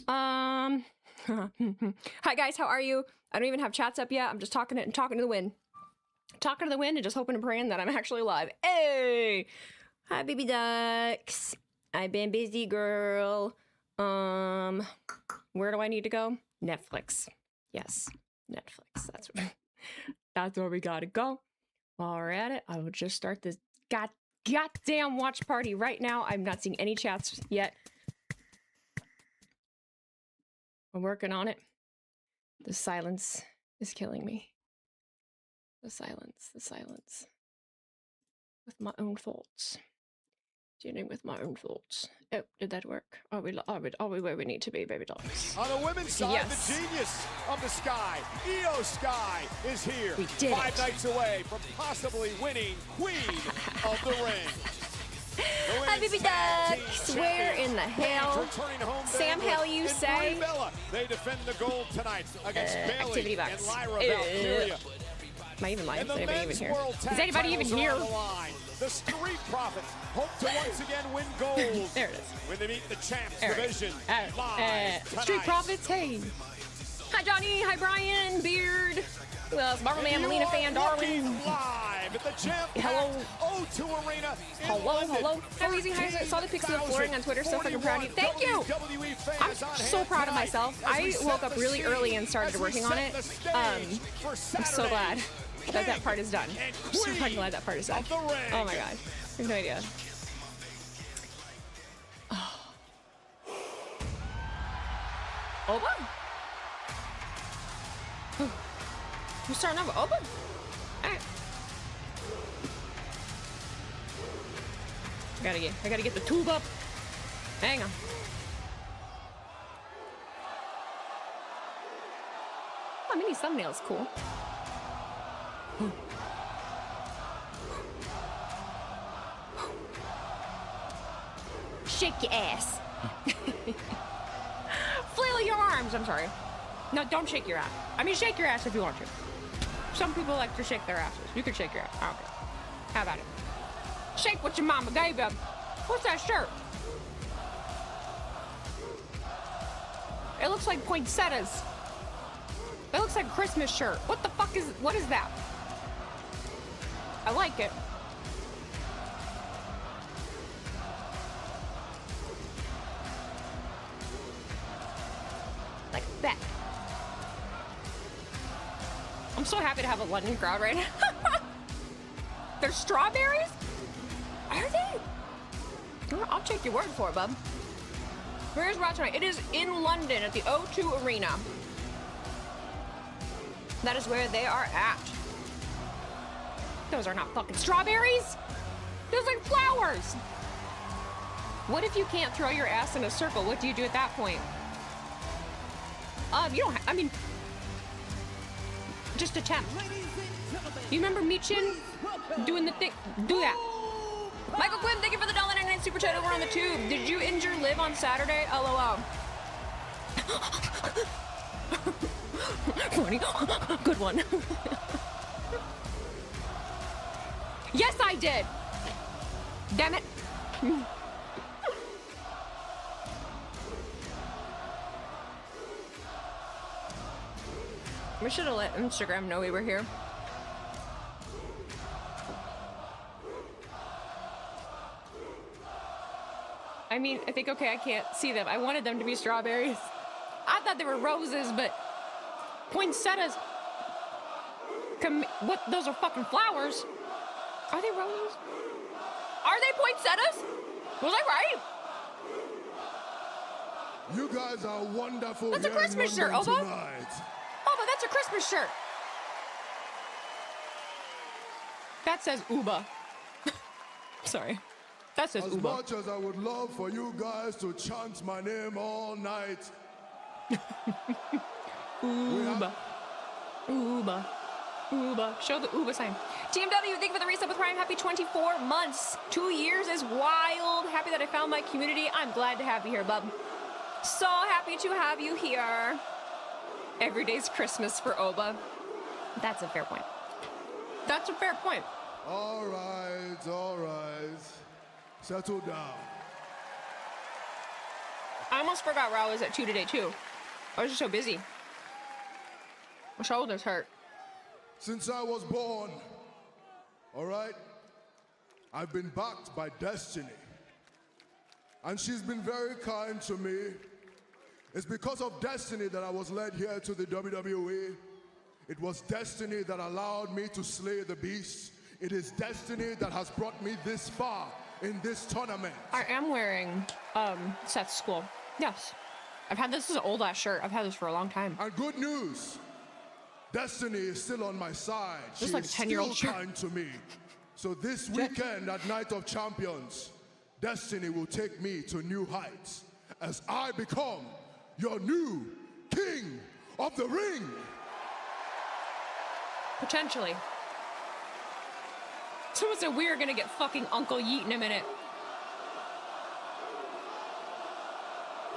Hi guys, how are you? I don't even have chats up yet. I'm just talking to the wind. Talking to the wind and just hoping and praying that I'm actually live. Hey! Hi, baby ducks. I've been busy, girl. Where do I need to go? Netflix. Yes, Netflix. That's where we gotta go. While we're at it, I will just start this goddamn watch party right now. I'm not seeing any chats yet. I'm working on it. The silence is killing me. The silence. With my own thoughts. Dealing with my own thoughts. Oh, did that work? Are we where we need to be, baby dolls? On the women's side, yes. The genius of the Sky, Io Sky, is here. We did 5 nights away from possibly winning Queen of the Ring. Hi, baby ducks. Where in the hell? Sam Hell, you say? They defend the gold tonight against Bayley and Lyra Valkyria. Am I even live? Is anybody even here? Is anybody even here? The Street Profits hope to once again win gold. There it is. When they meet the champs division live Street Profits, hey. Hi, Johnny. Hi, Brian. Beard. Who else? Marvel Man, Melina Fan, Darwin. Live at the Champ hello. O2 Arena. Hello. Hi, Weezy. Hi, I saw the picture of flooring on Twitter. So fucking proud of you. Thank you. I'm so proud of myself. I woke up really early and started working on it. I'm so glad that part is done. I'm so fucking glad that part is done. Oh my god. I have no idea. Oba? We're starting off with Oba? Alright. I gotta get the tube up. Hang on. Oh, mini thumbnail's cool. Shake your ass. Flail your arms. I'm sorry. No, don't shake your ass. I mean, shake your ass if you want to. Some people like to shake their asses. You can shake your ass. I don't care. How about it? Shake what your mama gave you. What's that shirt? It looks like poinsettias. It looks like a Christmas shirt. What the fuck what is that? I like it. Like that. I'm so happy to have a London crowd right now. They're strawberries? Are they? I'll take your word for it, bub. Where is Raw tonight? It is in London at the O2 Arena. That is where they are at. Those are not fucking strawberries. Those are like flowers. What if you can't throw your ass in a circle? What do you do at that point? You don't I mean, just attempt. You remember Michin doing the thing? Do that. Michael Quinn, thank you for the $1.99 super chat over on the tube. Did you injure Liv on Saturday? LOL. Funny. Good one. Yes, I did. Damn it. We should have let Instagram know we were here. I mean, I think, okay, I can't see them. I wanted them to be strawberries. I thought they were roses, but poinsettias. What? Those are fucking flowers. Are they roses? Are they poinsettias? Was I right? You guys are wonderful. That's a Christmas shirt, Oba. Oba, that's a Christmas shirt. That says Uba. Sorry. That says Uba. As much as I would love for you guys to chant my name all night. Uba. Uba. Uba. Show the Uba sign. TMW, thank you for the resub with Prime. Happy 24 months. 2 years is wild. Happy that I found my community. I'm glad to have you here, bub. So happy to have you here. Every day's Christmas for Oba. That's a fair point. That's a fair point. All right. Settle down. I almost forgot Raw was at 2 today, too. I was just so busy. My shoulders hurt. Since I was born, all right, I've been backed by destiny. And she's been very kind to me. It's because of destiny that I was led here to the WWE. It was destiny that allowed me to slay the beast. It is destiny that has brought me this far in this tournament. I am wearing Seth's school. Yes. I've had this is an old ass shirt. I've had this for a long time. And good news, destiny is still on my side. This She like is 10-year-old still shirt. kind to me. So this weekend at Night of Champions, destiny will take me to new heights as I become your new king of the ring. Potentially. Someone said we are gonna get fucking Uncle Yeet in a minute.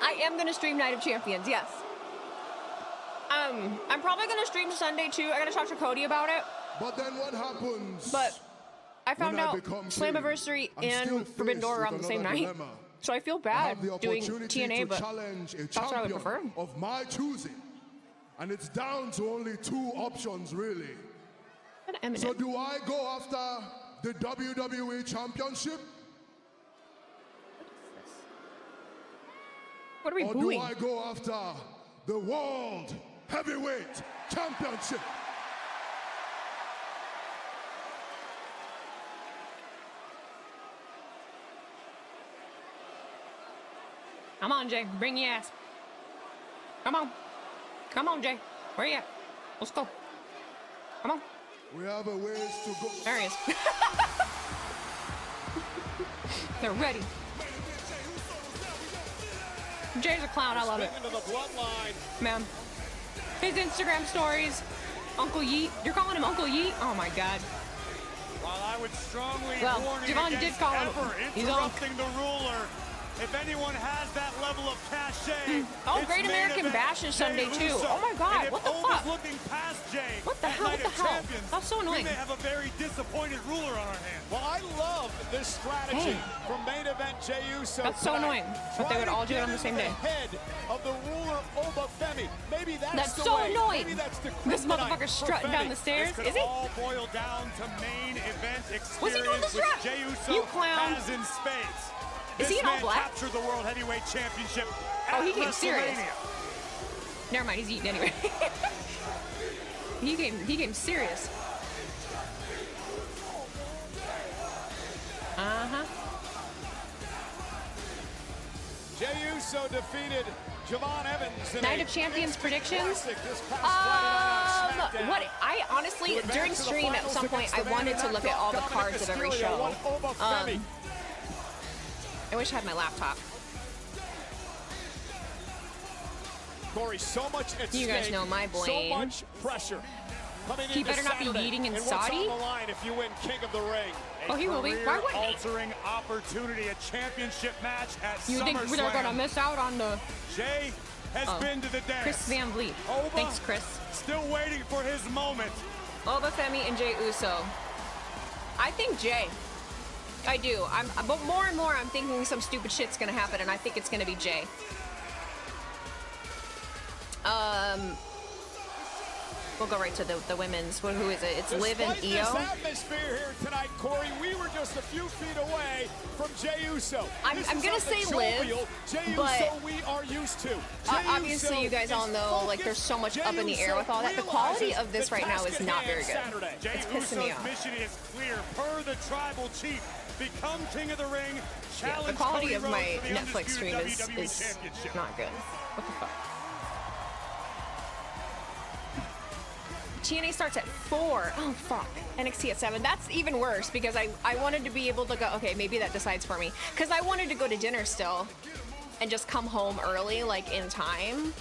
I am gonna stream Night of Champions, yes. I'm probably gonna stream Sunday too. I gotta talk to Cody about it. But then what happens? But I found when I out become Slammiversary king? I'm still and Forbidden Door faced are on with the same another night. dilemma. So I feel I bad have the doing opportunity TNA, to but challenge a that's what I would prefer. champion of my choosing. And it's down to only 2 options, really. So do I go after the WWE Championship? What are we Or booing? do I go after the World Heavyweight Championship? Come on, Jay. Bring your ass. Come on. Come on, Jay. Where you at? Let's go. Come on. We have a ways to go. There he is. They're ready. Jay's a clown. I love it. Into the bloodline. Man. His Instagram stories. Uncle Yeet. You're calling him Uncle Yeet? Oh, my God. While I would strongly Well, warn you Devon did against call him. ever He's interrupting the ruler. If anyone has that level of cachet, Oh, it's Great main American event Bash is Jey Sunday, too. Uso. Oh, my God. And if What the Oba's fuck? looking past Jey What the at hell? Night What of the hell? Champions, That's so annoying. We may have a very disappointed ruler on our hands. Well, I love this strategy from main event Jey Uso. That's so tonight. annoying that they would all do it on the Trying same to day. get in the head of the ruler Oba Femi. Maybe that's the so way. annoying. Maybe that's the This kryptonite motherfucker for strutting down Femi. the stairs. This could Is he? all boil down to main event experience, Was he doing the strut? which Jey Uso You clown. has in spades. Is he This in all man black? captured the World Heavyweight Championship Oh, at he came serious. WrestleMania. Never mind, he's eating anyway. he came serious. Uh-huh. Jey Uso defeated Javon Evans in Night a of Champions instant predictions? classic this past Friday night on SmackDown. What I honestly To advance during to the stream at finals some point against I the wanted man to in look that at all the Dominic cards of every Mysterio show. won Oba Femi. I wish I had my laptop. Corey, so much at You guys stake, know my so blame. much pressure. Coming He into better not be Saturday, eating in and Saudi? what's on the line if you win King of the Ring? Oh, he will be. Why wouldn't he? Altering opportunity, a championship match at You think SummerSlam. they're gonna miss out on the Jey has been to the dance. Chris Van Vliet? Oba Thanks, Chris. Still waiting for his moment. Oba Femi and Jey Uso. I think Jey. I do. But more and more, I'm thinking some stupid shit's gonna happen, and I think it's gonna be Jey. We'll go right to the women's. Who is it? It's Liv and Despite Io. this atmosphere here tonight, Corey, we were just a few feet away from Jey Uso. I'm This gonna is not the say Liv, jovial Jey but Uso we are used to. Jey obviously, Uso you guys all is know, like, focused. there's so much Jey up in the air Uso with all that. The quality realizes of this the right now task is at not hand very good. Saturday. Jey It's pissing me Uso's off. mission is clear. Per the tribal chief, become king of the ring. Yeah, Challenge the quality Cody of Rhodes my for the Netflix stream undisputed WWE is Championship. not good. What the fuck? TNA starts at 4. Oh, fuck. NXT at 7. That's even worse because I wanted to be able to go, okay, maybe that decides for me. Because I wanted to go to dinner still and just come home early, like in time,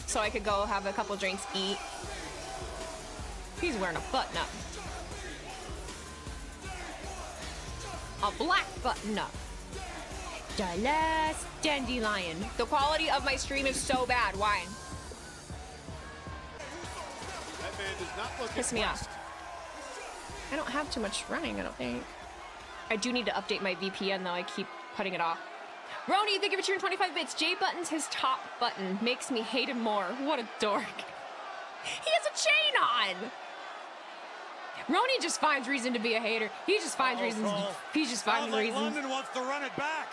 so I could go have a couple drinks, eat. He's wearing a button up. A black button up. The last dandelion. The quality of my stream is so bad. Why? That man does not look Piss me impressed. off. I don't have too much running, I don't think. I do need to update my VPN though. I keep putting it off. Roni, thank you for cheering 25 bits. Jay buttons his top button. Makes me hate him more. What a dork. He has a chain on. Roni just finds reason to be a hater. He just finds reasons. He just finds reasons. London wants to run it back.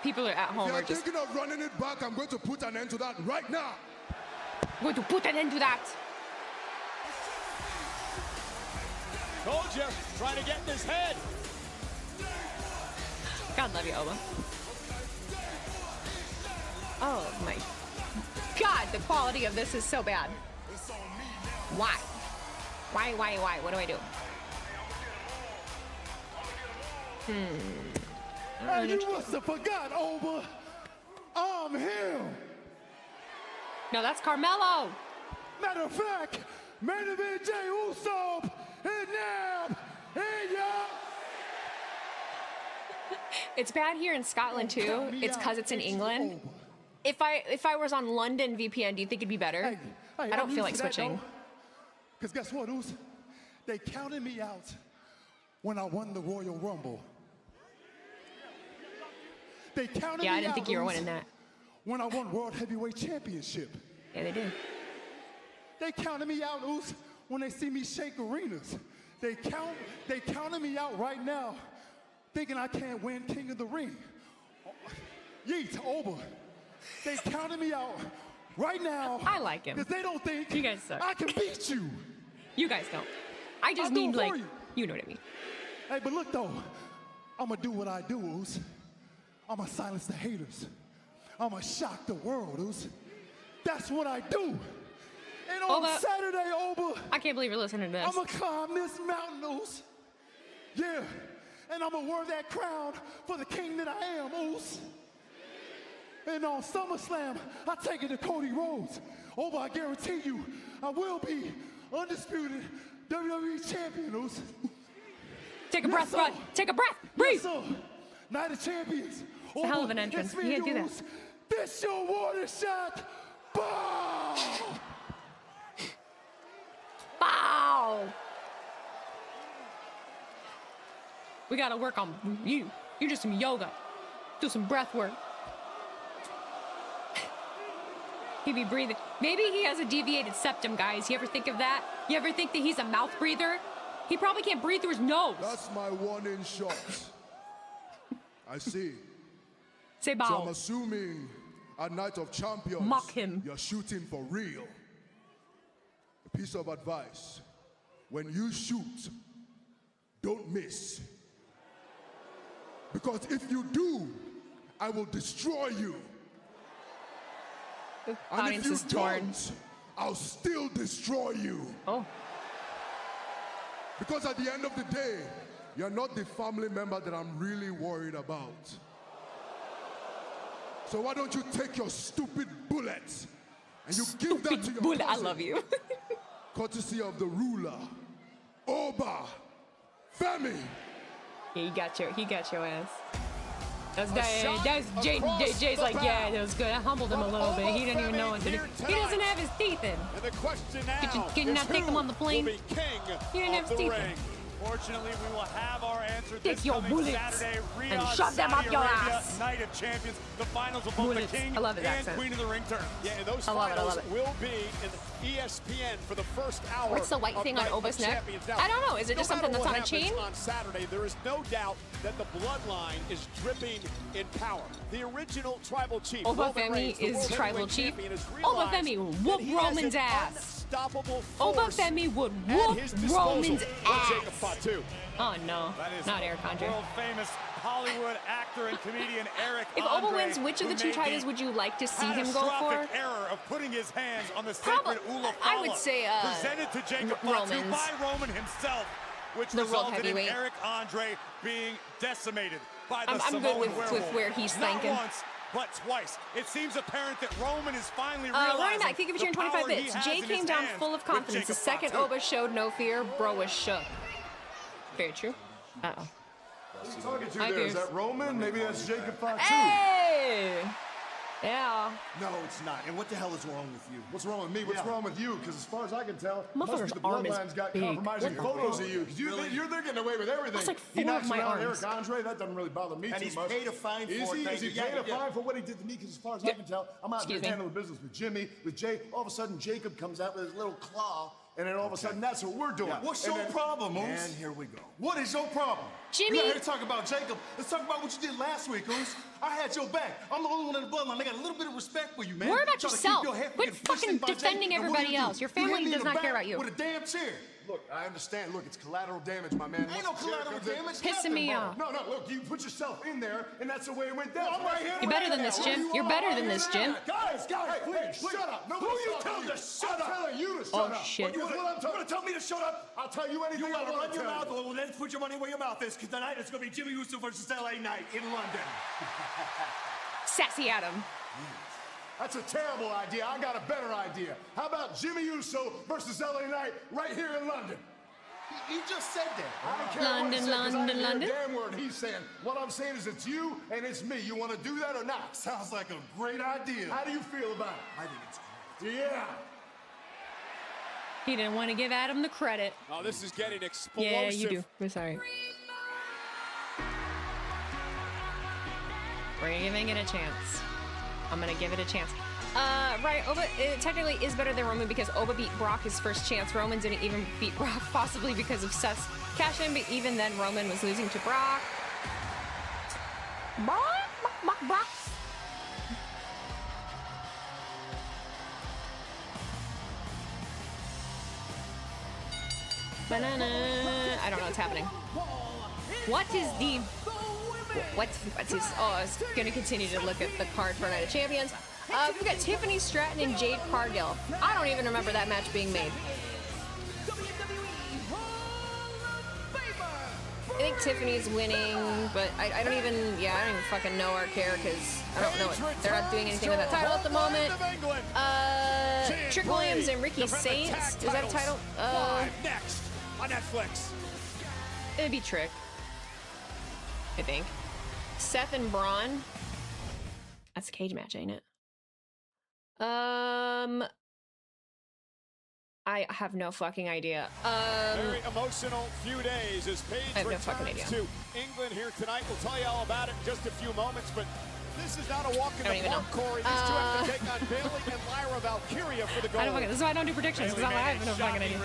People are at home. If you're thinking of running it back, I'm going to put an end to that right now. I'm going to put an end to that. Told you, trying to get in his head. God love you, Oba. Oh my God, the quality of this is so bad. Why? Why? What do I do? Hey, you must have forgot, Oba. I'm him. No, that's Carmelo. Matter of fact, main event Jey Uso and now, hey y'all. It's bad here in Scotland too. It's because it's in England. If I was on London VPN, do you think it'd be better? I don't feel like switching. Because guess what, Oos? They counted me out when I won the Royal Rumble. They counted me out. Yeah, I didn't think you were winning that. When I won World Heavyweight Championship. Yeah, they did. They counted me out, Oos, when they see me shake arenas. They counted me out right now, thinking I can't win King of the Ring. Yeet, Oba. They counted me out right now. I like him. Because they don't think You guys suck. I can beat you. You guys don't. I just I'll do mean it like, for you. you know what I mean. Hey, but look though, I'm gonna do what I do, Oos. I'm gonna silence the haters. I'm gonna shock the world, Oos. That's what I do. And on Oba, Saturday, Oba, I can't believe you're listening to this. I'm gonna climb this mountain, Oos. Yeah, and I'm gonna wear that crown for the king that I am, Oos. And on SummerSlam, I take it to Cody Rhodes. Oba, I guarantee you, I will be undisputed WWE champion, Oos. Take a breath, sir. bud. Take a breath. Breathe. Yes, sir. Night of Champions. It's a hell of an entrance. You can't do that. This your water shot. Bow! Bow. We gotta work on you. You do some yoga. Do some breath work. He be breathing. Maybe he has a deviated septum, guys. You ever think of that? You ever think that he's a mouth breather? He probably can't breathe through his nose. That's my warning shot. I see. Say So I'm bow. assuming at Night of Champions, Mock him. you're shooting for real. A piece of advice. When you shoot, don't miss. Because if you do, I will destroy you. And Audience if you is torn. don't, I'll still destroy you. Oh. Because at the end of the day, you're not the family member that I'm really worried about. So why don't you take your stupid bullets and you give that to your Bullet, I cousin, love you. courtesy of the ruler, Oba Femi. Yeah, he got your ass. That's shot Jay's like, across yeah, the that was good. I humbled him a little bit. He didn't even know what to do. He doesn't have his teeth in. And the question now Can you not is take him on the who plane? will be king He didn't have of his the teeth in. ring? Fortunately, we will have our answer Take this your coming bullets Saturday. and Riyadh, shove them up Saudi your Arabia, ass. Night of Champions, the finals of both Bullets. the King I love his and accent. Queen of the Ring tournament. Yeah, and those I love it, I finals love it. will be in ESPN for the first hour. What's the white of thing on Night of Oba's neck? Champions. Now, I don't know. Is it no just something matter that's what on a happens chain? On Saturday, there is no doubt that the bloodline is dripping in power. The original tribal chief, Oba Roman Femi Reigns, the is World tribal Heavyweight chief. Champion, has Oba realized Femi that whoop he has Roman's an ass. Unstoppable Oba force Femi would at whoop his disposal. Roman's Or Jacob ass. Fatu. Oh no, That is not Eric Andre. world famous Hollywood actor and comedian Eric If Andre, Oba wins, which of the who two made titles would you like to see him go for? catastrophic error of putting his hands on the sacred Probably- Ulafala, I would say, presented to Jacob Fatu Roman's. by Roman himself, which The world resulted in heavyweight. Eric Andre being decimated by the I'm Samoan good with werewolf. where he's Not thinking. once, but twice. It seems apparent that Roman is finally Ryan realizing Mack, thank you for the sharing 25 power he bits. has Jay in came his down hands full of with confidence. The Jacob second Fatu. Oba showed no fear, bro was shook. Very true. Uh-oh. Talking to Hi, there, is Pierce. that Roman? Maybe that's Jacob Fatu. Hey! Yeah. No, it's not. And what the hell is wrong with you? What's wrong with me? What's wrong with you? Because as far as I can tell, Motherfucker's the arm is bloodline's got big. compromising photos of you. Because they're getting away with everything. That's like He 4 knocks of my around arms. Eric Andre. That doesn't really bother me And too he's much. paid a fine for Is it. he? Thank Is he you. paid Yeah, a yeah. fine for what he did to me? Because as far as I can tell, I'm out there Excuse me. handling business with Jimmy, with Jay. All of a sudden, Jacob comes out with his little claw. And then all of a sudden, that's what we're doing. Yeah. What's And your then- problem, Moose? And here we go. What is your problem? Jimmy. You out here talking about Jacob. Let's talk about what you did last week, Moose. I had your back. I'm the only one in the bloodline. I got a little bit of respect for you, man. Worry about Try to keep yourself. your head Quit freaking fucking twisted by Jay. defending And what do everybody you do? else. Your You hit family me in does the not care back about you. With a damn chair. Look, I understand. Look, it's collateral damage, my man. Ain't no collateral damage. Pissing me off. No, look, you put yourself in there, and that's the way it went down. I'm right here. You're better than this, Jim. You're better than this, Jim. Guys, please, shut up. Who you telling to shut up? I'm telling you to shut up. Oh, shit. You want to tell me to shut up? I'll tell you anything. You I want to want run to your tell mouth? you. Well, then put your money where your mouth is, because tonight it's going to be Jey Uso versus LA Knight in London. Sassy Adam. That's a terrible idea. I got a better idea. How about Jimmy Uso versus LA Knight right here in London? You just said that. I don't care London, what he said, 'cause I London, didn't hear London. a damn word he's saying. What I'm saying is it's you and it's me. You want to do that or not? Sounds like a great idea. How do you feel about it? I think it's great. Yeah. He didn't want to give Adam the credit. Oh, this is getting explosive. Yeah, you do. I'm sorry. We're giving it a chance. I'm gonna give it a chance. Right, Oba technically is better than Roman because Oba beat Brock his first chance. Roman didn't even beat Brock, possibly because of Seth's cash-in, but even then Roman was losing to Brock. Brock. Banana. I don't know what's happening. What is the... What's his... Oh, I was going to continue to look at the card for Night of Champions. We've got Tiffany Stratton and Jade Cargill. I don't even remember that match being made. I think Tiffany's winning, but I don't even fucking know or care because I don't know what. They're not doing anything with that title at the moment. Trick Williams and Ricky Saints. Is that a title? Next on Netflix. It'd be Trick, I think. Seth and Bron. That's a cage match, ain't it? I have no fucking idea. Very emotional few days as Paige I have no fucking returns idea. to England here tonight. We'll tell you all about it in just a few moments, but this is not a walk in I don't the even park, know. Corey. These two have to take on Bayley and Lyra Valkyria for the gold. I don't fucking. This is why I don't do predictions because I have no fucking idea.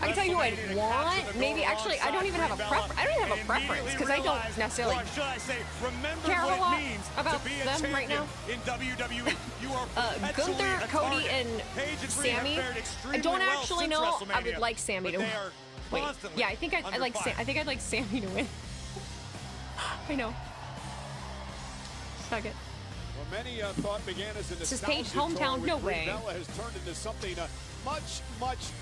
I can tell you who I'd want. Maybe actually, I don't even have a preference. I don't even have a preference because I don't necessarily care a whole lot about them right now. In WWE, you are Gunther, Cody, and Sammy. I don't actually know. I would like Sammy to win. Wait, yeah, I think I'd like Sammy to win. I know. Suck it. Well, many thought began as a This is nostalgia Paige hometown, tour no with Brie way. Bella has turned into something much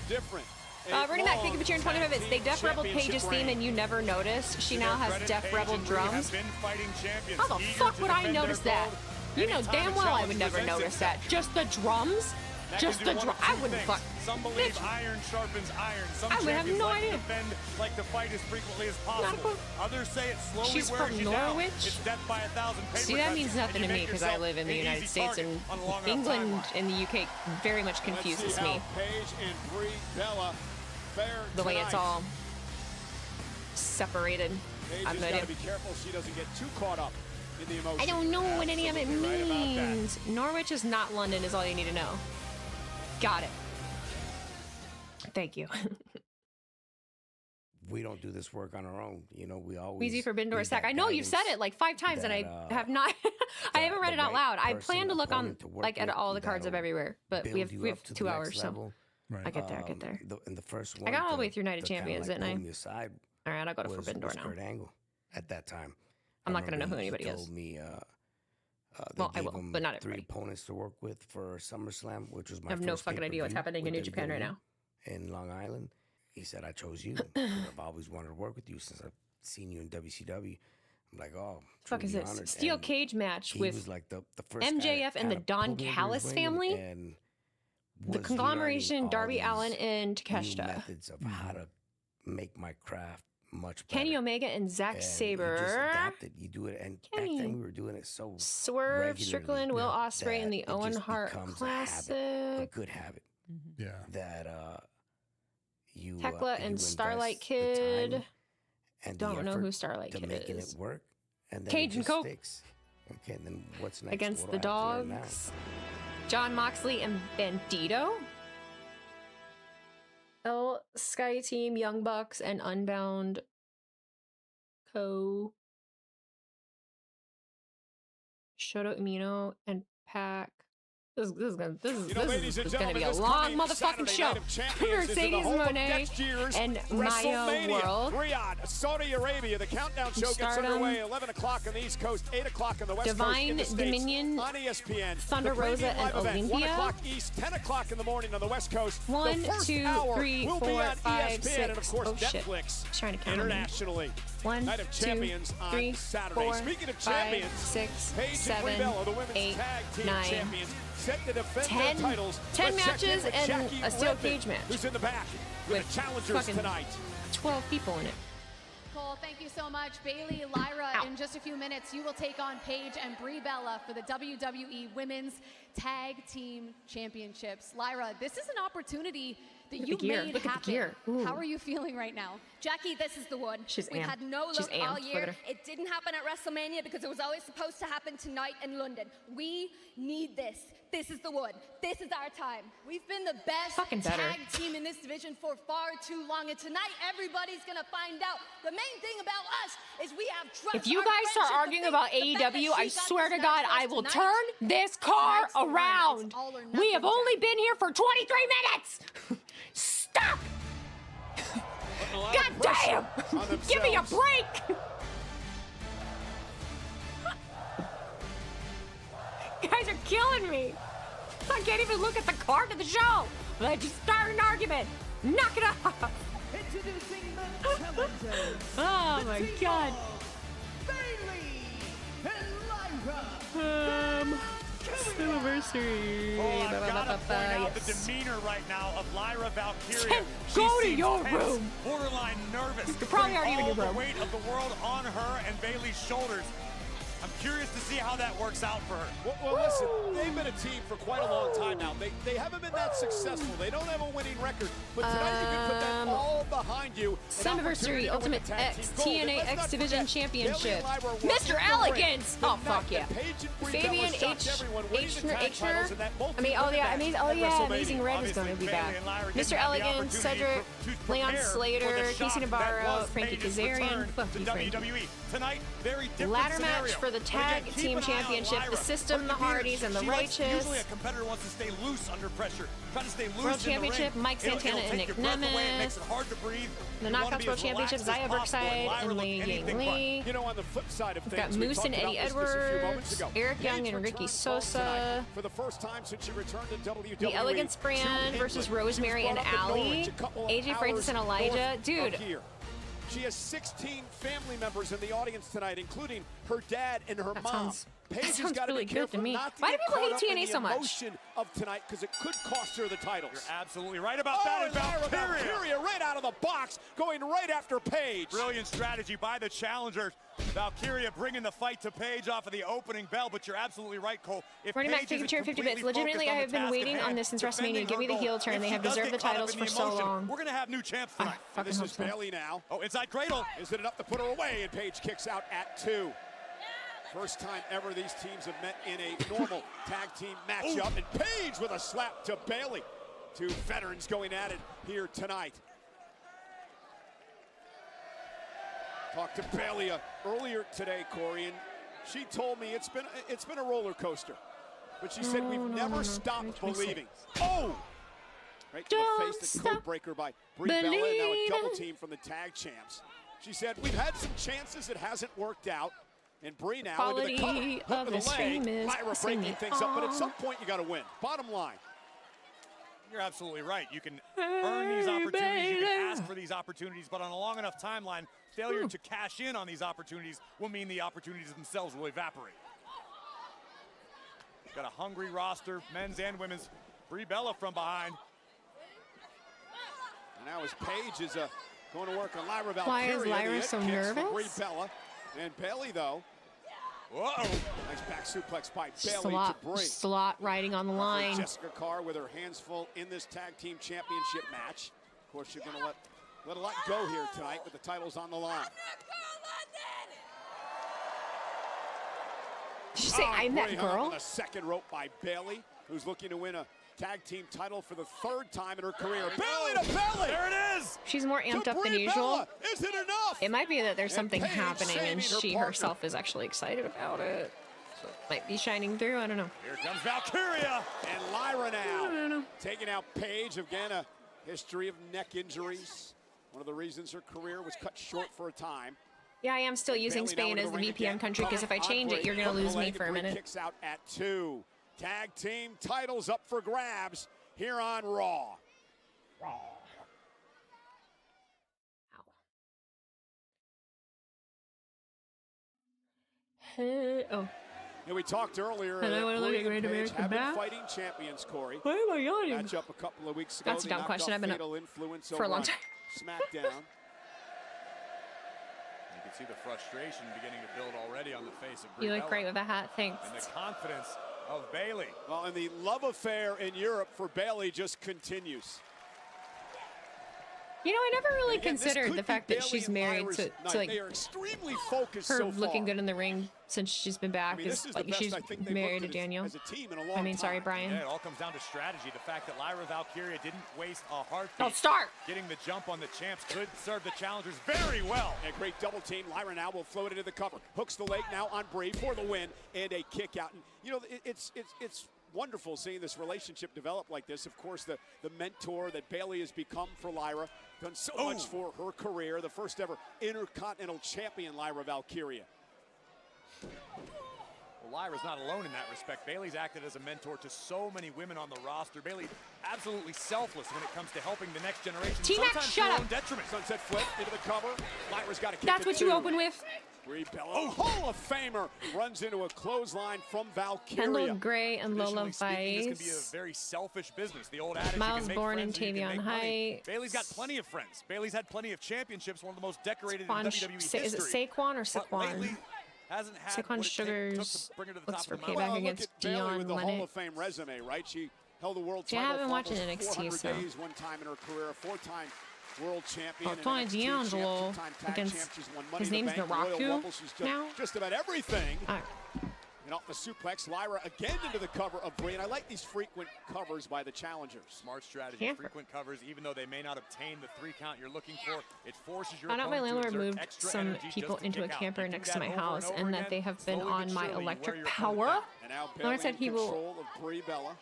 different. Bernie Mac, thank you for cheering 25 minutes. They Def Rebel Paige's theme and you never noticed. She now has Def Rebel drums. How the fuck would I notice that? You know damn well I would never notice that. Just the drums? Just the drum. I wouldn't fuck. Some believe Bitch. iron sharpens iron. Some I would have champions no like to idea. defend, like to fight as frequently as possible. clue. Others say it slowly She's wears from you down. Norwich? It's death by 1,000 paper See, that cuts, means and nothing you to me make because I yourself live in the an United easy States target and on a long enough England timeline. and the UK very much confuses Let's see me. how Paige and Brie Bella fare The way it's tonight. all separated. Paige I'm has got gonna to be careful she doesn't get too caught up in the emotion. I don't know what any of it Absolutely right about that. means. Norwich is not London is all you need to know. Got it. Thank you. We don't do this work on our own. You know, we always. Wheezy Forbidden Door need Sack. that I know you've said guidance it like 5 times and I that, have not. I haven't read the it out right loud. I person, plan to look on opponent to work like at with all the cards of that'll everywhere, but we build have you up to 2 the hours, next so level. I get there. I get there. And the first I one. got all the way through Night of to kinda, Champions, like, didn't I? pull me aside All right, I'll go to was Forbidden Door now. Kurt Angle at that time. I'm I not gonna know remember who he anybody told is. me, Well, they I gave will, him but not 3 everybody. opponents to work with for SummerSlam, which was my I have no first fucking idea what's pay-per-view happening in with New Japan right now. WWE in Long Island. He said, I chose you. I've always wanted to work with you since I've seen you in WCW. I'm like, oh, Fuck is truly it? honored. Steel And cage match he with was like the first guy MJF that and the kinda Don pulled me under his Callis wing family? and The was conglomeration learning all Darby these Allin and new Takeshita. methods of how to make my craft much better. Kenny Omega and Zack And Sabre. You just adapted. You do it, and back then we were doing it so Swerve regularly Strickland, Will Ospreay, and the that it Owen just Hart becomes Classic. a good habit. Yeah. That you Tekla you and invest Starlight the Kid. time and the Don't know effort who Starlight to Kid making is. it work, and then Cage it and just Coke. sticks. Okay, and then what's next? Against What the do I have to learn now? Dogs. John Moxley and Bandito. El Sky Team, Young Bucks, and Unbound Co. Shoto Umino and Pac. This is gonna ladies and be a gentlemen, this long coming motherfucking Saturday show. Night of Champions is in the Mercedes home of Moné next year's and Maya WrestleMania. World. Riyadh, Saudi Arabia. The countdown show gets Stardom. underway 11 o'clock on the East Coast, 8 o'clock on the West Divine Coast in the States, Dominion, on ESPN. Thunder The premium Rosa and live event, 1 Olympia. o'clock East, 10 o'clock in the morning on the West Coast. 1, the first 2, hour 3, will be 4, on 5, ESPN and, of 6. course, Oh, shit. Netflix I'm trying to count them. internationally. 1, Night of 2, Champions 3, on Saturday. 4, Speaking of 5, champions, 6, Paige and 7, Brie Bella, the women's 8, tag team 9, champions, set to defend 10 their titles. 10 Let's check in matches with and Jackie a steel Redmond, cage match. who's in the back with With the challengers fucking tonight. 12 people in it. Cole, thank you so much. Bayley, Lyra, Ow. in just a few minutes, you will take on Paige and Brie Bella for the WWE Women's Tag Team Championships. Lyra, this is an opportunity that Look at you the gear. made Look at the happen. gear. Ooh. How are you feeling right now? Jackie, this is the one. She's We've amped. had no She's luck all amped. Look year. at her. It didn't happen at WrestleMania because it was always supposed to happen tonight in London. We need this. This is the one. This is our time. We've been the best Fucking better. tag team in this division for far too long, and tonight everybody's gonna find out. The main thing about us is we have trust. If you our guys start friendship, arguing the about fact that AEW, I she got swear this to God, match for us I will tonight, turn this car tonight's the one. around. It's all or We have nothing, only Jackie. been here for 23 minutes. Stop. God damn. Give me a break. You guys are killing me. I can't even look at the card of the show. I just started an argument. Knock it off. Introducing the challengers. Oh my God. Bayley and Lyra. Anniversary. Oh, I've got to point out the demeanor right now of Lyra Valkyria. Go She to seems your tense, room. Borderline nervous. You're probably putting already in all your the room. weight of the world on her and Bayley's shoulders. I'm curious to see how that works out for her. Well, listen, they've been a team for quite a long time now. They haven't been that successful. They don't have a winning record. But tonight you can put that all behind you. Anniversary Ultimate X TNA X Division Championship. Mr. Mr. Elegance! Oh, fuck yeah. Fabian Amazing Red is going to be back. Mr. Elegance, Cedric, Leon Slater, Casey Navarro, Frankie Kazarian. Fuck you, Frankie. WWE tonight, very different Ladder scenario. match for the But Tag again, keep Team an eye on Championship, Lyra. the System, Her the demeanor, Hardys, and the she likes- Righteous. Usually a competitor wants to stay loose under pressure. Try to stay loose World in the Championship, ring. Mike Santana and It'll take Nick your breath away. It Nemeth. makes it hard to breathe. The You wanna Knockouts be World as Championship, relaxed as Zaya possible, and Brookside Lyra and looked Lee Ying anything but. Lee. You know, on the flip side of We've things, got we Moose talked and about Eddie this just a few moments Edwards, ago. Eric Paige Young and Ricky returns home Sosa. tonight for the first time since she returned to WWE. The Elegance to brand versus England. Rosemary She was and brought up in Allie. Norwich, a couple of AJ Francis and hours Elijah. north of Dude. here. She has 16 family members in the audience tonight, including her dad and her That mom. sounds- Paige that has sounds got to really be good to careful me. not to Why do get people hate caught up in TNA the so much? emotion of tonight because it could cost her the titles. You're absolutely right about that. And Lyra Valkyria. Valkyria right out of the box, going right after Paige. Brilliant strategy by the challengers. Valkyria bringing the fight to Paige off of the opening bell, but you're absolutely right, Cole. If Running back Paige 50 isn't chair 50 bits. completely Legitimately, focused I on have the been task waiting at on hand, this since defending WrestleMania. Give me the her heel goal, turn. if They she have does deserved the get caught up titles in for the so emotion, long. We're going to have new champs tonight. Fucking This hope is so. Bayley now. Oh, inside cradle. Is it enough to put her away? And Paige kicks out at 2. First time ever these teams have met in a normal tag team matchup. And Paige with a slap to Bayley. Two veterans going at it here tonight. Talked to Bayley earlier today, Corey, and she told me it's been a roller coaster. But she said we've never stopped believing. Oh! Right to the face, the code breaker by Brie Bella, and now a double team from the tag champs. She said we've had some chances, it hasn't worked out. And Brie now into the cover, Quality hook of of the this leg. stream is Lyra pissing breaking me things up, but at off. some point you got to win. Bottom line. You're absolutely right. You can earn these opportunities, you can ask for these opportunities, but on a long enough timeline, failure to cash in on these opportunities will mean the opportunities themselves will evaporate. Got a hungry roster, men's and women's. Brie Bella from behind. And now as Paige is Going to work on Lyra Valkyria. Why is Lyra The so hit kicks from nervous? Brie Bella. And Bayley, though. Whoa. Nice back suplex by Just Bayley to Brie. just a lot riding on the line. Jessica Carr with her hands full in this tag team championship match. Of course, you're going to let a lot go here tonight with the titles on the line. Did you say I'm that Brie hung up girl? on the second rope by Bayley, who's looking to win a tag team title for the third time in her career. Bayley to Bayley! There it is! She's more amped To up than Brie usual. Bella. Is it enough? It might be that there's And something Paige happening and saving her she partner. herself is actually excited about it. So it might be shining through. I don't know. Here comes Valkyria. And Lyra now I don't know. taking out Paige. Again, a history of neck injuries. One of the reasons her career was cut short for a time. Yeah, I am still using Bayley now Spain into as the ring VPN again. country because if I change it, you're going to lose me for a minute. Kicks out at 2. Tag team titles up for grabs here on Raw. Hey, oh. And we talked earlier And I that wanna look Brie at and Great Paige American have been Bash. fighting champions, Corey. Why am I yawning? Match up a couple of weeks ago. That's a They dumb knocked question. off I've been Fatal Influence for a over long on time. SmackDown. You can see the frustration beginning to build already on the face of Brie You look Bella. great with a hat. Thanks. And the confidence of Bayley. Well, and the love affair in Europe for Bayley just continues. You know, I never really Again, this considered could the be fact that Bayley she's and married Lyra's to night. like They are extremely focused her so far. looking good in the ring since she's been back. I mean, this is the like best she's I think they've married to looked at Daniel. as a team in a long I mean, sorry, time. Brian. Yeah, it all comes down to strategy. The fact that Lyra Valkyria didn't waste a heartbeat. Don't start. Getting the jump on the champs could serve the challengers very well. A great double team. Lyra now will float into the cover. Hooks the leg now on Brie for the win and a kick out. And, you know, it's wonderful seeing this relationship develop like this. Of course, the mentor that Bayley has become for Lyra. Done so much for her career. The first ever Intercontinental Champion, Lyra Valkyria. Well, Lyra's not alone in that respect. Bayley's acted as a mentor to so many women on the roster. Bayley absolutely selfless when it comes to helping the next generation. T-Mac, sometimes shut to her up. own detriment. Sunset flip into the cover. Lyra's got to kick That's it what you too. open with. Brie Bella, Hall of Famer, runs into a clothesline from Valkyria. Kendall Gray and Lola Traditionally speaking, this can be a Vice. very selfish business. The old adage, Miles you can make Bourne friends and or you can Tavion make money. Heights. Bayley's got plenty of friends. Bayley's had plenty of championships, one of the most decorated in Saquon, WWE history. is it Saquon or But Saquon? lately, hasn't had Saquon what it took Sugars to bring her to the looks top for of the payback mountain. Well, look against at Bayley Dion with the Hall Lennox. of Fame resume, right? She held the world See, I title haven't for watched almost NXT, 400 so. days one time in her career, a 4-time world champion. Oh, and Tony NXT champ, D'Angelo 2-time tag against- champ. She's won Money his in the name's Bank, Royal Naraku Rumble. She's done now? just about everything. All right. And off the suplex, Lyra again into the cover of Brie. And I like these frequent covers by the challengers. Smart strategy, Yeah. frequent covers, even though they may not obtain the 3 count you're looking for, it forces your Found out my opponent to landlord exert moved extra some energy just people to into a kick out. camper You do next that to my over and house over and that again, they have been slowly on but my surely you wear electric your opponent power. down. And now Lord Bayley said in he will control of Brie Bella.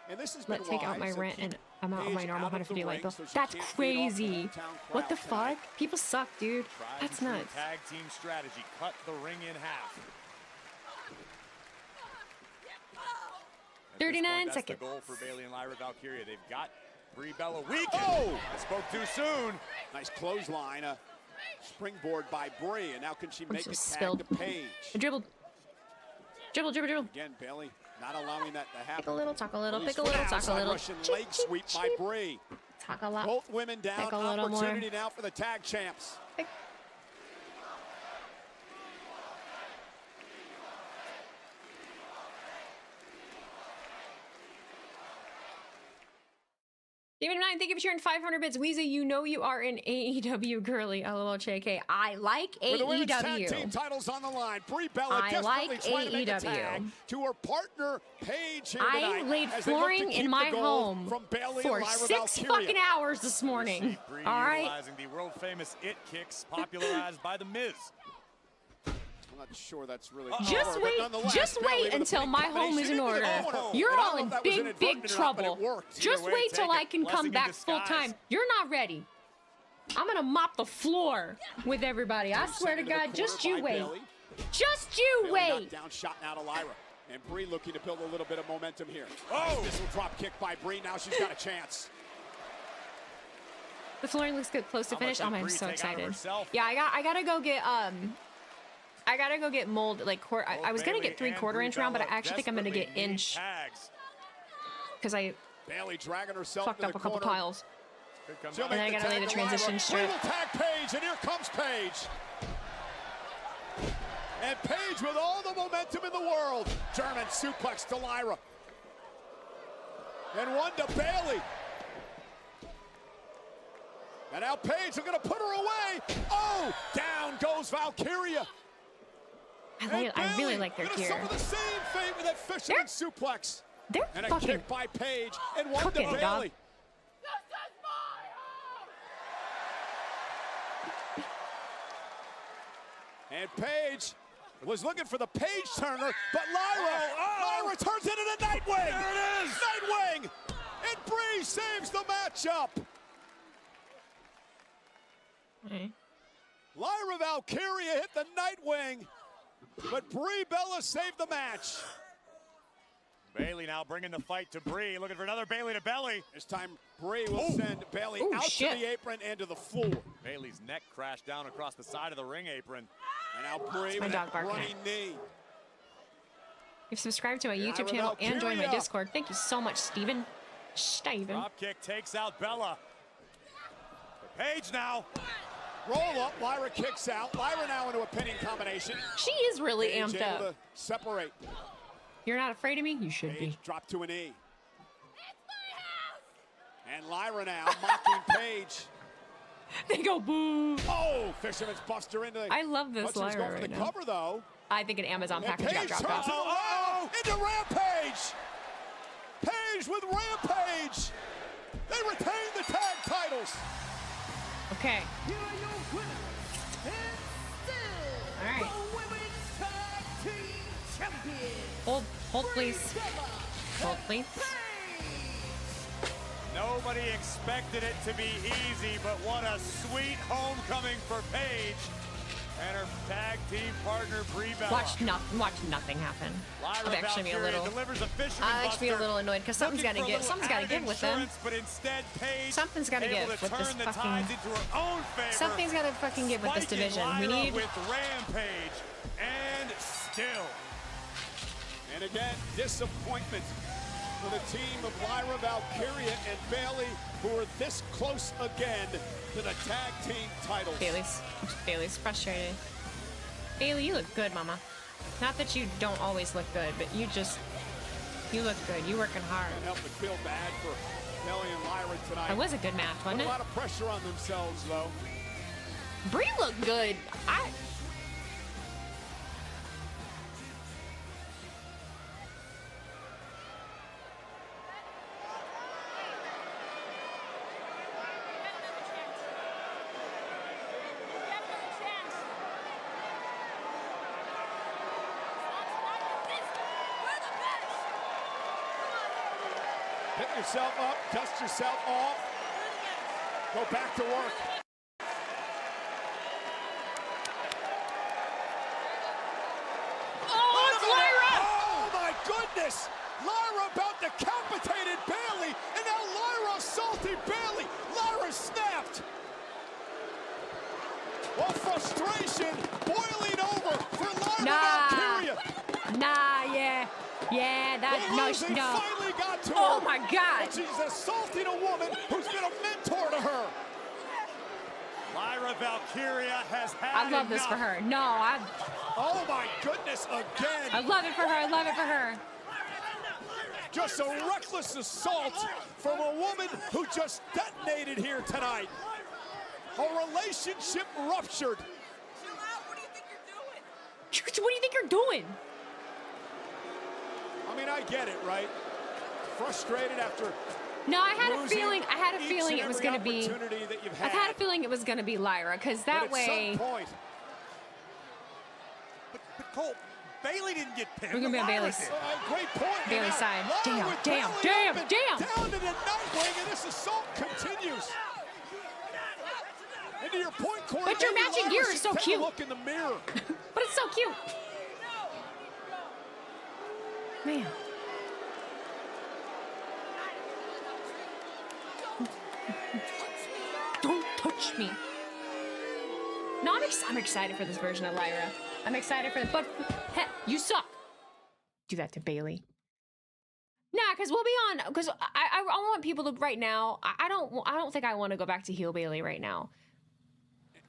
And this has Let been take out my wise. rent Keep and I'm out of my Paige normal out of the $150 light ring bill. so she That's can't feed off the crazy. hometown What the crowd fuck? People suck, dude. Tried That's and true nuts. Tag team strategy, cut the ring in half. At this 39 point, that's seconds. the goal for Bayley and Lyra Valkyria. They've got Brie Bella weakened. Oh! I spoke too soon. Nice clothesline, a springboard by Brie, and now can she make just a tag spilled. to Paige? I dribbled. Dribble, dribble, dribble. Again, Bayley not allowing that to happen. Pick a little, talk a little, Release pick a for little, the talk a outside little. Russian Cheep, leg cheep, sweep by cheep. Brie. Talk a lot. Both women down. Pick a little more. Opportunity now for the tag champs. Pick. David 9, thank you for sharing 500 bits. Weezy, you know you are an AEW girly. LOL, JK. I like With the women's tag team AEW. titles on the line, Brie Bella I desperately like trying to make a AEW. tag to her partner Paige here I tonight laid as they look to flooring in keep my the gold home from Bayley for and Lyra 6 Valkyria. fucking hours this morning. Brie All right? utilizing the world famous it kicks popularized by The Miz. I'm not sure that's really Just clever, but nonetheless, just Bayley wait with a until big my home combination is in into the order. corner. You're And I all don't know in if that was big, inadvertent big or not, but it trouble. worked. Just Either way, wait till take I it. can Blessing come in back full disguise. time. You're not ready. I'm gonna mop the floor with everybody. I swear to Into the God, corner just by you wait. Bayley. Just you Bayley wait. knocked down shot now to Lyra. And Brie looking to build a little bit of momentum here. Oh! This will drop kick by Brie. Now she's got a chance. The flooring looks good, close to How finish. much Oh, did I'm Brie so take out of excited. herself? Yeah, I gotta go get I gotta go get mold like I was gonna Bayley get 3/4 and inch round, but I Brie actually think I'm gonna get desperately need inch tags. because I Bayley dragging herself fucked into up the a couple corner. tiles. She'll And then I make gotta lay tag the to Lyra. transition strip. Brie will tag Paige, and here comes Paige. And Paige with all the momentum in the world. German suplex to Lyra. And one to Bayley. And now Paige, they're gonna put her away. Oh, down goes Valkyria. I really like their gear. Suffer the same fate with that fisherman suplex. They're And a fucking kick by Paige, and one cooking, to dog. Bayley. And Paige was looking for the Paige turner, but Lyra turns into the Nightwing. There it is, Nightwing, and Brie saves the matchup. Lyra Valkyria hit the Nightwing, but Brie Bella saved the match. Bayley now bringing the fight to Brie, looking for another Bayley to belly. This time Brie will send Bayley out to the apron and to the floor. Bayley's neck crashed down across the side of the ring apron. And now Brie with a running knee. You've subscribed to my YouTube channel and joined my Discord. Thank you so much, Steven. Drop kick takes out Bella. Paige now. Roll up, Lyra kicks out. Lyra now into a pinning combination. She is really Paige amped able up. to separate. You're not afraid of me? You should be. Drop to a knee. And Lyra now mocking Paige. They go boo. Oh, Fisherman's Buster into the. I love this Hutchins Lyra going for right the now. cover though. I think an Amazon And package got Paige dropped turns off. into Rampage. Paige with Rampage. They retain the tag titles. Okay. Here are your winners, and still All right. the Women's Tag Team Champions. Hold please. Hold please. Nobody expected it to be easy, but what a sweet homecoming for Paige and her tag team partner Brie Bella. Watch nothing happen. Lyra I'll actually be a Valkyria little. delivers a fisherman I'll actually be a little annoyed because something's got to give. Something's got to give with them. But instead, Paige Something's got to give able with to this turn the fucking. tides into her own favor. Something's got to fucking give with this Spiking division. We Lyra need. with Rampage and still. And again, disappointment for the team of Lyra Valkyria and Bayley, who are this close again to the tag team titles. Bayley's frustrated. Bayley, you look good, mama. Not that you don't always look good, but you look good. You working hard. Can't help but feel bad for Bayley and Lyra tonight. It was a good match, wasn't Put it? a lot of pressure on themselves, though. Brie looked good. Pick yourself up, dust yourself off, go back to work. Oh, it's Lyra! Oh my goodness! Lyra about decapitated Bayley, and now Lyra assaulted Bayley. Lyra snapped. Well, frustration boiling over for Lyra Valkyria. No. Finally got to Oh her. my God! And she's assaulting a woman who's been a mentor to her. Lyra Valkyria has had I love this for her. Oh my goodness, again. I love it for her. I love it for her. Just a reckless assault from a woman who just detonated here tonight. A relationship ruptured. What do you think you're doing? I mean, I get it, right? Frustrated after. No, I had a losing feeling each it was and going to every be. opportunity that you've I had. had a feeling it was going to be Lyra, because that But at way. some point, But Cole, Bayley didn't get pinned. We're gonna be on Lyra Bayley's. did. great point. Bayley's And side. now Lyra Damn, with damn, Bayley damn, up and damn. Down to the Nightwing, and this assault continues. And to your point, Corey, But your maybe matching Lyra gear should is so take cute. a look in the mirror. But it's so cute. Man. Don't touch me. No, I'm excited for this version of Lyra. I'm excited for it, but heck, you suck. Do that to Bayley. Nah, because we'll be on. Because I want people to right now. I don't think I want to go back to heel Bayley right now.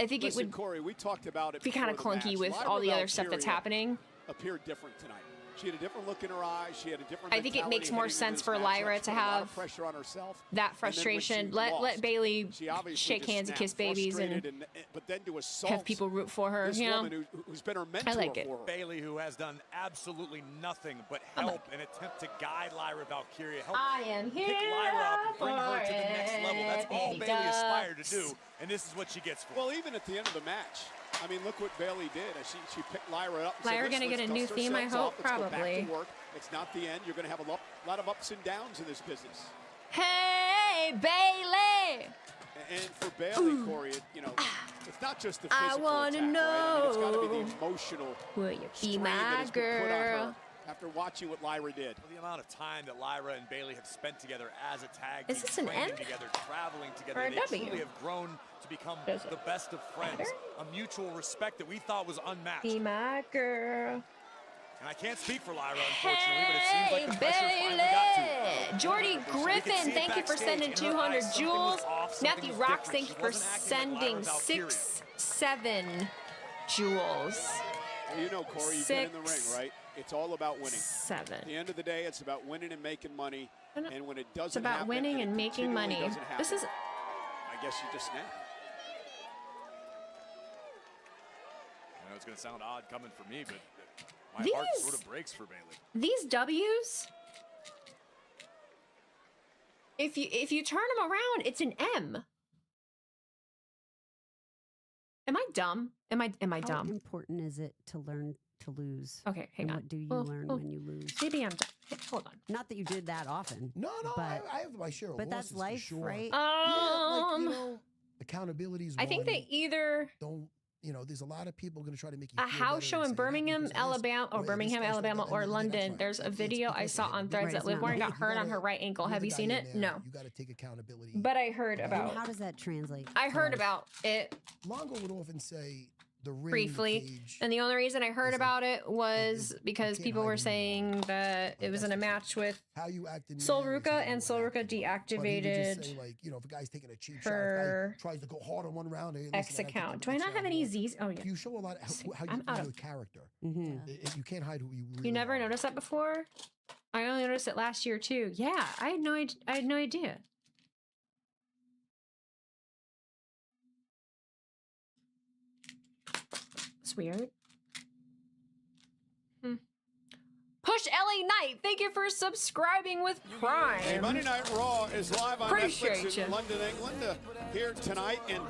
I think Listen, it would Corey, we talked about it be kind of before the clunky match. with Lyra all the other stuff that's Valkyria happening. Appeared different tonight. She had a different look in her eyes. She had a different. I think it makes more sense for Lyra to have pressure on herself. That frustration. Let Bayley shake hands and kiss babies and but then to assault have people root for her. this You know, woman who's been her mentor I like it. for her. Bayley, who has done absolutely nothing but help and attempt to guide Lyra Valkyria, help I am pick here Lyra up and bring her to the for next level. That's all it, Bayley aspired ducks. to do, and this is what she gets for it. Well, even at the end of the match, I mean, look what Bayley did. She picked Lyra up. And Lyra said, gonna get a let's new dust theme, I ourselves hope, off. Let's go probably. back to work. It's not the end. You're going to have a lot of ups and downs in this business. Hey, Bayley! And for Bayley, Corey, it's not just the physical I wanna attack, right? I mean, it's got to be know. the emotional Will you be strain that my has been put on girl? her after watching what Lyra did. The amount of time that Lyra and Bayley have spent together as a tag Is team, this an training M? together, traveling together, Or a they W? truly have grown to become Does it the best of friends. matter? A mutual respect that we thought was unmatched. Be my girl. And I can't speak for Lyra, unfortunately, but it seems Hey, like the pressure finally got to her. Jordy We can Griffin, see it thank you for backstage. sending In her 200 eyes, something jewels. was off, something Matthew was Rocks, different. thank She you for wasn't acting like Lyra sending Valkyria. 7 jewels. Well, you know, Corey, you've been in the ring, right? It's all about winning. 7. At the end of the day, it's about winning and making money. And And when it doesn't It's about happen, winning it and making continually money. doesn't This is happen, I guess you just snap. I know it's going to sound odd coming from me, but my heart These- sort of breaks for Bayley. these W's. If you turn them around, it's an M. Am I dumb? Am I How dumb? important is it to learn to lose? Okay, hang and on. what do you Well, learn well, when you lose? Maybe I'm dumb. Hey, hold on. Not that you did that often. No, but, I have my share of but losses that's life, for sure. right? Accountability is I think one. they either Don't there's a lot of people going to try to make you a feel house better show and in say, Birmingham, because of this, Alabama, or this Birmingham, guy's like Alabama, that, or and London. that's There's a fine. video I because saw of on it. Threads Right, that it's Liv not Morgan me. got hurt on her right ankle. You're Have the you guy seen in it? there. No. You got to take accountability. But I heard And about. how does that translate? I heard to about it Longo would often say the ring, briefly, Paige, and the only reason I heard is like, about it was because can't people hide were who you are. saying that it was in a match with how you act in Sol there is Ruka, how and you Sol act Ruka in there. But he would just deactivated say, like, if a guy's taking a cheap her shot, if a guy tries to go hard on one round, hey, listen, X I gotta take account. the Do I next not have round any more. Z's? Oh yeah. You show a lot of how I'm you out your of- character. Mm-hmm. You can't hide who you really You never are. noticed that before? I only noticed it last year too. Yeah, I had no idea. It's weird. Push LA Knight, thank you for subscribing with Prime. Hey, Monday Night Raw is live on Appreciate Netflix ya. in London, England, here tonight. And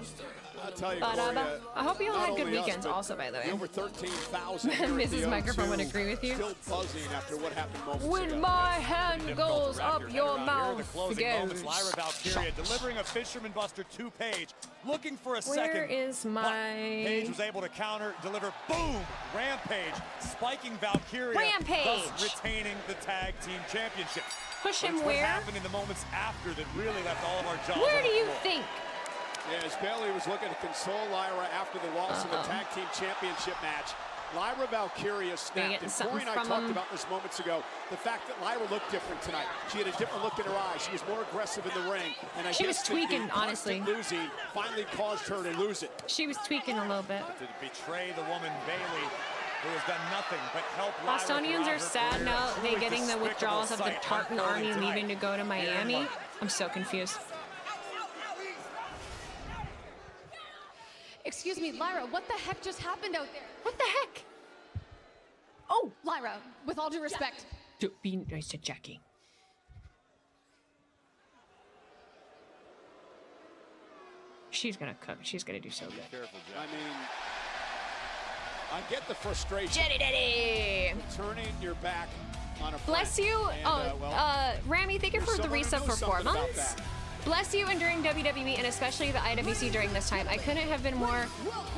I'll tell you, Ba-da-ba. Corey, I hope you all not had good only us, weekends but also, by the way. Over 13,000 here at Mrs. the Microphone would O2, agree with you. Still buzzing after what happened moments When ago. my hand Difficult goes to wrap up head your around. Here are the mouth closing moments. goes. Lyra Valkyria delivering a Fisherman Buster to Paige, looking for a Where second. is but my- Paige was able to counter, deliver, boom, Rampage, spiking Valkyria, Rampage. thus retaining the tag team championship. Push But him it's what where? happened in the moments after that really left all of our jaws Where on do the you floor. think? Yeah, as Bayley was looking to console Lyra after the loss of the tag team championship match, Lyra Valkyria snapped. getting And something Corey and I from talked him? about this moments ago. The fact that Lyra looked different tonight. She had a different look in her eyes. She was more aggressive in the ring. And I She was guess that tweaking, the honestly. constant losing finally caused her to lose it. She was tweaking a little bit. To betray the woman Bayley, who has done nothing but help Lyra Bostonians throughout are her sad career. now. They Truly getting the despicable withdrawals of the sight Tartan unfolding army tonight leaving to go to here in Miami. London. I'm so confused. Excuse me, Lyra, what the heck just happened out there? What the heck? Oh, Lyra, with all due respect. Be nice to Jackie. She's gonna cook. She's gonna do so good. Careful, Jack. I mean, I get the frustration. Jetty Daddy! Turning your back on a friend. Bless you. And, Rami, thank you for the someone who resub knows for 4 something about months. that. Bless you enduring WWE and especially the IWC during this time. I couldn't have been more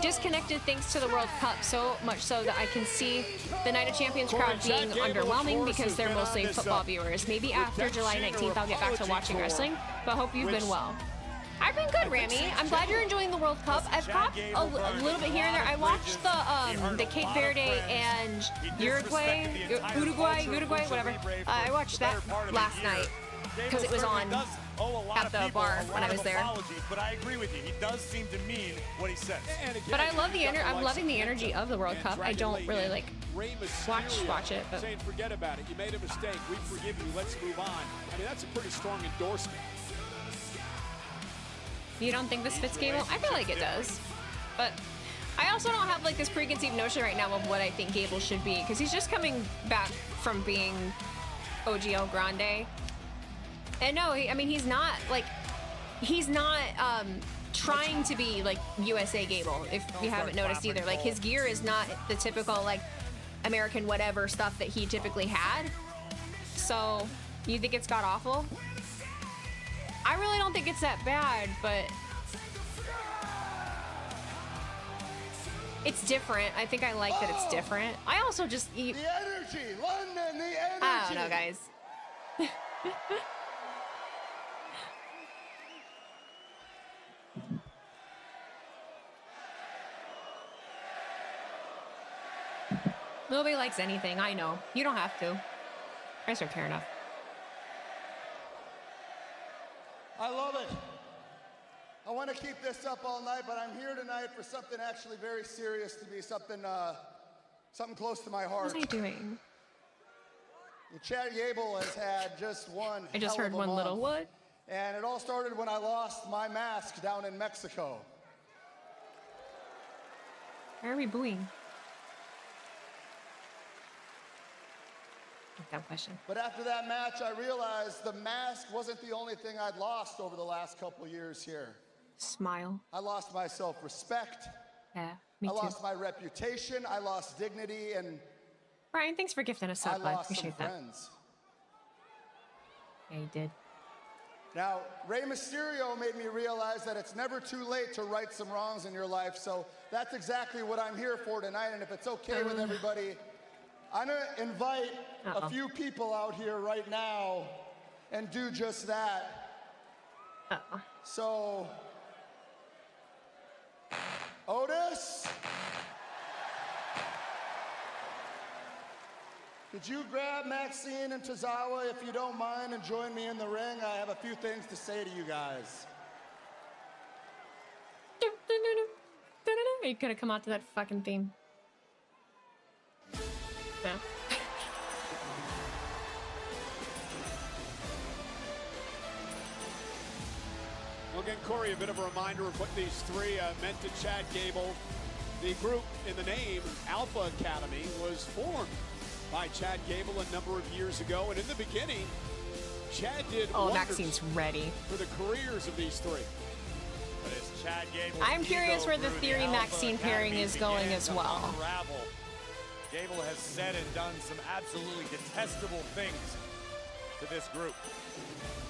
disconnected thanks to the World Cup, so much so that I can see the Night of Champions crowd being underwhelming because they're mostly football viewers. Maybe after July 19th I'll get back to watching wrestling, but hope you've been well. I've been good, Rami. I'm glad you're enjoying the World Cup. I've caught a little bit here and there. I watched the Cape Verde and Uruguay, whatever. I watched that last night because it was on at the bar when I was there. But I agree with you. He does seem to mean what he says. But I love the I'm loving the energy of the World Cup. I don't really like watch it. But saying, forget about it. You made a mistake. We forgive you. Let's move on. I mean, that's a pretty strong endorsement. You don't think this fits Gable? I feel like it does. But I also don't have like this preconceived notion right now of what I think Gable should be, because he's just coming back from being OG El Grande. And no, I mean, he's not trying to be like USA Gable, if you haven't noticed either. Like, his gear is not the typical like American whatever stuff that he typically had. So you think it's god awful? I really don't think it's that bad, but it's different. I think I like that it's different. I also just The energy, London, the energy. I don't know, guys. Nobody likes anything, I know. You don't have to. I just don't care enough. I love it. I want to keep this up all night, but I'm here tonight for something actually very serious to be something close to my heart. What was I doing? Chad Gable has had just one. I just hell heard of a one month. little what? And it all started when I lost my mask down in Mexico. Why are we booing? Dumb question. But after that match, I realized the mask wasn't the only thing I'd lost over the last couple years here. Smile. I lost my self-respect. Yeah, me too. I lost my reputation. I lost dignity, and Brian, thanks for gifting us I sub. I lost some appreciate that. friends. Yeah, you did. Now, Rey Mysterio made me realize that it's never too late to right some wrongs in your life, so that's exactly what I'm here for tonight, and if it's okay with everybody, I'm gonna invite a few people out here right now and do just that. So, Otis, could you grab Maxine and Tozawa if you don't mind and join me in the ring? I have a few things to say to you guys. You could have come out to that fucking theme. No. Well, again, Corey, a bit of a reminder of what these three meant to Chad Gable. The group in the name, Alpha Academy, was formed by Chad Gable a number of years ago. And in the beginning, Chad did wonders Maxine's ready for the careers of these three. But as Chad Gable, I'm curious where the Theory Maxine pairing is going as well. Unravel, Gable has said and done some absolutely detestable things to this group.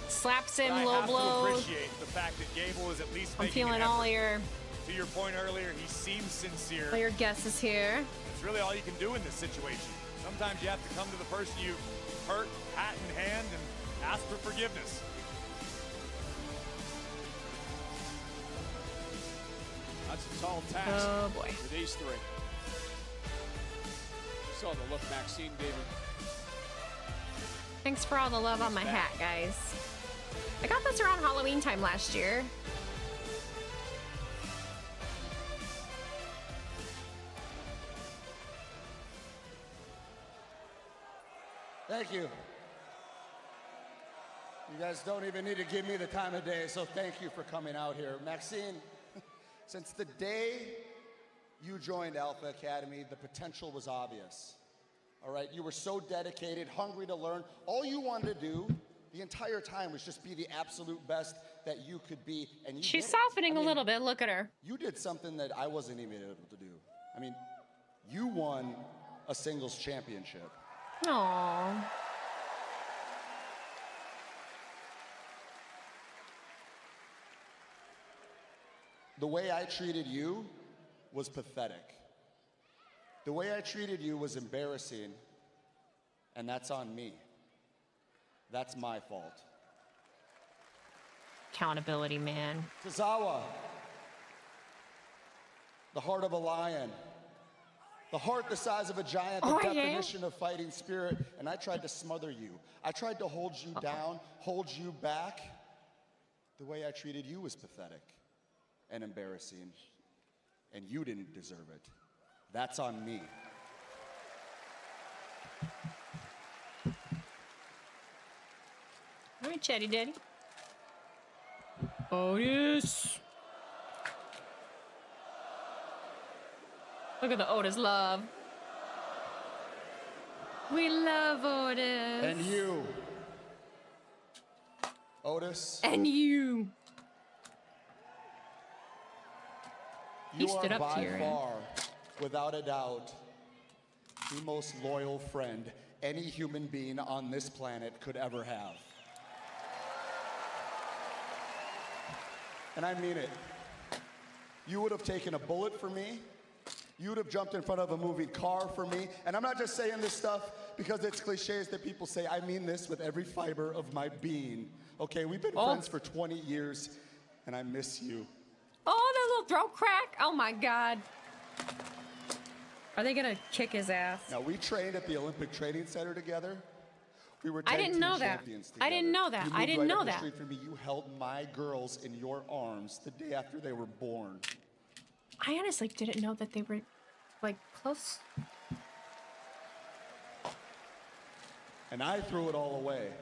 Slaps him, but low I have blows. to appreciate the fact that Gable is at least I'm making feeling an all effort. your. To your point earlier, he seems sincere. All your guesses here. It's really all you can do in this situation. Sometimes you have to come to the person you hurt, hat in hand, and ask for forgiveness. That's a tall task for these three. Saw the look Maxine gave him. Thanks for all the love on my hat, guys. I got this around Halloween time last year. Thank you. You guys don't even need to give me the time of day, so thank you for coming out here. Maxine, since the day you joined Alpha Academy, the potential was obvious. All right, you were so dedicated, hungry to learn. All you wanted to do the entire time was just be the absolute best that you could be, and you She's did it. softening a little bit. Look at her. You did something that I wasn't even able to do. I mean, you won a singles championship. Aww. The way I treated you was pathetic. The way I treated you was embarrassing, and that's on me. That's my fault. Accountability, man. Tozawa, the heart of a lion. The heart the size of a giant, the definition of fighting spirit. And I tried to smother you. I tried to hold you down, hold you back. The way I treated you was pathetic and embarrassing. And you didn't deserve it. That's on me. All right, Chatty Daddy. Otis. Look at the Otis love. We love Otis. And you, Otis. And you. You are by far, without a doubt, the most loyal friend any human being on this planet could ever have. And I mean it. You would have taken a bullet for me. You would have jumped in front of a moving car for me. And I'm not just saying this stuff because it's cliches that people say. I mean this with every fiber of my being. Okay, we've been friends for 20 years, and I miss you. Oh, that little throat crack. Oh, my God. Are they going to kick his ass? Now, we trained at the Olympic Training Center together. We were I didn't know that. I didn't know that. I didn't know that. For me, you held my girls in your arms the day after they were born. I honestly didn't know that they were, like, close. And I threw it all away.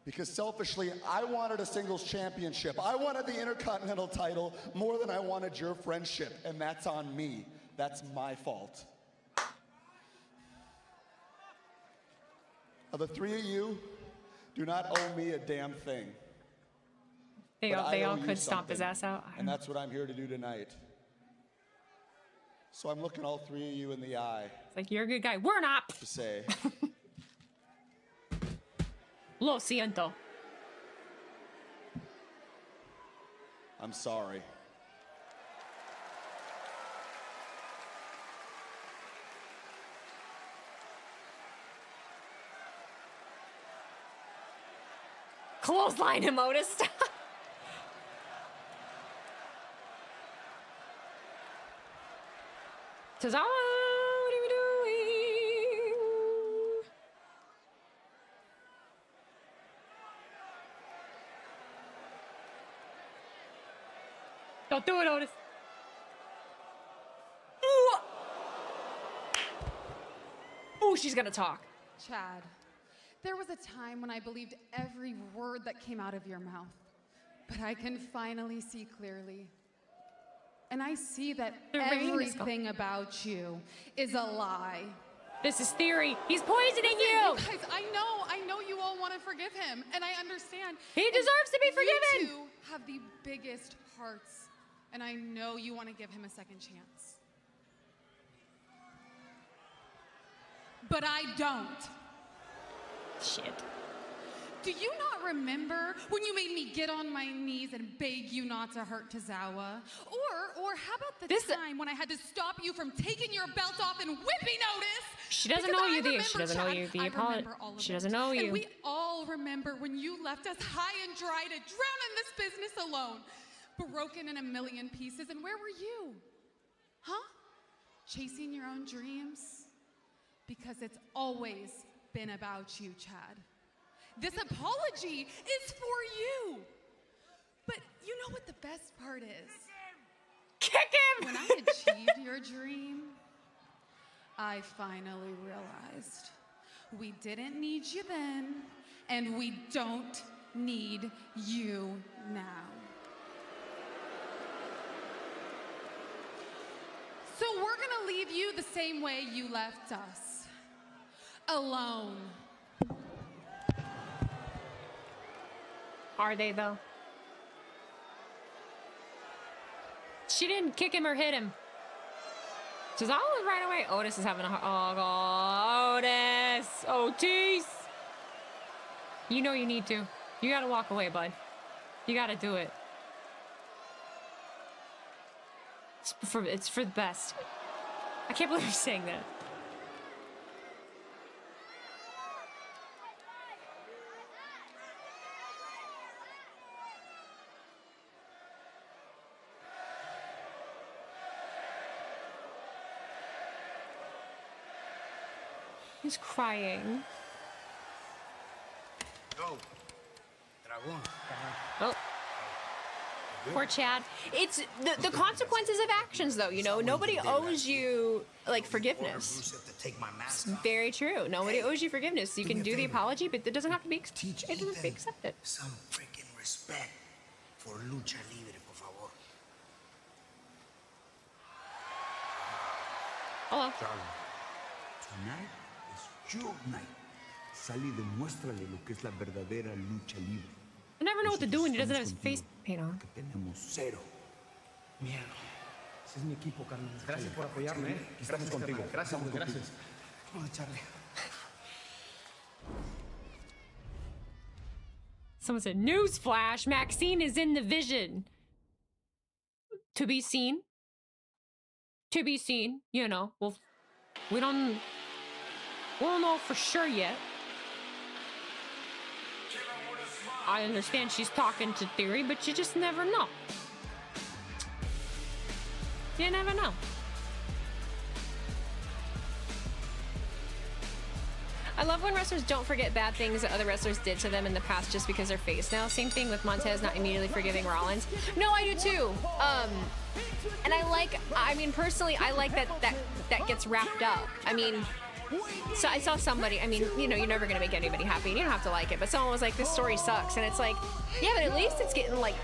Because selfishly, I wanted a singles championship. I wanted the Intercontinental title more than I wanted your friendship. And that's on me. That's my fault. Now, the three of you do not owe me a damn thing. They all could stomp his ass out. And that's what I'm here to do tonight. So I'm looking all three of you in the eye. It's like, you're a good guy. We're not. To say, Lo siento. I'm sorry. Clothesline him, Otis. Tozawa, what are we doing? Don't do it, Otis. Ooh, she's gonna talk. Chad, there was a time when I believed every word that came out of your mouth, but I can finally see clearly. And I see that everything about you is a lie. This is theory. He's poisoning you. Guys, I know you all want to forgive him, and I understand. He deserves to be forgiven. You two have the biggest hearts, and I know you want to give him a second chance. But I don't. Shit. Do you not remember when you made me get on my knees and beg you not to hurt Tozawa? Or how about the time when I had to stop you from taking your belt off and whipping Otis? She doesn't know you, she doesn't know you. She doesn't know you. And we all remember when you left us high and dry to drown in this business alone, broken in a million pieces. And where were you? Huh? Chasing your own dreams? Because it's always been about you, Chad. This apology is for you. But you know what the best part is? Kick him! When I achieved your dream, I finally realized we didn't need you then, and we don't need you now. So we're gonna leave you the same way you left us. Alone. Are they, though? She didn't kick him or hit him. Tozawa was right away. Otis is having a hard... Oh, Otis! Otis! You know you need to. You gotta walk away, bud. You gotta do it. It's for the best. I can't believe you're saying that. Chad's crying. Go. Dragon. Oh. Poor Chad. It's the consequences of actions, though. You know, nobody owes you like forgiveness. It's very true. Nobody owes you forgiveness. You can do the apology, but it doesn't have to be. It doesn't have to be accepted. Some freaking respect for lucha libre, por favor. Hello. Tonight is your night. Sal y demuéstrale lo que es la verdadera lucha libre. I never know what to do when he doesn't have his face paint on. Tenemos cero miedo. Ese es mi equipo, Carmen. Gracias por apoyarme, ¿eh? Estamos contigo. Gracias, gracias. Vamos a echarle. Someone said, "Newsflash: Maxine is in the vision." To be seen. To be seen. You know. Well, we don't know for sure yet. I understand she's talking to Theory, but you just never know. You never know. I love when wrestlers don't forget bad things that other wrestlers did to them in the past just because they're face now. Same thing with Montez not immediately forgiving Rollins. No, I do too. And I mean, personally, I like that gets wrapped up. I mean, so I saw somebody, I mean, you know, you're never gonna make anybody happy and you don't have to like it, but someone was like, this story sucks. And it's like, yeah, but at least it's getting like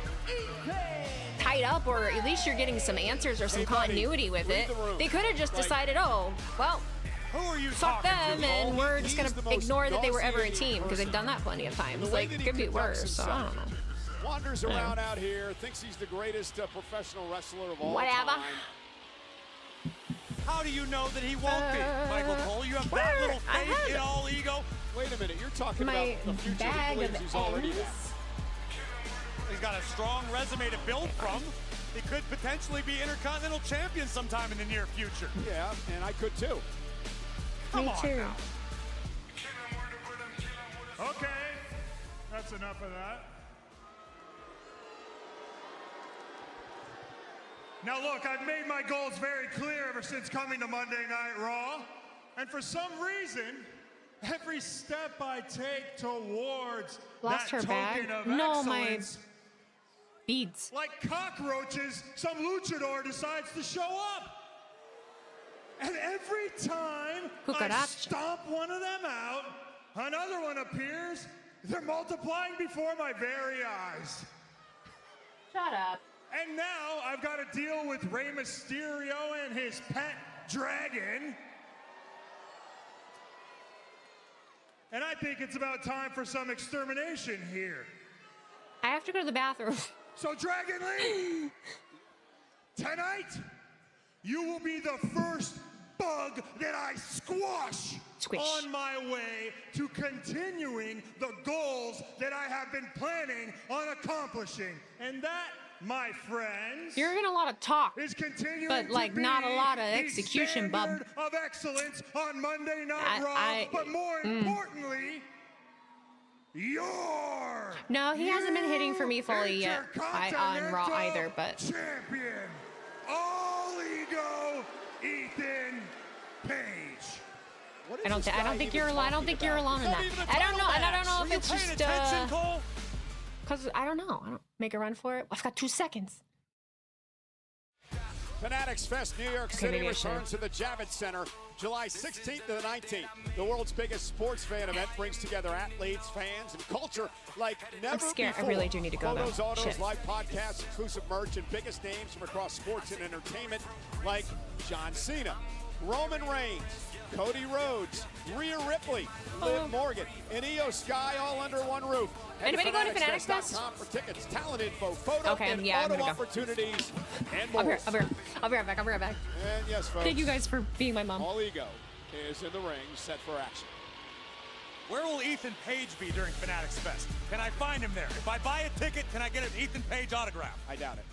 tied up, or at least you're getting some answers or some continuity with it. They could have just decided, oh, well, fuck them, and we're just gonna ignore that they were ever a team, because they've done that plenty of times. Like, it could be worse, so I don't know. Wanders around out here, thinks he's the greatest professional wrestler of all time. How do you know that he won't be, Michael Cole? You have that little faith in all ego? Wait a minute, you're talking about the future he believes he's already there. He's got a strong resume to build from. He could potentially be Intercontinental Champion sometime in the near future. Yeah, and I could too. Come on now. Okay, that's enough of that. Now look, I've made my goals very clear ever since coming to Monday Night Raw. And for some reason, every step I take towards Lost her that bag? token of No, my excellence, beads. like cockroaches, some luchador decides to show up. And every time I stomp one of them out, another one appears. They're multiplying before my very eyes. Shut up. And now I've got to deal with Rey Mysterio and his pet dragon. And I think it's about time for some extermination here. I have to go to the bathroom. So Dragon Lee, tonight, you will be the first bug that I squash on my way to continuing the goals that I have been planning on accomplishing. And that, my friends, You're hearing a lot of talk, is continuing but like to not be a lot of the execution, bub. standard of excellence on Monday Night Raw, but more importantly, your No, he hasn't been hitting for me fully yet on Raw either, but champion, all ego, Ethan Paige. I don't think you're alone in that. I don't know, and I don't know if it's just because I don't know. I don't make a run for it. I've got 2 seconds. Fanatics Fest New York City returns to the Javits Center July 16th to the 19th. The world's biggest sports fan event brings together athletes, fans, and culture like never I'm scared. before. I really do need to go Photos, though. autos, Shit. live podcasts, exclusive merch, and biggest names from across sports and entertainment like John Cena, Roman Reigns, Cody Rhodes, Rhea Ripley, Liv Morgan, and Io Sky all under one roof. Anybody going to Fanatics Fest? For tickets, talent info, photo, and yeah, auto opportunities, and more. I'll be right back. And yes, folks. Thank you guys for being my mom. All ego is in the ring, set for action. Where will Ethan Page be during Fanatics Fest? Can I find him there? If I buy a ticket, can I get an Ethan Page autograph? I doubt it.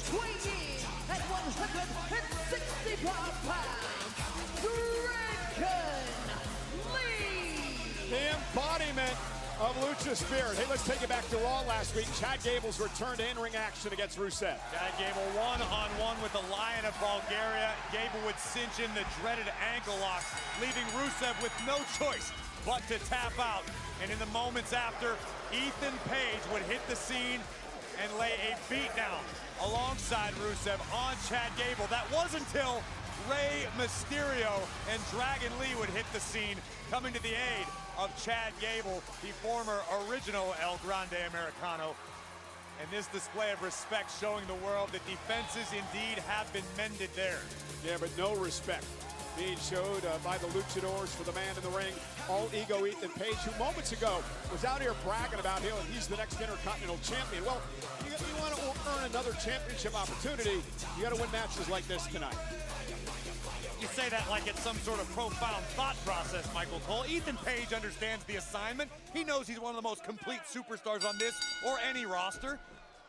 Swinging at 165 pounds, Dragon Lee! the spirit. Hey, let's take it back to Raw last week. Chad Gable's return to in-ring action against Rusev. Chad Gable one-on-one with the Lion of Bulgaria. Gable would cinch in the dreaded ankle lock, leaving Rusev with no choice but to tap out. And in the moments after, Ethan Paige would hit the scene and lay a beatdown alongside Rusev on Chad Gable. That was until Rey Mysterio and Dragon Lee would hit the scene, coming to the aid of Chad Gable, the former original El Grande Americano. And this display of respect showing the world that defenses indeed have been mended there. Yeah, but no respect being showed by the Luchadors for the man in the ring. All ego Ethan Paige, who moments ago was out here bragging about him, and he's the next Intercontinental Champion. Well, you want to earn another championship opportunity, you got to win matches like this tonight. You say that like it's some sort of profound thought process, Michael Cole. Ethan Paige understands the assignment. He knows he's one of the most complete superstars on this or any roster.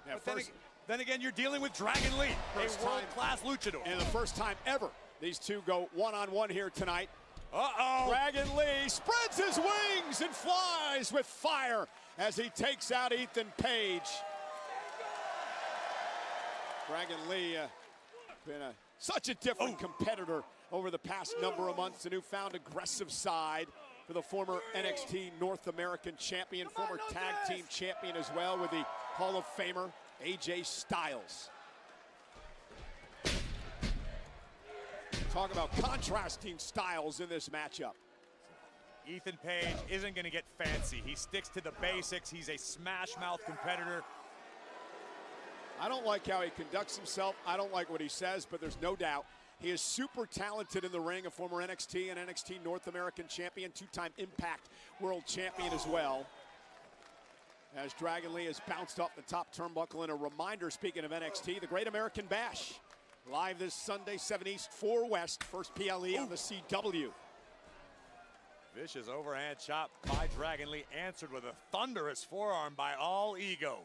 Yeah, but then again, you're dealing with Dragon Lee, a world-class luchador. And the first time ever these two go one-on-one here tonight. Uh-oh. Dragon Lee spreads his wings and flies with fire as he takes out Ethan Paige. Dragon Lee been such a different competitor over the past number of months. A newfound aggressive side for the former NXT North American champion, former tag team champion as well, with the Hall of Famer AJ Styles. Talk about contrasting styles in this matchup. Ethan Paige isn't going to get fancy. He sticks to the basics. He's a smash mouth competitor. I don't like how he conducts himself. I don't like what he says, but there's no doubt he is super talented in the ring, a former NXT and NXT North American champion, two-time Impact World Champion as well. As Dragon Lee has bounced off the top turnbuckle, and a reminder, speaking of NXT, the Great American Bash. Live this Sunday, 7 East, 4 West, first PLE on the CW. Vicious overhand chop by Dragon Lee, answered with a thunderous forearm by All Ego.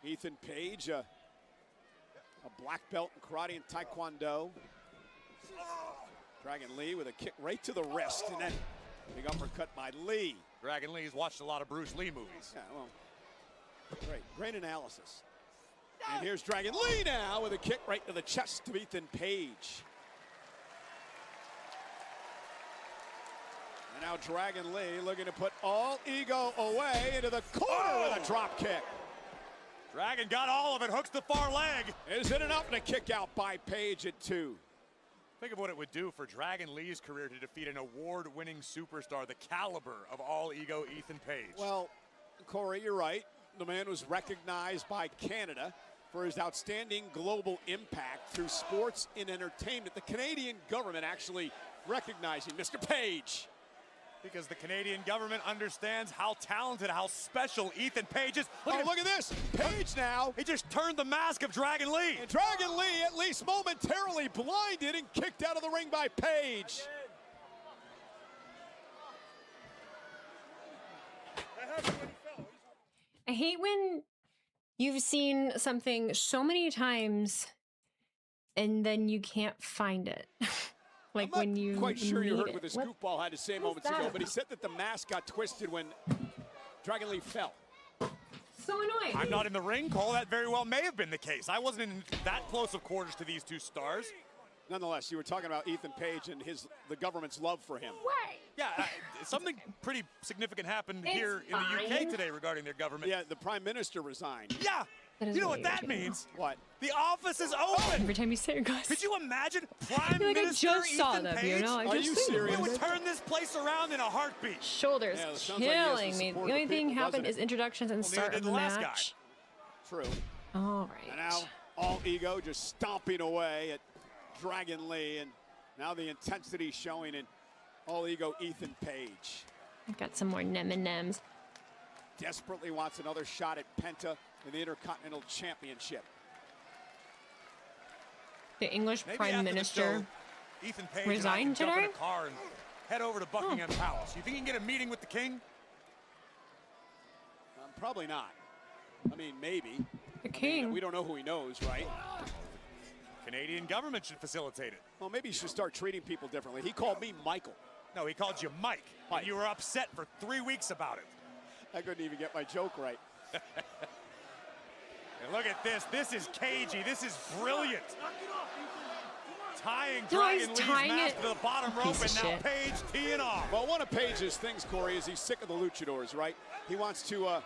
Ethan Paige, a black belt in karate and taekwondo. Dragon Lee with a kick right to the wrist, and then big uppercut by Lee. Dragon Lee's watched a lot of Bruce Lee movies. Yeah, well, great analysis. And here's Dragon Lee now with a kick right to the chest of Ethan Paige. And now Dragon Lee looking to put All Ego away into the corner with a drop kick. Dragon got all of it, hooks the far leg. Is it enough? And a kick out by Paige at 2. Think of what it would do for Dragon Lee's career to defeat an award-winning superstar, the caliber of All Ego Ethan Paige. Well, Corey, you're right. The man was recognized by Canada for his outstanding global impact through sports and entertainment. The Canadian government actually recognizing Mr. Paige. Because the Canadian government understands how talented, how special Ethan Paige is. Look at this. Paige now. He just turned the mask of Dragon Lee. And Dragon Lee, at least momentarily blinded and kicked out of the ring by Paige. I hate when you've seen something so many times and then you can't find it. Like when you quite sure you heard it. what the scoop ball had to say moments ago, but he said that the mask got twisted when Dragon Lee fell. So annoying. I'm not in the ring, Cole. That very well may have been the case. I wasn't in that close of quarters to these two stars. Nonetheless, you were talking about Ethan Paige and the government's love for him. Right. Yeah, something pretty significant happened here in the UK today regarding their government. Yeah, the Prime Minister resigned. Yeah. You know what that means? What? The office is open. Every time you say your glasses. Could you imagine Prime Like I Minister just saw Ethan them, Paige? you know? I Are just you seen them. serious? We would turn this place around in a heartbeat. Shoulders Yeah, it sounds like he has the killing me. The support of only the thing people, happened doesn't is introductions and Well, start neither of did the the last match. True. All right. And now All Ego just stomping away at Dragon Lee, and now the intensity showing in All Ego Ethan Paige. I've got some more M&Ms. Desperately wants another shot at Penta in the Intercontinental Championship. The English Maybe Prime after the Minister show, Ethan Paige resigned and I can jump in today? a car and head over to Buckingham Palace. You think you can get a meeting with the king? Probably not. I mean, maybe. The king. We don't know who he knows, right? Canadian government should facilitate it. Well, maybe he should start treating people differently. He called me Michael. No, he called you Mike. And you were upset for 3 weeks about it. I couldn't even get my joke right. And look at this. This is cagey. This is brilliant. Tying No, he's Dragon Lee's tying mask it. to the bottom rope, Piece and of now shit. Paige teeing off. Well, one of Paige's things, Corey, is he's sick of the luchadors, right? He wants to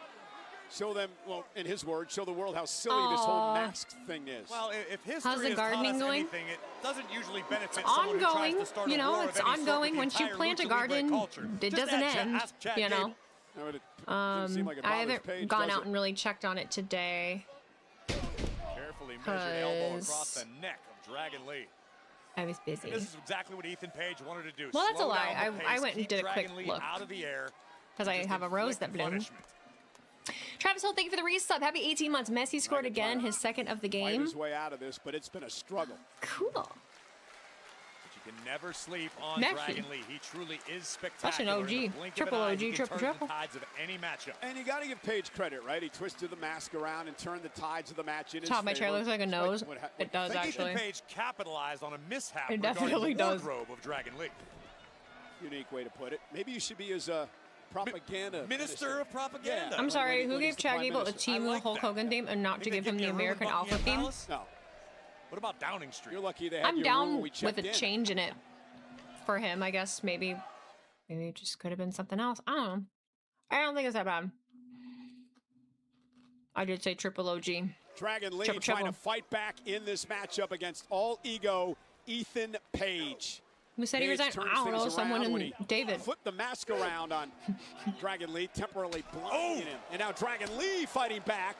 show them, well, in his words, show the world how silly this whole masked thing is. Well, if history How's the has taught gardening us going? anything, it doesn't usually benefit someone who Ongoing, tries to start you a know, war it's of any sort ongoing. with Once the you entire plant a Lucha Libre garden, culture. it Just doesn't end, ask Chad you know. Gable. No, it didn't seem like it I bothers haven't Paige, gone does out it? and really checked on it today. Carefully measured elbow 'Cause across the neck of Dragon Lee. I was busy. This is exactly what Ethan Page wanted to do. Well, that's a Slow lie. down the I pace, went and keep did a quick Dragon Lee look. out of the air, Because I just have a rose that inflict bloomed. punishment. Travis Hill, thank you for the resub. Happy 18 months. Messi scored again, his second of the Fight game. his way out of this, but it's been a struggle. Cool. But you can never sleep on Messi. Dragon Lee. He truly is That's an spectacular. OG. In the blink Triple of an eye, OG, he can triple, turn triple. the tides of any matchup. And you got to give Paige credit, right? He twisted the mask around and turned the tides of the match in his Top of my chair favor. looks like a nose. It does, I think actually. Ethan Page capitalized on a mishap It regarding definitely the does. wardrobe of Dragon Lee. Unique way to put it. Maybe you should be his propaganda Minister of propaganda. Yeah. I'm sorry, When who he's gave the Chad Prime Gable a Minister. Team I like Hulk that. Hogan theme and not to Think give they him the you a room in American Alpha Buckingham theme? Palace? No. What about Downing Street? You're lucky they had I'm your room down when we with checked a in. change in it for him. I guess maybe it just could have been something else. I don't know. I don't think it's that bad. I did say triple OG. Dragon Lee Triple, trying triple. to fight back in this matchup against all ego Ethan Page. Who said he Paige resigned? turns I don't know. things Someone around when in he David. flipped the mask around on Dragon Lee, temporarily blinding him. And now Dragon Lee fighting back.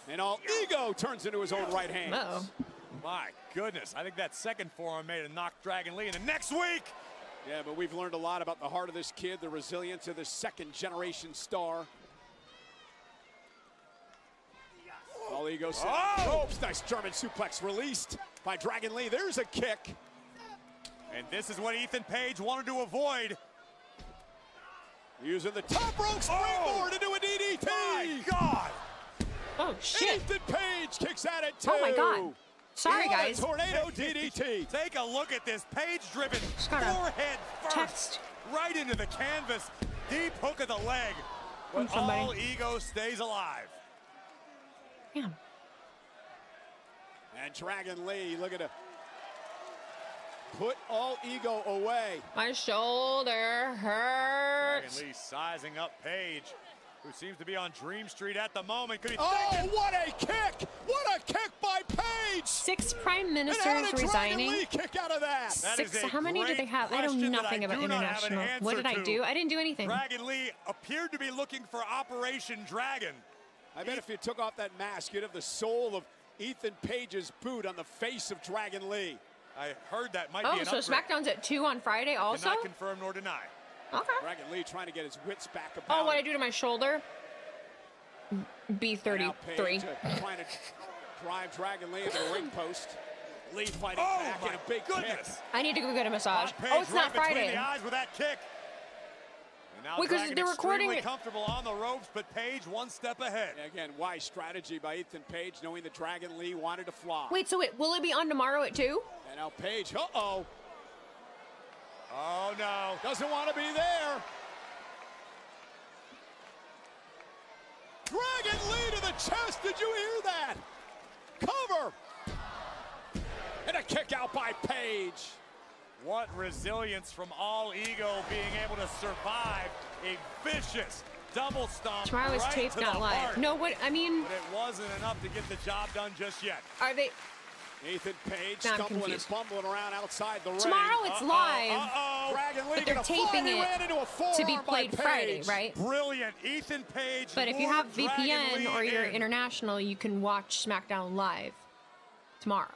And all ego turns into his own right hand. Uh-oh. My goodness. I think that second forearm made a knock Dragon Lee. And the next week, Yeah, but we've learned a lot about the heart of this kid, the resilience of this second-generation star. All ego set. Ropes. Nice German suplex released by Dragon Lee. There's a kick. and this is what Ethan Page wanted to avoid. Using the top rope springboard into a DDT. My God. Oh, shit. Ethan Page kicks at it, too. Oh, my God. Sorry, What a guys. tornado DDT. Take a look at this Page-driven gotta forehead first, text. right into the canvas, deep hook of the leg. From But somebody. all ego stays alive. Yeah. And Dragon Lee looking to put all ego away. My shoulder hurts. Dragon Lee sizing up Paige, who seems to be on Dream Street at the moment. Could he Oh, take it? what a kick! What a kick by Page! 6 prime And how ministers did Dragon resigning. Lee kick out of that? That is 6. a How many did they great have? I know question that nothing I about do not have an international. What did I answer do? to. I didn't do anything. Dragon Lee appeared to be looking for Operation Dragon. I bet if you took off that mask, you'd have the sole of Ethan Page's boot on the face of Dragon Lee. I heard that might be Oh, an so upgrade. SmackDown's at 2 on Friday also? Cannot confirm nor deny. Okay. Dragon Lee trying to get his wits back about. Oh, what I do to my shoulder? Now B33. Paige trying to drive Dragon Lee into the ring post. Lee fighting Oh, back my in a big goodness. kick. I need to go get a massage. Paige Oh, it's right not between Friday. the eyes with that kick. And now Wait, 'cause Dragon they're recording extremely it. comfortable on the ropes, but Paige one step ahead. And again, wise strategy by Ethan Page, knowing that Dragon Lee wanted to fly. Wait, so will it be on tomorrow at 2? And now Page, uh-oh, Oh, no. doesn't want to be there. Dragon Lee to the chest, did you hear that? Cover. And a kick out by Page. What resilience from all ego being able to survive a vicious double stomp. Tomorrow is right taped, to not the live. heart. No, what, I mean, But it wasn't enough to get the job done just yet. are they, Ethan Page Now I'm stumbling and confused. bumbling around outside the ring. tomorrow it's live, Uh-oh. Dragon Lee but they're gonna taping fly, he it ran into a to be forearm by played Friday, Page. right? Brilliant. Ethan Page. But if you lured have Dragon VPN Lee or you're in. international, you can watch SmackDown live tomorrow.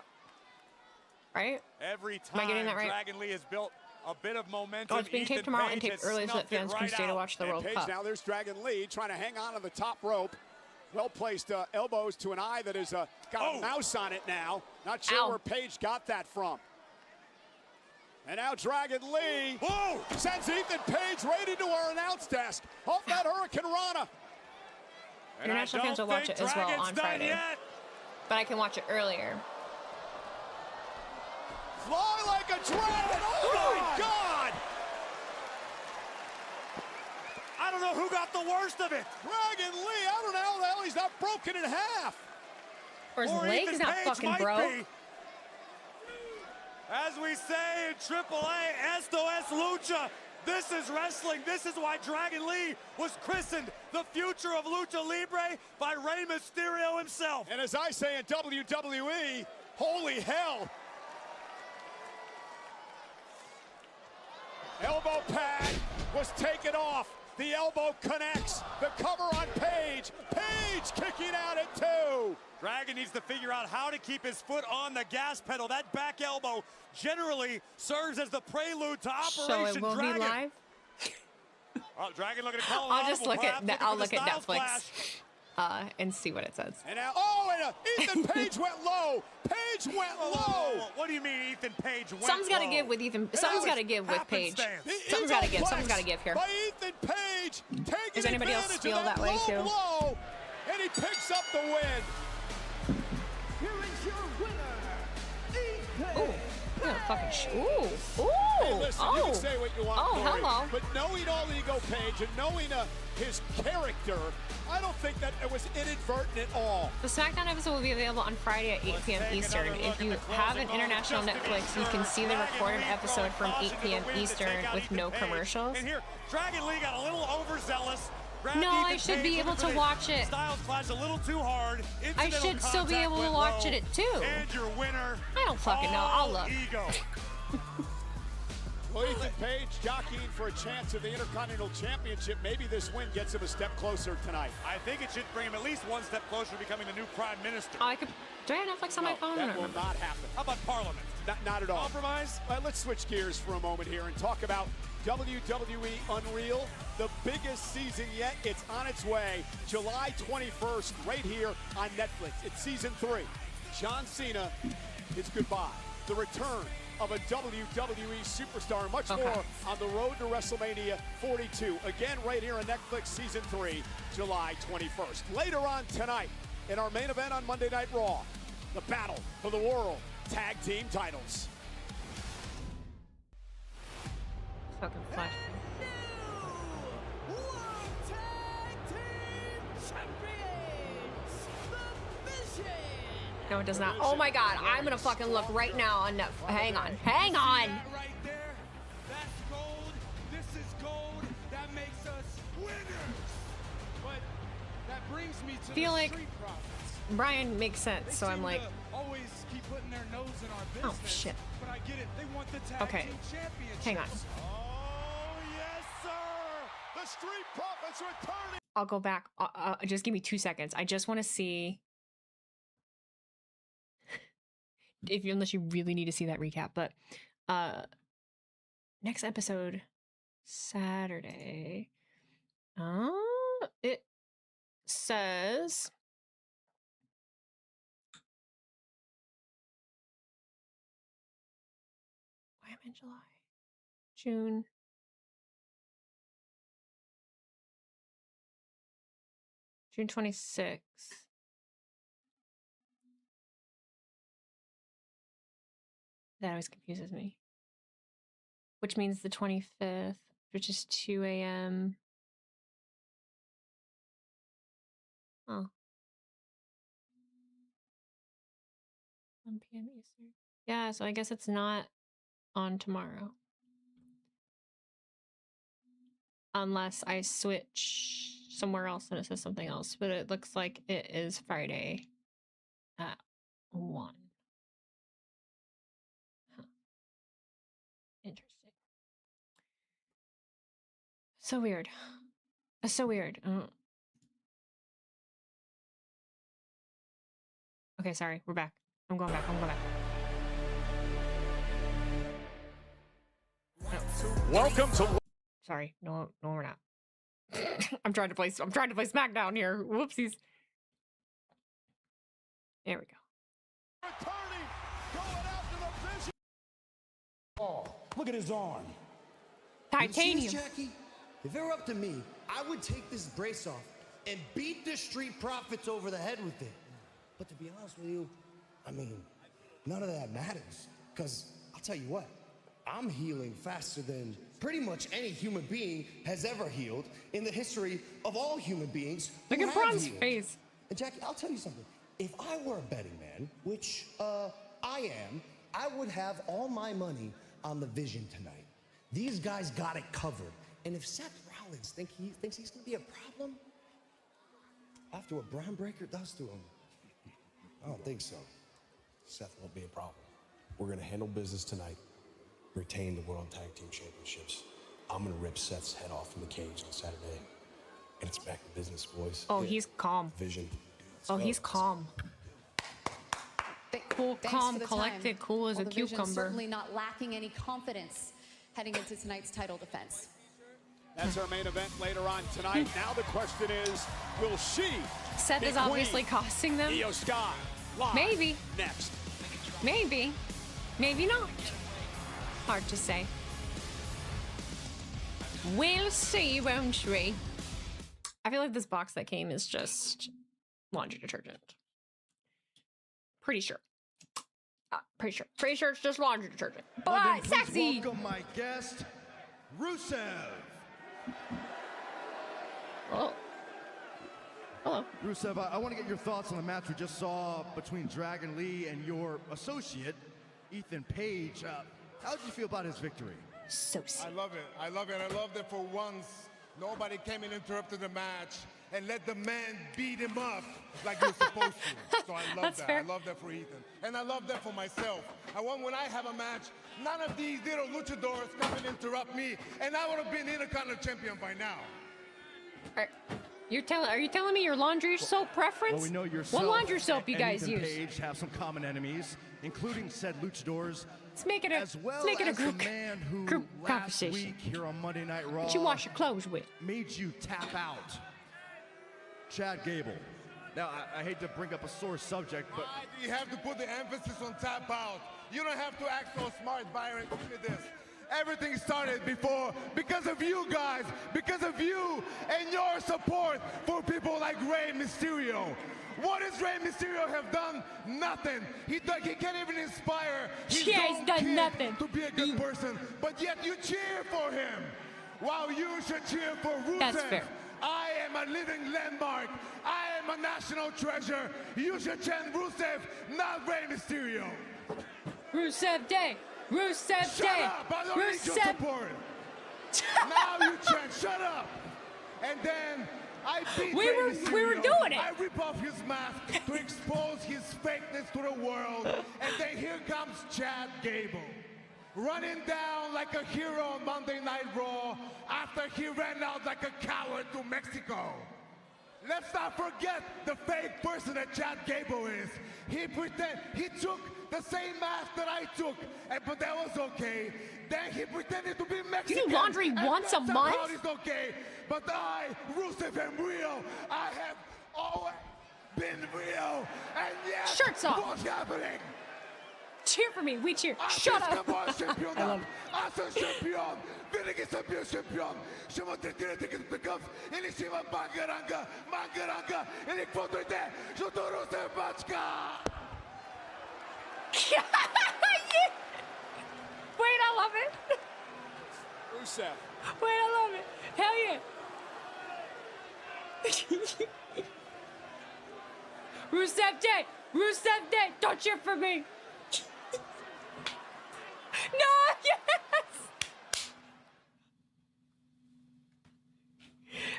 Right? Every Am I getting time that right? Dragon Lee has built a bit of momentum. Oh, it's being Ethan taped tomorrow and Page taped has early so that snuffed it fans can right stay to out. watch the And World Page, Cup. now there's Dragon Lee trying to hang on to the top rope. Well-placed elbows to an eye that has got Oh. a mouse on it now. Not sure Ow. where Page got that from. And now Dragon Lee Whoa! sends Ethan Page right into our announce desk off that Hurricane Rana. And International I fans don't will watch think it as well Dragon's on done Friday. yet. But I can watch it earlier. Fly like a dragon. Oh my God! I don't know who got the worst of it. Dragon Lee, I don't know how the hell he's not broken in half. Or his leg's not fucking broke. As we say in AAA, esto es lucha. This is wrestling. This is why Dragon Lee was christened the future of Lucha Libre by Rey Mysterio himself. And as I say in WWE, holy hell. Elbow pad was taken off. The elbow connects. The cover on Paige. Paige kicking out at 2. Dragon needs to figure out how to keep his foot on the gas pedal. That back elbow generally serves as the prelude to Operation So it will Dragon. be live? Oh, Dragon looking to call I'll just look at Netflix and see what it says. And now, Ethan Page went low. Paige went low. What do you mean Ethan Page went Something's got to low? give with Ethan. Something's got to give with Paige. Something's got to give. Something's got to give here. By Ethan Page, taking Does anybody else advantage feel of that way too? Blow, and he picks up the win. Here is your winner, Ethan. Ooh. Fucking ooh. Hey, listen, you can say what you want, Corey, hello. but knowing all Ego Page and knowing his character, I don't think that it was inadvertent at all. The SmackDown episode will be available on Friday at 8 p.m. Eastern. If you have an international Netflix, you can see the recorded episode from 8 p.m. Eastern with no commercials. And here, Dragon Lee got a little overzealous. No, I should be able to watch it. Styles clash a little too hard. I should still be able to watch it at 2. And your winner. I don't fucking know. I'll look. Ego. Well, Ethan Page jockeying for a chance of the Intercontinental Championship. Maybe this win gets him a step closer tonight. I think it should bring him at least one step closer to becoming the new Prime Minister. Oh, do I have Netflix on my phone? That will not happen. How about Parliament? Not at all. Compromise? Let's switch gears for a moment here and talk about WWE Unreal, the biggest season yet. It's on its way, July 21st, right here on Netflix. It's season 3. John Cena is goodbye. The return of a WWE superstar, much more on the road to WrestleMania 42. Again, right here on Netflix, season 3, July 21st. Later on tonight, in our main event on Monday Night Raw, the battle for the World Tag Team titles. Fucking flash. No, it does not. Oh my god, I'm gonna fucking look right now on Netflix. Hang on. Hang on. Right there, that's gold. This is gold. That makes us winners. But that brings me to Feel the like Street Profits. Brian makes sense, so I'm like, Always keep putting their nose in our business. oh shit. But I get it. They want the tag Okay. team championship. Hang on. Oh, yes, sir. The Street Profits returning. I'll go back. Just give me 2 seconds. I just want to see unless you really need to see that recap. But next episode, Saturday. It says why am I in July? June. June 26th. That always confuses me. Which means the 25th, which is 2 a.m. Oh. 1 p.m. Eastern. Yeah, so I guess it's not on tomorrow. Unless I switch somewhere else and it says something else. But it looks like it is Friday at 1. Huh. Interesting. So weird. So weird. Okay, sorry. We're back. I'm going back. No. Welcome to. Sorry. No, we're not. I'm trying to play SmackDown here. Whoopsies. There we go. Oh, look at his arm. Titanium. You see this, Jackie? If it were up to me, I would take this brace off and beat the Street Profits over the head with it. But to be honest with you, I mean, none of that matters. Because I'll tell you what, I'm healing faster than pretty much any human being has ever healed in the history of all human beings. Look who at have Bron's healed. face. And Jackie, I'll tell you something. If I were a betting man, which I am, I would have all my money on the Vision tonight. These guys got it covered. And if Seth Rollins thinks he's going to be a problem after what Bron Breakker does to him, I don't think so. Seth won't be a problem. We're going to handle business tonight, retain the World Tag Team Championships. I'm going to rip Seth's head off in the cage on Saturday. And it's back to business, boys. Oh, he's calm. Vision. Oh, he's calm. Cool, calm, collected, cool as a Vision cucumber. certainly not lacking any confidence heading into tonight's title defense. That's our main event later on tonight. Now the question is, will she? Seth be is obviously queen? costing them. Io Sky. Live Maybe. Next. Maybe. Maybe not. Hard to say. We'll see, won't we? I feel like this box that came is just laundry detergent. Pretty sure. Pretty sure it's just laundry detergent. But Please sexy! welcome my guest, Rusev. Oh. Hello. Rusev, I want to get your thoughts on the match we just saw between Dragon Lee and your associate, Ethan Paige. How did you feel about his victory? So I love it. I love it. I love that for once nobody came and interrupted the match and let the man beat him up like you're supposed to. So I love That's that. fair. I love that for Ethan. And I love that for myself. I want when I have a match, none of these little luchadors come and interrupt me, and I would have been Intercontinental Champion by now. Are you telling me your laundry soap preference? Well, we know yourself What laundry soap you and guys Ethan use? Paige have some common enemies, including said luchadors. Let's make it a as well let's make it a as group the man who group last conversation. week here on Monday Night Raw What you wash your clothes with? made you tap out. Chad Gable. Now, I hate to bring up a sore subject, but You have to put the emphasis on tap out. You don't have to act so smart, Byron. Look at this. Everything started because of you guys, because of you and your support for people like Rey Mysterio. What does Rey Mysterio have done? Nothing. He can't even inspire his own done kid nothing. to be a good person, but yet you cheer for him. Wow, you should cheer for Rusev. That's fair. I am a living landmark. I am a national treasure. You should chant Rusev, not Rey Mysterio. Rusev Day! Rusev Shut Day! up! I don't need your Rusev! support. Now you chant, shut up. And then I beat We Rey were Mysterio. doing it. I rip off his mask to expose his fakeness to the world. And then here comes Chad Gable, running down like a hero on Monday Night Raw after he ran out like a coward to Mexico. Let's not forget the fake person that Chad Gable is. He took the same mask that I took, but that was okay. Then he pretended to be Mexican. You do laundry and once a that's month? how it's okay. But I, Rusev, am real. I have always been real. And yes, Shirts off. what's happening? Cheer for me, we cheer. Shut up! I love it. Аз съм шампион! Винаги съм бил шампион! Ще ме третирате като такъв или ще има мангаранга или каквото и де, защото Русев бачка! Wait, I love it! Rusev. Wait, I love it! Hell yeah! Rusev Day! Rusev Day! Don't cheer for me! No! Yes!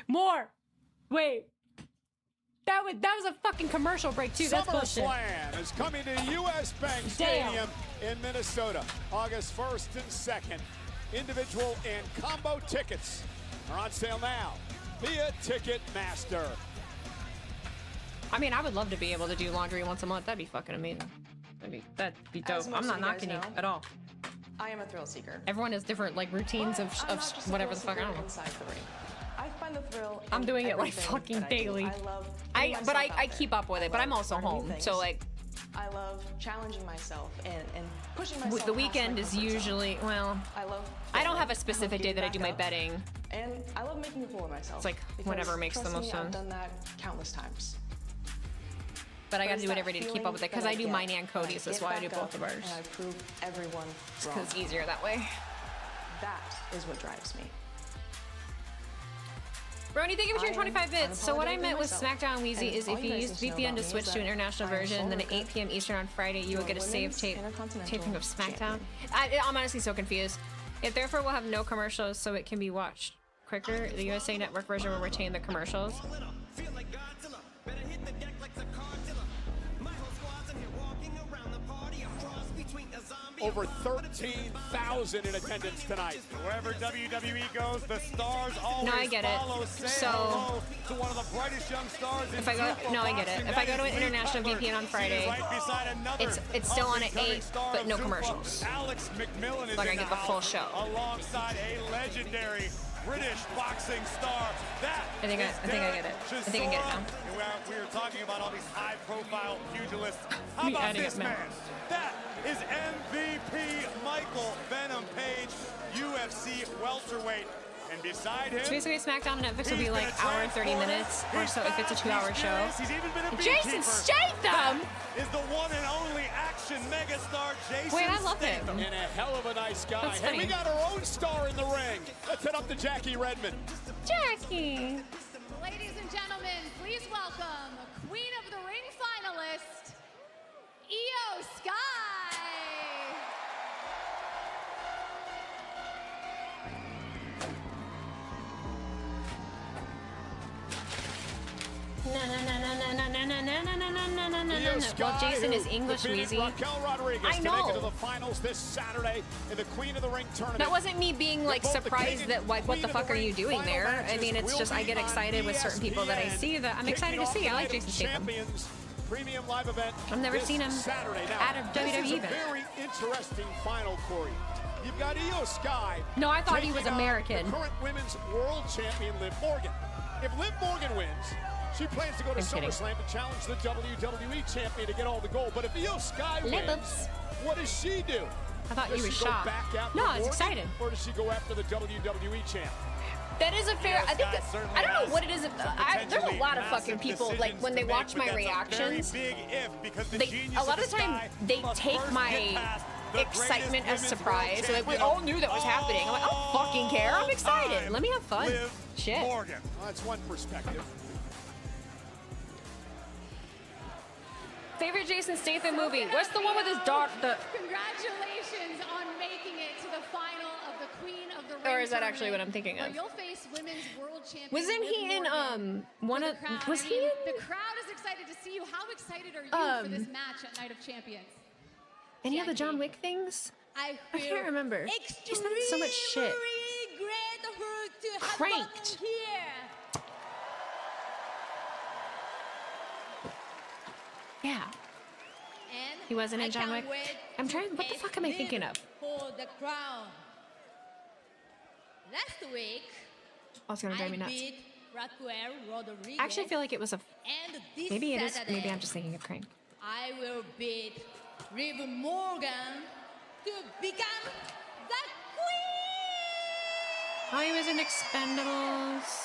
More! Wait. That was a fucking commercial break too. That's bullshit. SummerSlam is coming to US Bank Stadium in Minnesota, August 1st and 2nd. Individual and combo tickets are on sale now via Ticketmaster. I mean, I would love to be able to do laundry once a month. That'd be fucking amazing. That'd be dope. As most I'm not of you guys knocking you know, at all. I am a thrill seeker. Everyone has different like routines of I'm not just a whatever the thrill fuck. I seeker don't know. inside the ring. I find the thrill. I'm in doing it like everything fucking that I do. daily. I love. I keep up with it, but I'm also learning new home, things. so like I love challenging myself and pushing myself. the past weekend my is comfort zone. usually well. I love. I don't have a failing. specific I day love that I do getting my back up. bedding. And I love making a fool of myself. It's like because whatever makes the trust most me, I've sense. done that countless times. But I gotta do it every day to keep up with it because I do mine and Cody's. That's why I do both of ours. And I prove everyone Because wrong. it's easier that way. That is what drives me. Brony, thank you for sharing 25 bits. So what I meant with SmackDown Wheezy is if you used VPN to switch to an international version, then at 8 p.m. Eastern on Friday, you would get a save taping of SmackDown. I'm honestly so confused. It therefore will have no commercials, so it can be watched quicker. The USA Network version will retain the commercials. Over 13,000 in attendance tonight. Wherever WWE goes, the stars always No, I get it. follow. Say So hello to one of the brightest young stars in if I go, no, I get it. If I go to an Brie international Butler. VPN on Friday, Right beside another it's still on at up-and-coming 8, star but of no Zumba. commercials. Alex McMillan is Like I in get the full show. alongside a legendary British boxing star. That I think I get it. I think I get it now. And we were talking about all these high-profile pugilists. How Me about adding this it now. man? That is MVP Michael Venom Paige, UFC welterweight. And beside him, So basically, SmackDown on Netflix will be like hour and 30 minutes, or so if it's a 2-hour show. He's even been a Jason Statham is the one and only action megastar Jason Wait, I love Statham. him. And a hell of a nice guy. That's Hey, we funny. got our own star in the ring. Let's head up to Jackie Redmond. Jackie. Ladies and gentlemen, please welcome Queen of the Ring finalist, Io Sky. Well, Jason is English, Wheezy. Raquel Rodriguez I to make it to know. the finals this Saturday in the Queen of the Ring tournament. That wasn't me being like Both the surprised King that and like what the Queen fuck of are the you Ring doing final there? I matches mean, it's will just I be get on excited with certain people that I ESPN. see that I'm Kicking excited to off see. the I like Night of Jason Statham. Champions premium live event. I've never this seen him Saturday. Now, at a this WWE is a event. very interesting final, Corey. You've got Io Sky. No, I thought he was taking on American. The current women's world champion Liv Morgan. If Liv Morgan wins, she plans to go to I'm kidding. SummerSlam to challenge the WWE champion to get all the gold. But if Io Sky wins, Lips. what does she do? I thought you Does were she go shocked. back after No, I was Morgan, excited. Or does she go after the WWE champ? That is a fair. I think that, I don't know what it is. There's a lot of fucking people like when they watch my reactions. A lot of the time they take my excitement as surprise. So like we all knew that was happening. I'm like, I don't fucking care. I'm excited. Let me have fun. Shit. Morgan. Well, that's one perspective. Favorite Jason Statham movie? What's the one with his daughter? Congratulations on making it to the final of the Queen of the Ring. Or is that actually what I'm thinking where of? you'll face women's world champion. Wasn't Liv he in Morgan. one For of? the crowd, Was I he mean, in? The crowd is excited to see you. How excited are you for this match at Night of Champions? Any of the John Wick things? I can't remember. He's been in so much shit. Cranked. Yeah. And He wasn't in I John can't Wick. wait I'm to trying. What the face fuck am I Liv thinking of? For the crown. Last week, Oh, it's gonna drive me nuts. beat Raquel Rodriguez. Actually, I feel like it was a. And this Maybe it is. Saturday, Maybe I'm just thinking of Crank. I will beat Liv Morgan to become the queen. Oh, he was in Expendables.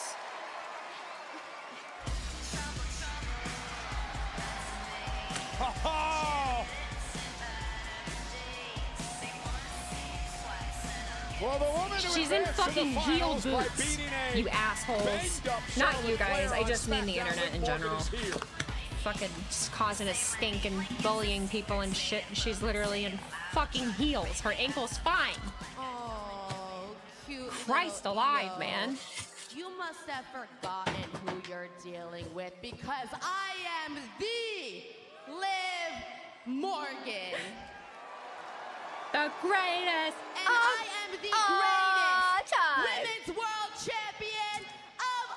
Well, the woman who She's in advanced to the fucking heel finals by boots. beating a You assholes. banged-up Not Charlotte you guys. Flair I on just mean the SmackDown. internet in Liv Morgan general. is here. Fucking just causing a stink and bullying people and shit. And she's literally in fucking heels. Her ankle's fine. Oh, cute. Christ little alive, Io. man. You must have forgotten who you're dealing with because I am the Liv Morgan. The greatest. And I am the greatest women's world champion of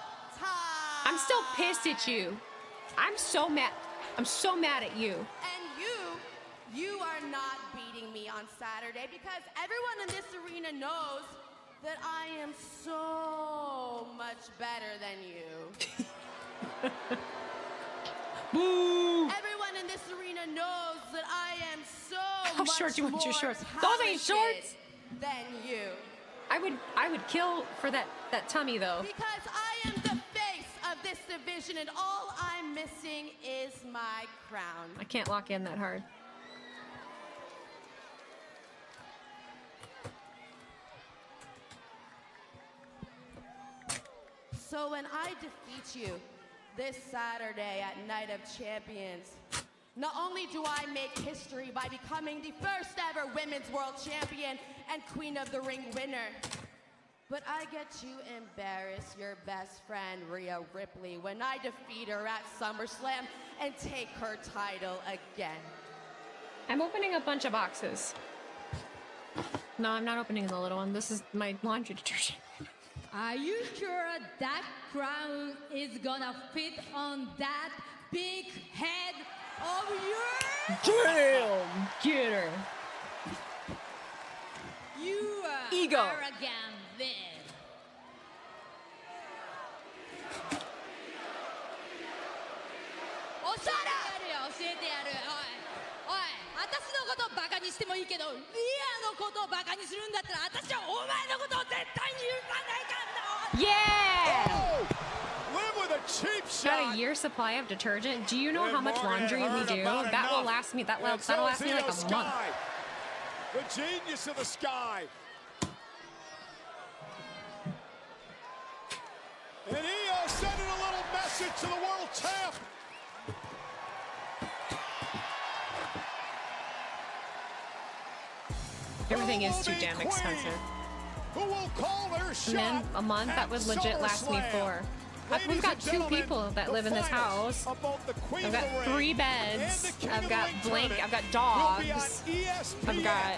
all time. I'm still pissed at you. I'm so mad. I'm so mad at you. And you are not beating me on Saturday because everyone in this arena knows that I am so much better than you. Boo! Everyone in this arena knows that I am so How much short do you want your more shorts? Those ain't talented shorts. than you. I would kill for that tummy though. Because I am the face of this division, and all I'm missing is my crown. I can't lock in that hard. So when I defeat you this Saturday at Night of Champions, not only do I make history by becoming the first ever Women's World Champion and Queen of the Ring winner, but I get to embarrass your best friend, Rhea Ripley, when I defeat her at SummerSlam and take her title again. I'm opening a bunch of boxes. No, I'm not opening the little one. This is my laundry detergent. Are you sure that crown is gonna fit on that big head of yours? Damn! Get her. You are Ego. arrogant then. Yeah! Oh, Liv with a cheap shot. Got a year supply of detergent. Do you know how much laundry we do? That will last me. That'll last me like a month. The genius of the sky. And Io sending a little message to the world champ. Everything is too damn expensive. Who will call their shot? And then a month that would legit last me for. We've got 2 people that live in this house. I've got 3 beds. I've got I've got dogs. I've got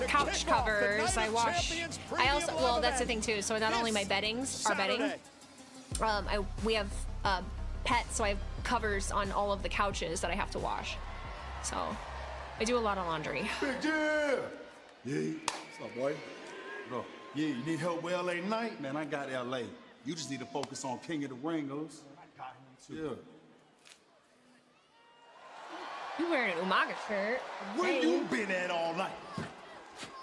couch covers. I wash. I also, well, that's the thing too. So not only my beddings, our bedding, we have pets, so I have covers on all of the couches that I have to wash. So I do a lot of laundry. Big deal. Yeah. What's up, boy? Bro. Yeah, you need help with LA Knight? Man, I got LA. You just need to focus on King of the Ringos. I got him too. Yeah. You wearing an Umaga shirt. Where you been at all night?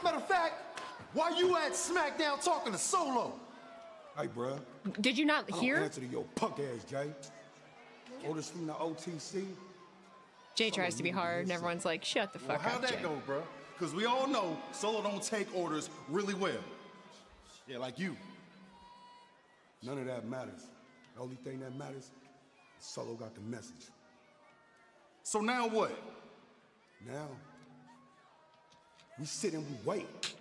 Matter of fact, why you at SmackDown talking to Solo? Hey, bruh. Did you not hear? I don't answer to your punk ass, Jay. Orders from the OTC. Jay tries to be hard, and everyone's like, shut the fuck How'd up, that Jay. go, bruh? Because we all know Solo don't take orders really well. Yeah, like you. None of that matters. The only thing that matters is Solo got the message. So now what? Now, we sit and we wait.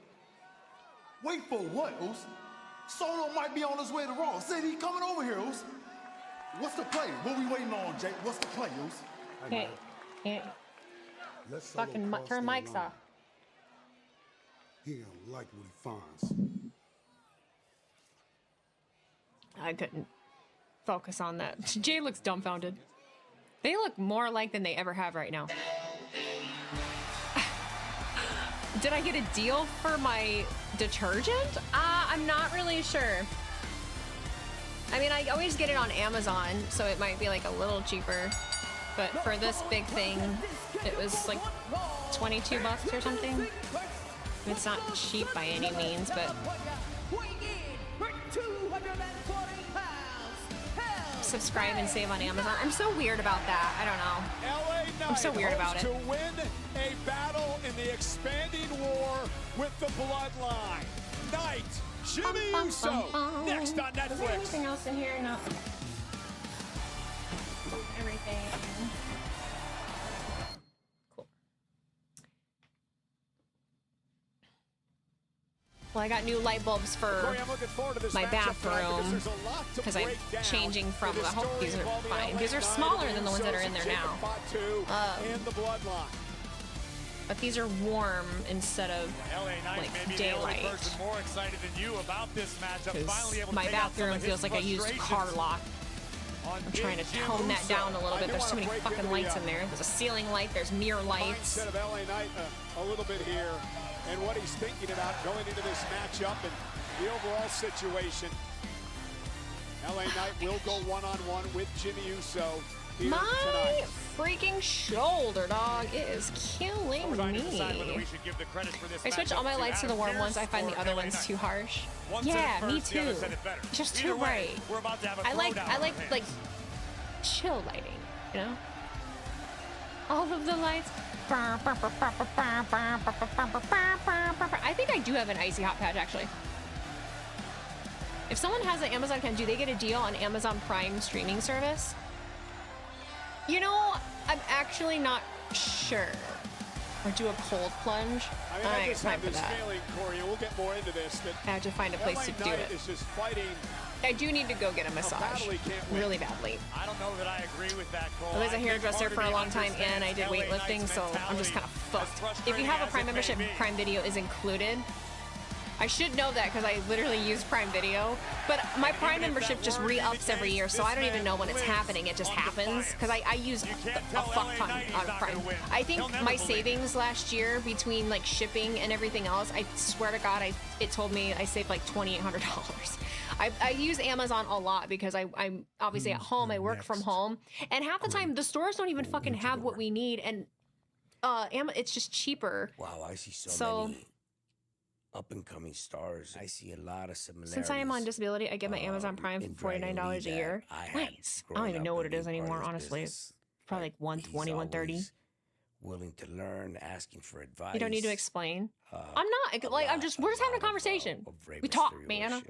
Wait for what, Oos? Solo might be on his way to Raw. Said he coming over here, Oos. What's the play? What we waiting on, Jake? What's the play, Oos? Okay. Fucking turn mics off. He don't like what he finds. I couldn't focus on that. Jay looks dumbfounded. They look more alike than they ever have right now. Did I get a deal for my detergent? I'm not really sure. I mean, I always get it on Amazon, so it might be like a little cheaper. But for this big thing, it was like 22 bucks or something. It's not cheap by any means, but subscribe and save on Amazon. I'm so weird about that. I don't know. LA Knight I'm so weird about it. To win a battle in the expanding war with the Bloodline. Knight, Jey Uso, next on Netflix. Is there anything else in here? No. Everything. Cool. Well, I got new light bulbs for Corey, I'm looking forward to this my matchup tonight bathroom because I'm changing from. I hope these are fine. These are smaller than the ones that are in there now. In the Bloodline. But these are warm instead of like daylight. The only person more excited than you about this matchup. Finally able to My take out some bathroom of his feels like a used car lot. I'm trying to tone that down a little bit. There's too many fucking lights in there. There's a ceiling light. There's mirror lights. Mindset of LA Knight a little bit here, and what he's thinking about going into this matchup and the overall situation. LA Knight will go one-on-one with Jey Uso. here My tonight. freaking shoulder, dog. It is killing me. I switch all my lights to the warm ones. I find the other ones too harsh. Yeah, me too. It's just too bright. I like chill lighting, you know? All of the lights. I think I do have an icy hot patch, actually. If someone has an Amazon account, do they get a deal on Amazon Prime streaming service? You know, I'm actually not sure. Or do a cold plunge. I mean, I just have this feeling, Corey, and we'll get more into this, that I have to find a place to do it. Is just fighting. I do need to go get a massage. Really badly. I don't know that I agree with that, Cole. I was a hairdresser for a long time and I did weightlifting, so I'm just kind of fucked. If you have a Prime membership, Prime Video is included. I should know that because I literally use Prime Video, but my Prime membership just re-ups every year, so I don't even know when it's happening. It just happens because I use a fuck ton on Prime. I think my savings last year between like shipping and everything else, I swear to God, it told me I saved like $2,800. I use Amazon a lot because I'm obviously at home. I work from home, and half the time the stores don't even fucking have what we need, and it's just cheaper. Wow, I see so many up-and-coming stars. I see a lot of similarities. Since I am on disability, I get my Amazon Prime for $49 a year. Nice. I don't even know what it is anymore, honestly. It's probably like $120, $130. Willing to learn, asking for advice. You don't need to explain. I'm not like we're just having a conversation. We talk, man.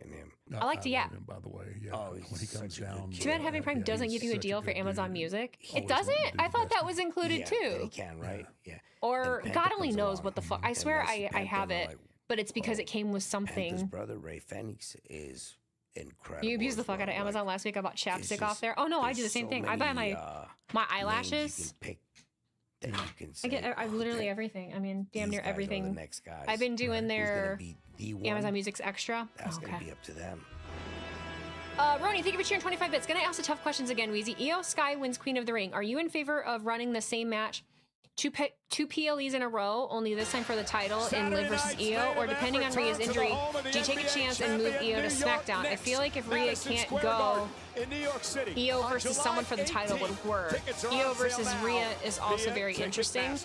I like to yap. By the way, yeah. Oh, when he comes down. Too bad having Prime doesn't give you a deal for Amazon Music. It doesn't? I thought that was included too. They can, right? Yeah. Or God only knows what the fuck. I swear I have it, but it's because it came with something. His brother Ray Phoenix is incredible. You abused the fuck out of Amazon last week. I bought chapstick off there. Oh no, I do the same thing. I buy my eyelashes. I get literally everything. I mean, damn near everything. I've been doing their Amazon Music's extra. That's gonna be up to them. Roni, thank you for cheering 25 bits. Gonna ask the tough questions again, Wheezy. Io Sky wins Queen of the Ring. Are you in favor of running the same match, two PLEs in a row, only this time for the title in Liv versus Io, or depending on Rhea's injury, do you take a chance and move Io to SmackDown? I feel like if Rhea can't go, Io versus someone for the title would work. Io versus Rhea is also very interesting.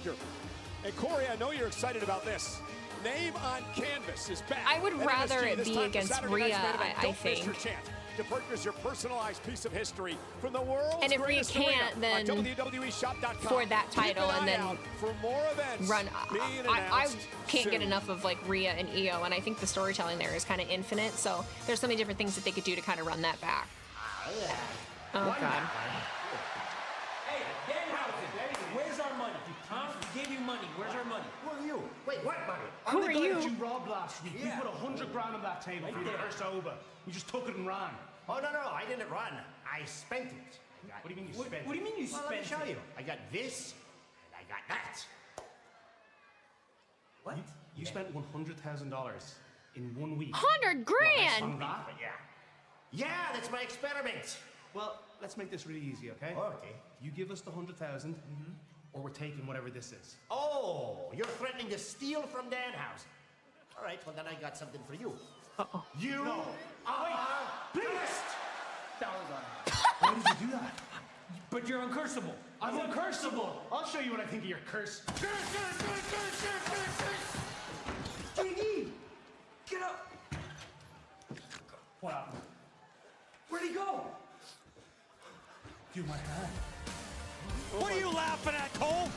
And Corey, I know you're excited about this. Name on Canvas is back. I would rather it be against Rhea, I think. To purchase your personalized piece of history from the world's and if Rhea can't, then for that title and then for more events run. I can't get enough of like Rhea and Io, and I think the storytelling there is kind of infinite. So there's so many different things that they could do to kind of run that back. Oh God. Hey, Danhausen, where's our money? Huh? We gave you money. Where's our money? Who are you? Wait, what money? Who are you? You robbed last week. Yeah. We put 100 grand on that table for you to curse Oba. You just took it and ran. Oh, no, I didn't run. I spent it. What do you mean you spent it? What do you mean you spent it? Let me show you. I got this, and I got that. What? You spent $100,000 in 1 week. 100 grand? Yeah, that's my experiment. Well, let's make this really easy, okay? Okay. You give us the 100,000, or we're taking whatever this is. Oh, you're threatening to steal from Danhausen. All right, well, then I got something for you. Uh-oh. You are pissed! Why did you do that? But you're uncursable. I'm uncursable. I'll show you what I think of your curse. JD, get up. What happened? Where'd he go? Give my hand. What are you laughing at, Cole?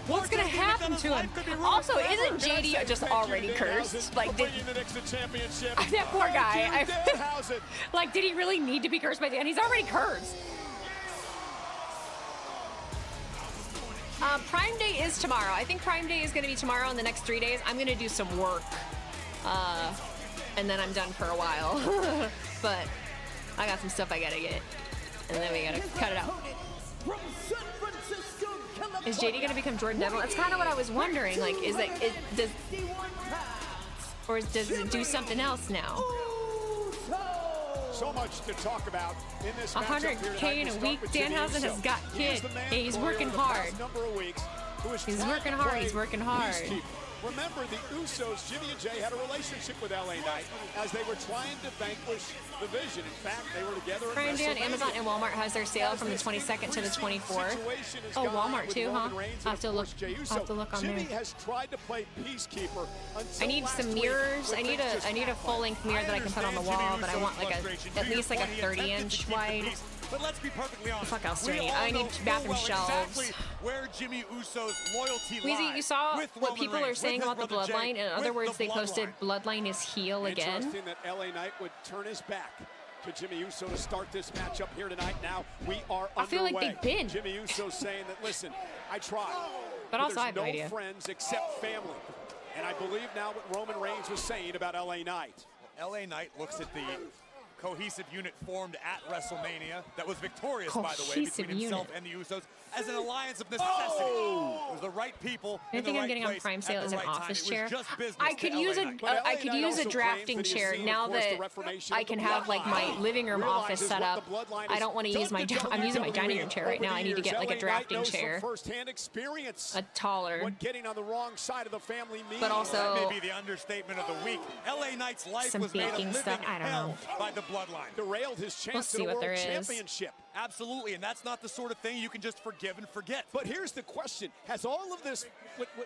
What's gonna happen to him? Also, isn't JD just already cursed? Like, did that poor guy? Like, did he really need to be cursed by the end? He's already cursed. Prime Day is tomorrow. I think Prime Day is gonna be tomorrow. In the next 3 days, I'm gonna do some work, and then I'm done for a while. But I got some stuff I gotta get, and then we gotta cut it out. Is JD gonna become Jordan Devil? That's kind of what I was wondering. Like, does it do something else now? So much to talk about in this 100K in a week. Danhausen has got kid. He's working hard. Number of weeks who is He's trying working to hard. play He's working hard. peacekeeper. Remember, the Usos, Jimmy and Jey, had a relationship with LA Knight as they were trying to vanquish the Vision. In fact, they were together at Friday on WrestleMania. Amazon and Walmart has their sale from the 22nd to the 24th. Oh, Walmart too, huh? I'll have to look on Jimmy there. has tried to play peacekeeper until I need last some week mirrors. when I need things just a full-length mirror that I can put on the wall, but I want like at least like a 30-inch wide. But let's be perfectly honest. What the fuck else do I we need? all I need know bathroom full shelves. Exactly where Jimmy Uso's loyalty Weezy, lies you saw with what Roman people Reigns, are with saying his about the brother Jey, bloodline. In other with words, the they posted bloodline. bloodline is heel again. Interesting that LA Knight would turn his back to Jimmy Uso to start this matchup here tonight. Now we are I feel like underway. they've been. Jimmy Uso saying that, listen, I tried, But also I there's have no no idea. friends except family. And I believe now what Roman Reigns was saying about LA Knight. LA Knight looks at the cohesive unit formed at WrestleMania that was victorious, by the way, between himself and the Usos as an alliance of necessity. It was the right people I in the think I'm right getting on place Prime at sale the as an right time. office It was chair. just business I could to use LA a Knight. I could use a drafting chair now that I can have like my living room office set up. I don't want to use my I'm using my dining room chair right now. I need to get like a drafting chair. First-hand experience. A taller. What getting on the wrong side of the family means. But also that may be the understatement of the week. LA Knight's life some was made a baking living stuff. I don't hell know. by the bloodline. Derailed his We'll chance see at a what there world is. championship. Absolutely, and that's not the sort of thing you can just forgive and forget. But here's the question. Has all of this,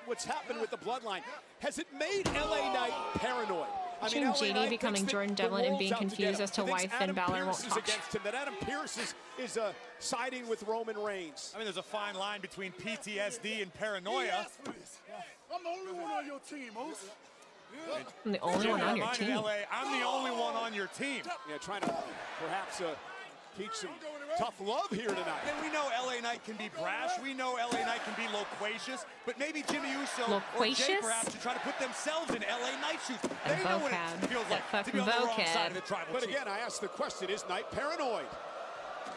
what's happened with the bloodline, has it made LA Knight paranoid? Imagine LA JD Knight becoming thinks Jordan that the Devlin and world's being out to get confused him. as to He why thinks Finn Adam Balor won't Pearce is talk. against him, that Adam Pearce is siding with Roman Reigns. I mean, there's a fine line between PTSD and paranoia. I'm the only one on your team, Moose. I'm the only one on your team. LA, I'm the only one on your team. Yeah, trying to perhaps teach some tough love here tonight. And we know LA Knight can be brash. We know LA Knight can be loquacious. But maybe Jimmy Uso or Jey perhaps should try to put themselves in LA Knight's shoes. They know what it feels like to be on the wrong side of the tribal But chief. again, I ask the question, is Knight paranoid?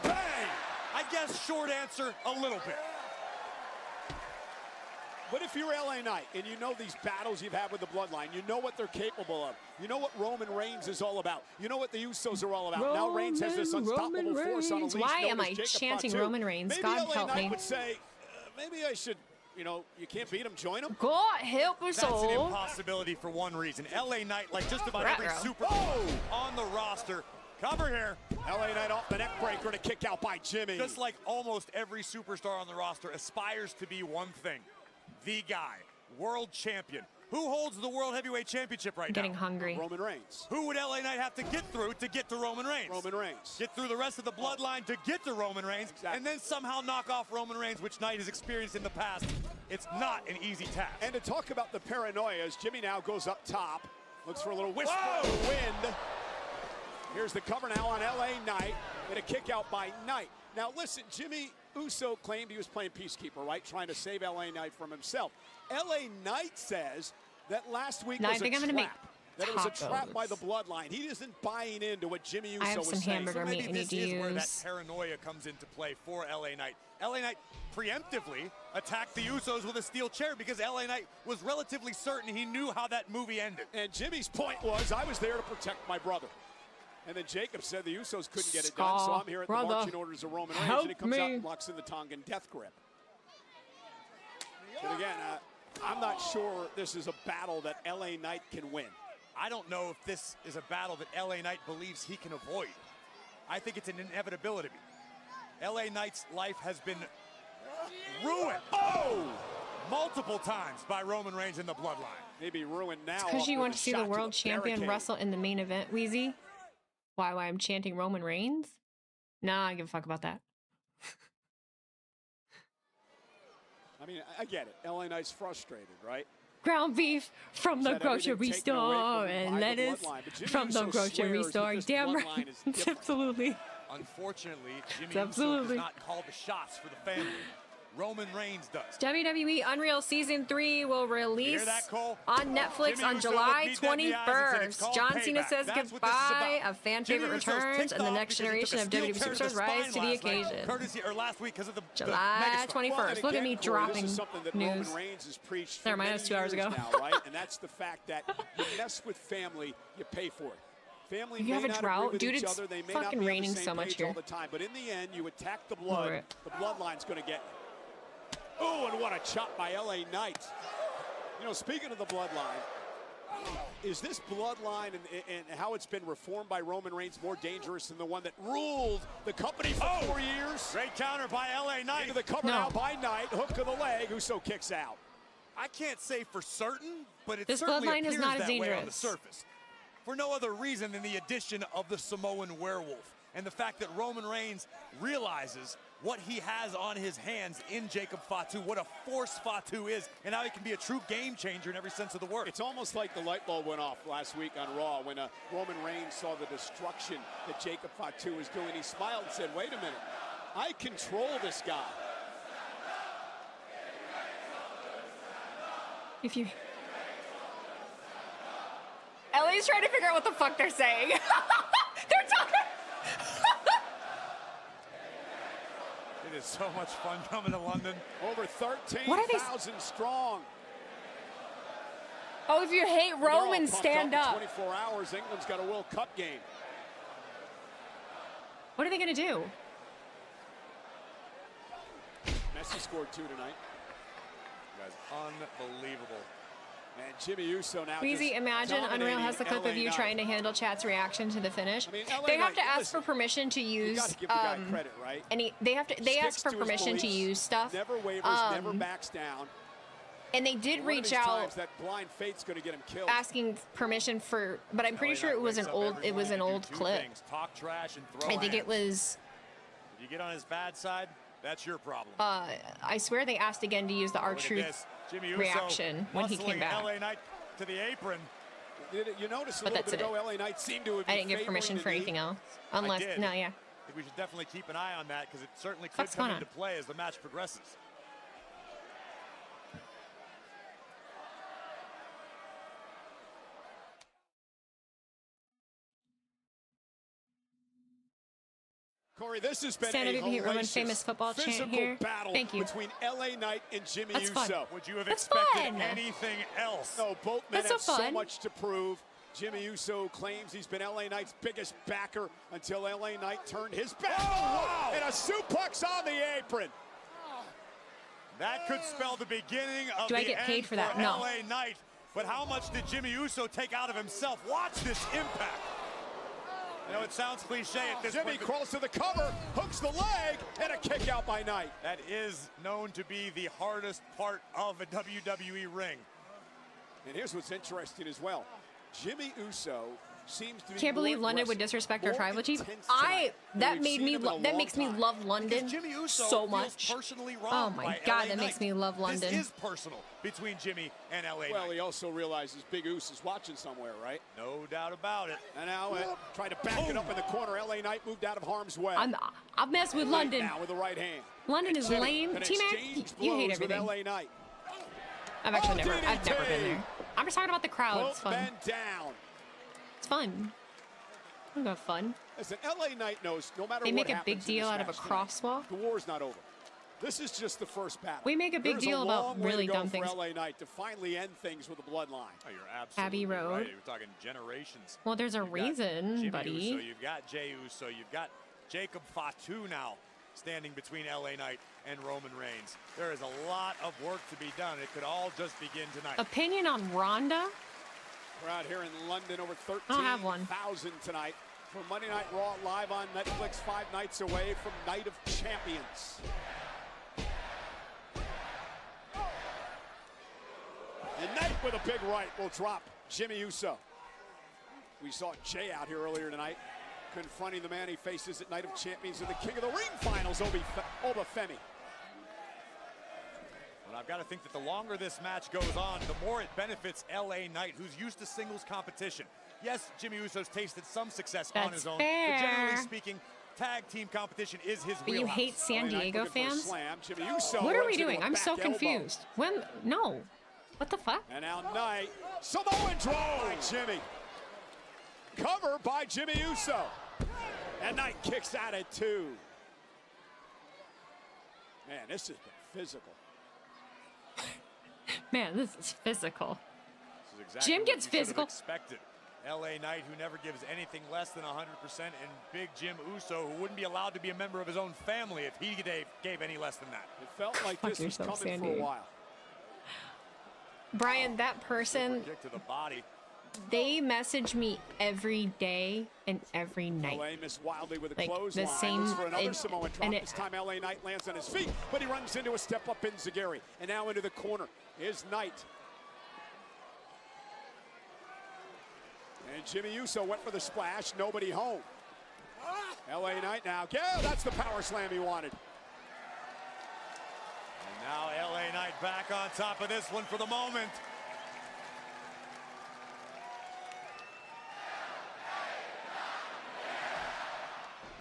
Bang! I guess short answer, a little bit. But if you're LA Knight and you know these battles you've had with the bloodline, you know what they're capable of. You know what Roman Reigns is all about. You know what the Usos are all about. Now Reigns has this unstoppable force on a leash. Why known am as I Jacob chanting Fatu. Roman Reigns? Maybe God LA help Knight me. would say, maybe I should, you can't beat him, join him. God help us That's an all. impossibility for one reason. LA Knight, like just about every Ruh-roh. super on the roster, cover here. LA Knight off the neck breaker to kick out by Jimmy. Just like almost every superstar on the roster aspires to be one thing, the guy, world champion. Who holds the World Heavyweight Championship right now? Getting hungry. Roman Reigns. Who would LA Knight have to get through to get to Roman Reigns? Roman Reigns. Get through the rest of the bloodline to get to Roman Reigns, and then somehow knock off Roman Reigns, which Knight has experienced in the past. It's not an easy task. And to talk about the paranoia, as Jimmy now goes up top, looks for a little whisper of the wind. Here's the cover now on LA Knight, and a kick out by Knight. Now listen, Jimmy Uso claimed he was playing peacekeeper, right? Trying to save LA Knight from himself. LA Knight says that last week No, I was a think I'm gonna trap. make That it was a trap tacos. by the bloodline. He isn't buying into what Jimmy Uso I have was some saying. hamburger So meat maybe I need this to is where that use. paranoia comes into play for LA Knight. LA Knight preemptively attacked the Usos with a steel chair because LA Knight was relatively certain he knew how that movie ended. And Jimmy's point was, I was there to protect my brother. And then Jacob said the Usos couldn't get it done, so I'm here at the marching orders of Roman Reigns, and he comes out and locks in the Tongan death grip. But again, I'm not sure this is a battle that LA Knight can win. I don't know if this is a battle that LA Knight believes he can avoid. I think it's an inevitability. LA Knight's life has been ruined multiple times by Roman Reigns in the bloodline. Maybe ruined now. Because you want to see the shot world the champion barricade. wrestle in the main event, Wheezy? Why I'm chanting Roman Reigns? Nah, I don't give a fuck about that. I mean, I get it. LA Knight's frustrated, right? Ground beef from the Had everything grocery taken away store from him and by the lettuce bloodline, but Jimmy from the Uso grocery swears that store. this Damn bloodline right. is different. Absolutely. Unfortunately, Jimmy It's Uso absolutely. does not call the shots for the family. Roman Reigns does. WWE Unreal Season 3 will release hear that, Cole? on Netflix Jimmy on Uso July looked me dead in the eyes and said, "It's 21st. called John Cena payback." says That's what this is goodbye, about. a fan Jimmy favorite Uso's returns, ticked and the off next because he took generation a of steel WWE chair to the superstars rise spine to the last night, occasion. Courtesy, or last week because of the July megastar. 21st. Look at me Corey, dropping this is something that news. Roman Reigns has preached for Never mind, many it was 2 hours years ago. now, right? And that's the fact that you mess with family, you pay for it. Family You may have a not drought? agree with Dude, each it's other. They may fucking not be raining on the same so much page here. all the time, but in the end, you attack the Over blood. it. The bloodline's going to get you. Oh, and what a chop by LA Knight. You know, speaking of the bloodline, is this bloodline and how it's been reformed by Roman Reigns more dangerous than the one that ruled the company for 4 years? Great counter by LA Knight. Into the cover now by Knight. Hook to the leg. Uso kicks out. I can't say for certain, but it This certainly bloodline is appears not as that way on the dangerous. surface. For no other reason than the addition of the Samoan werewolf and the fact that Roman Reigns realizes what he has on his hands in Jacob Fatu, what a force Fatu is, and how he can be a true game changer in every sense of the word. It's almost like the light bulb went off last week on Raw when Roman Reigns saw the destruction that Jacob Fatu was doing. He smiled and said, wait a minute, I control this guy. If you... Ellie's trying to figure out what the fuck they're saying. They're talking... It is so much fun coming to London. Over 13,000 strong. Oh, if you hate Roman, stand up. 24 hours, England's got a World Cup game. What are they going to do? Messi scored 2 tonight. Guys, unbelievable. And Jimmy Uso now. Wheezy, imagine Unreal has the clip of you trying to handle chat's reaction to the finish. They have to ask for permission to use. You got to give the guy credit, right? They ask for permission to use stuff. Never wavers, never backs down. And they did One of reach these out times that blind fate's going to get him killed. asking permission for, but I'm pretty sure it was an old clip. Talk trash and throw I think it hands. was. If you get on his bad side, that's your problem. I swear they asked again to use the Look at R-Truth this. Jimmy Uso reaction when he came muscling back. LA Knight to the apron. You notice a But little that's bit ago, LA Knight seemed to have I didn't give permission for anything else. Unless, I did. no, yeah. I think we should definitely keep an eye on that because it certainly could What's come going into play as the match progresses. Corey, this has been Stand a up, you hate Roman, hellacious famous football chant physical here. battle Thank you. between LA Knight and Jimmy That's fun. Uso. Would you have That's expected fun. anything else? No, both men That's have so so fun. much to prove. Jimmy Uso claims he's been LA Knight's biggest backer until LA Knight turned his back. wow. And a suplex on the apron. That could spell the beginning of Do the I get paid end for that? No. LA Knight. But how much did Jimmy Uso take out of himself? Watch this impact. I know it sounds cliche at this Jimmy point. but crawls to the cover, hooks the leg, and a kick out by Knight. That is known to be the hardest part of a WWE ring. And here's what's interesting as well. Jimmy Uso seems to be Can't believe more London would aggressive, disrespect our more tribal chief. intense tonight than That we've made seen me him in a that long makes me time. love London Because Jimmy Uso so feels much. personally Oh wronged my by God, LA that makes Knight. me love London. This is personal between Jimmy and LA Well, Knight. he also realizes Big Oos is watching somewhere, right? No doubt about it. And now trying to back it up in the corner. LA Knight moved out of harm's way. I've messed with Knight London. now with the right hand. London is Jimmy lame. can T-Mac, exchange you hate blows with everything. LA Knight. I've actually Oh, I've never been DDT. there. I'm just talking about the crowd. It's Both fun. men down. It's fun. I'm gonna have fun. Listen, LA Knight knows no matter They what make a happens big in this deal out of a match tonight, crosswalk. the war's not over. This is just the first battle. We make a big There's deal about long way really to go dumb for things. LA Knight to finally end things with a bloodline. Oh, you're absolutely Abbey Road. right. You're talking generations. Well, there's a You've got reason, Jimmy buddy. Uso, you've got Jey Uso, you've got Jacob Fatu now standing between LA Knight and Roman Reigns. There is a lot of work to be done. It could all just begin tonight. Opinion on Rhonda? We're out here in London, over I don't have one. 13,000 tonight for Monday Night Raw live on Netflix, 5 nights away from Night of Champions. And Knight with a big right will drop Jimmy Uso. We saw Jey out here earlier tonight, confronting the man he faces at Night of Champions in the King of the Ring finals, Oba Femi. But I've got to think that the longer this match goes on, the more it benefits LA Knight, who's used to singles competition. Yes, Jimmy Uso's tasted some success on That's his own, fair. but generally speaking, tag team competition is his But you wheelhouse. hate San LA Knight Diego looking for a fans? slam. Jimmy Uso What are we runs into doing? a I'm so back elbow. confused. When? No. What the fuck? And now Knight, Samoan drop by Jimmy. Cover by Jimmy Uso. And Knight kicks out at 2. Man, this has been physical. Man, this is physical. This is exactly Jim what gets you should have physical. expected LA Knight, who never gives anything less than 100%, and Big Jim Uso, who wouldn't be allowed to be a member of his own family if he gave any less than that. It felt like this was coming for a while. Brian, that person, Kick to the body. they message me every day and every night. LA missed wildly with a Like, clothesline. the same- Looks for another it- Samoan drop. and it- This time LA Knight lands on his feet, but he runs into a step-up Enziguri. And now into the corner is Knight. And Jimmy Uso went for the splash, nobody home. LA Knight now, yeah, that's the power slam he wanted. And now LA Knight back on top of this one for the moment.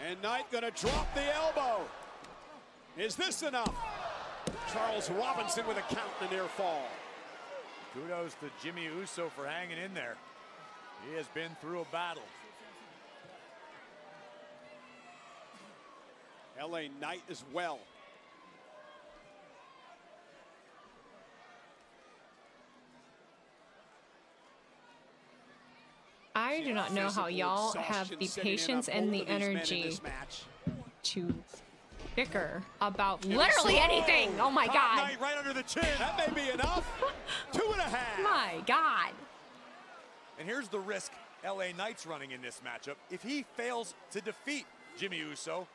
And Knight gonna drop the elbow. Is this enough? Charles Robinson with a count and a near fall. Kudos to Jimmy Uso for hanging in there. He has been through a battle. LA Knight as well. I do not know how y'all have the patience and the energy to bicker about literally anything. Oh my God. Knight right under the chin. That may be enough. 2.5. My God. And here's the risk LA Knight's running in this matchup. If he fails to defeat Jimmy Uso,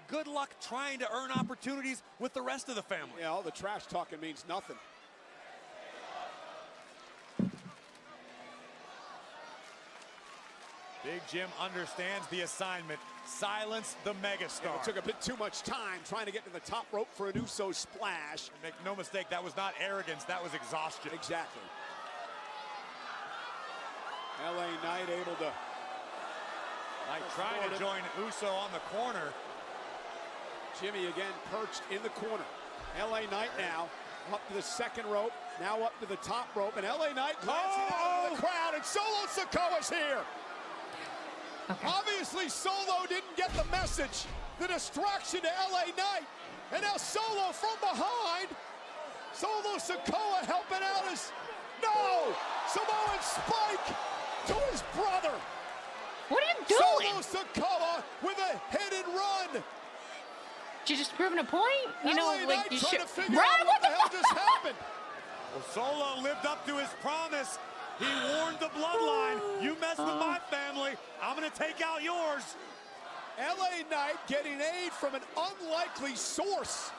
good luck trying to earn opportunities with the rest of the family. Yeah, all the trash talking means nothing. Big Jim understands the assignment. Silence the megastar. Yeah, it took a bit too much time trying to get to the top rope for an Uso splash. Make no mistake, that was not arrogance, that was exhaustion. Exactly. LA Knight able to... Knight trying to join Uso on the corner. Jimmy again perched in the corner. LA Knight now up to the second rope, now up to the top rope, and LA Knight glancing out of the crowd, and Solo Sikoa's here. Okay. Obviously, Solo didn't get the message. The distraction to LA Knight, and now Solo from behind. Solo Sikoa helping out his... No! Samoan Spike to his brother. What are you doing? Solo Sikoa with a hit and run. You just proving a point? You know, LA like Knight you trying should. to figure out what the hell just happened. Well, Solo lived up to his promise. He warned the bloodline, you mess with my family, I'm gonna take out yours. LA Knight getting aid from an unlikely source.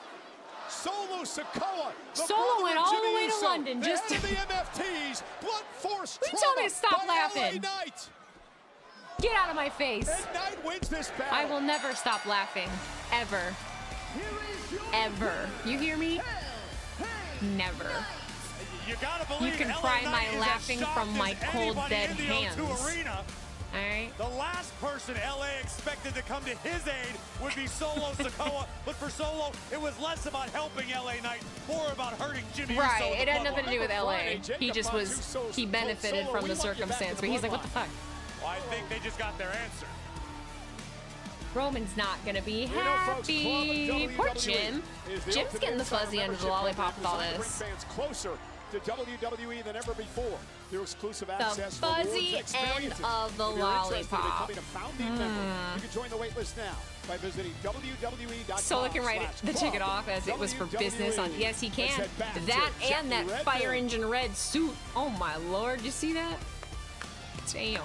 Solo Sikoa. Solo went all the way to London just to... the MFTs, blunt force You told me to stop laughing. LA Knight. Get out of my face. And Knight wins this battle. I will never stop laughing. Ever. Ever. You hear me? Never. You gotta believe You can LA pry Knight my is as laughing shocked from my as cold, anybody dead in the hands. O2 Arena. All right. The last person LA expected to come to his aid would be Solo Sikoa, but for Solo, it was less about helping LA Knight, more about hurting Jimmy Uso. Right. It had bloodline. nothing to do with LA. He just was, he benefited from the circumstance, but he's like, what the fuck? Well, I think they just got their answer. Roman's not gonna be happy. Poor Jim. Jim's getting the fuzzy under the lollipop with all this. Fans closer to WWE than ever before. Through exclusive The access, fuzzy rewards, end experiences. of the If you're interested in lollipop. becoming a founding member, you can join the waitlist now by visiting WWE.com. Solo can write the ticket off as it was for business on. Yes, he can. That and that fire engine red suit. Oh my lord, you see that? Damn.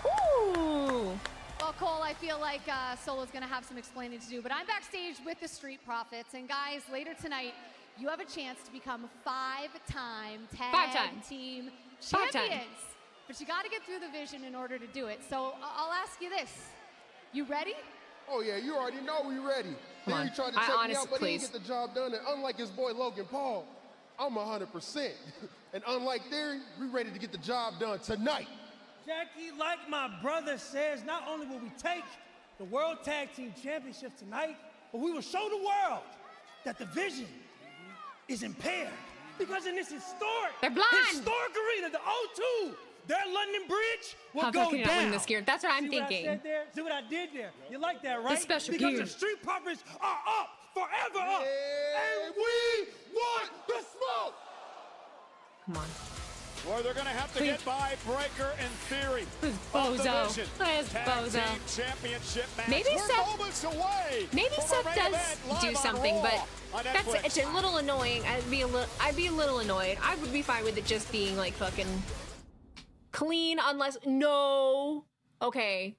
Ooh. Well, Cole, I feel like Solo's going to have some explaining to do, but I'm backstage with the Street Profits, and guys, later tonight, you have a chance to become five-time tag team champions. But you got to get through the vision in order to do it. So I'll ask you this: you ready? Oh yeah, you already know we ready. Come on. He tried to check me out, but he please. didn't get the job done. And unlike his boy Logan Paul, I'm 100%. And unlike Theory, we ready to get the job done tonight. Jackie, like my brother says, not only will we take the World Tag Team Championship tonight, but we will show the world that the vision is impaired. Because in this historic arena, the O2, their London Bridge will go can you down. not win this gear? That's what I'm thinking. What I said there? See what I did there? You like that, right? The special because gear. the Street Profits are up, forever up. And we want the smoke. Come on. Or they're going to have to get by Breaker and Theory. Who's Bozo? Where's Bozo? Championship match. Maybe We're Seth. moments away. Maybe from Seth our main does event live do on something, Raw but on that's Netflix. it's a little annoying. I'd be a little annoyed. I would be fine with it just being like fucking clean, unless no. Okay.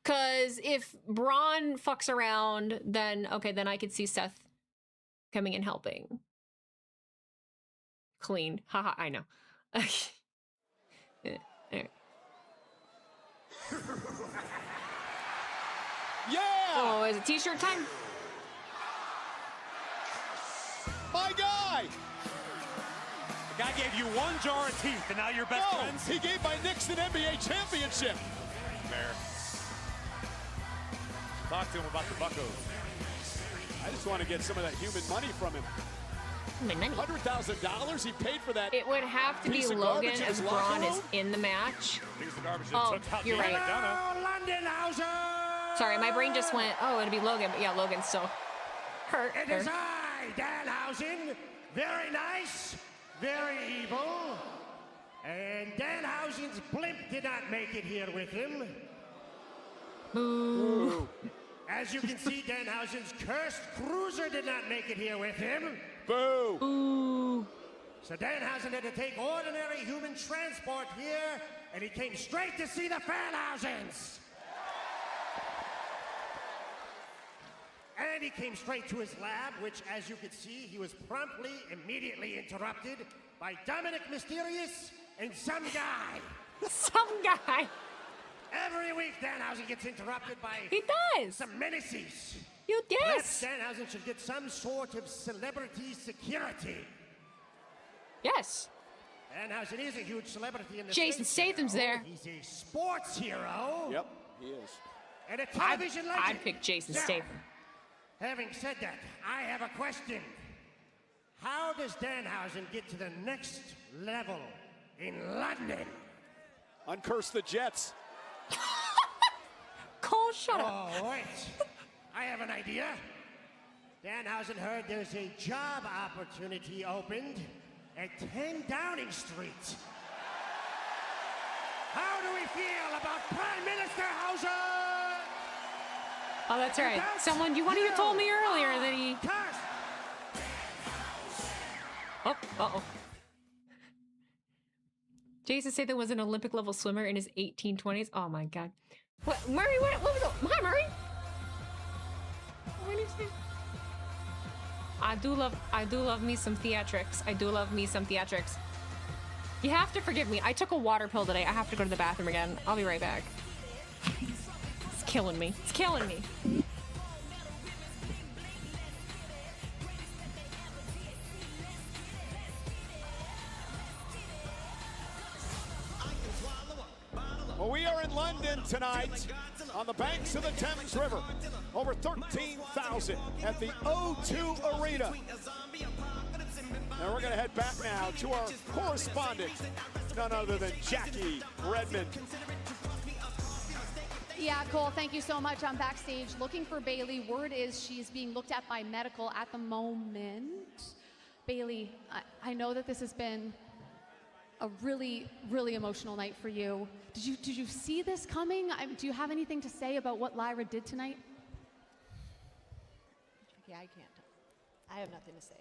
Cause if Bron fucks around, then okay, then I could see Seth coming and helping. Clean. Haha, I know. Yeah! Oh, is it t-shirt time? My guy! The guy gave you one jar of teeth, and now you're best friends? He gave my Knicks an NBA championship. Fair. Talk to him about the Buccos. I just want to get some of that human money from him. $100,000 he paid for that. It would have to be piece of Logan garbage in his and locker Braun is room? in the match. Piece of garbage that Oh, took out you're Jay right. McDonough. London Hauser! Sorry, my brain just went, oh, it'd be Logan, but yeah, Logan's still hurt. It is I, Danhausen. Very nice, very evil. And Danhausen's blimp did not make it here with him. Boo. As you can see, Danhausen's cursed cruiser did not make it here with him. Boo. Boo. So Danhausen had to take ordinary human transport here, and he came straight to see the Fanhausens. And he came straight to his lab, which, as you could see, he was promptly, immediately interrupted by Dominic Mysterious and some guy. Some guy. Every week, Danhausen gets interrupted by... He does. Some menaces. You Perhaps yes. Danhausen should get some sort of celebrity security. Yes. Danhausen is a huge celebrity in the Jason States, Statham's you know. there. He's a sports hero. Yep, he is. And a television legend. I'd pick Jason Now, Statham. Having said that, I have a question. How does Danhausen get to the next level in London? Uncurse the Jets. Cole, shut up. Oh, wait. I have an idea. Danhausen heard there's a job opportunity opened at 10 Downing Street. How do we feel about Prime Minister Hauser? Oh, that's right. Someone, you told me earlier that he... Oh, uh-oh. Jason Statham was an Olympic level swimmer in his 1820s. Oh my God. What, Murray, what was it? Hi, Murray. What did you say? I do love me some theatrics. I do love me some theatrics. You have to forgive me. I took a water pill today. I have to go to the bathroom again. I'll be right back. It's killing me. It's killing me. Well, we are in London tonight on the banks of the Thames River. Over 13,000 at the O2 Arena. And we're going to head back now to our correspondent, none other than Jackie Redmond. Yeah, Cole, thank you so much. I'm backstage looking for Bayley. Word is she's being looked at by medical at the moment. Bayley, I know that this has been a really, really emotional night for you. Did you see this coming? Do you have anything to say about what Lyra did tonight? Yeah, I can't. I have nothing to say.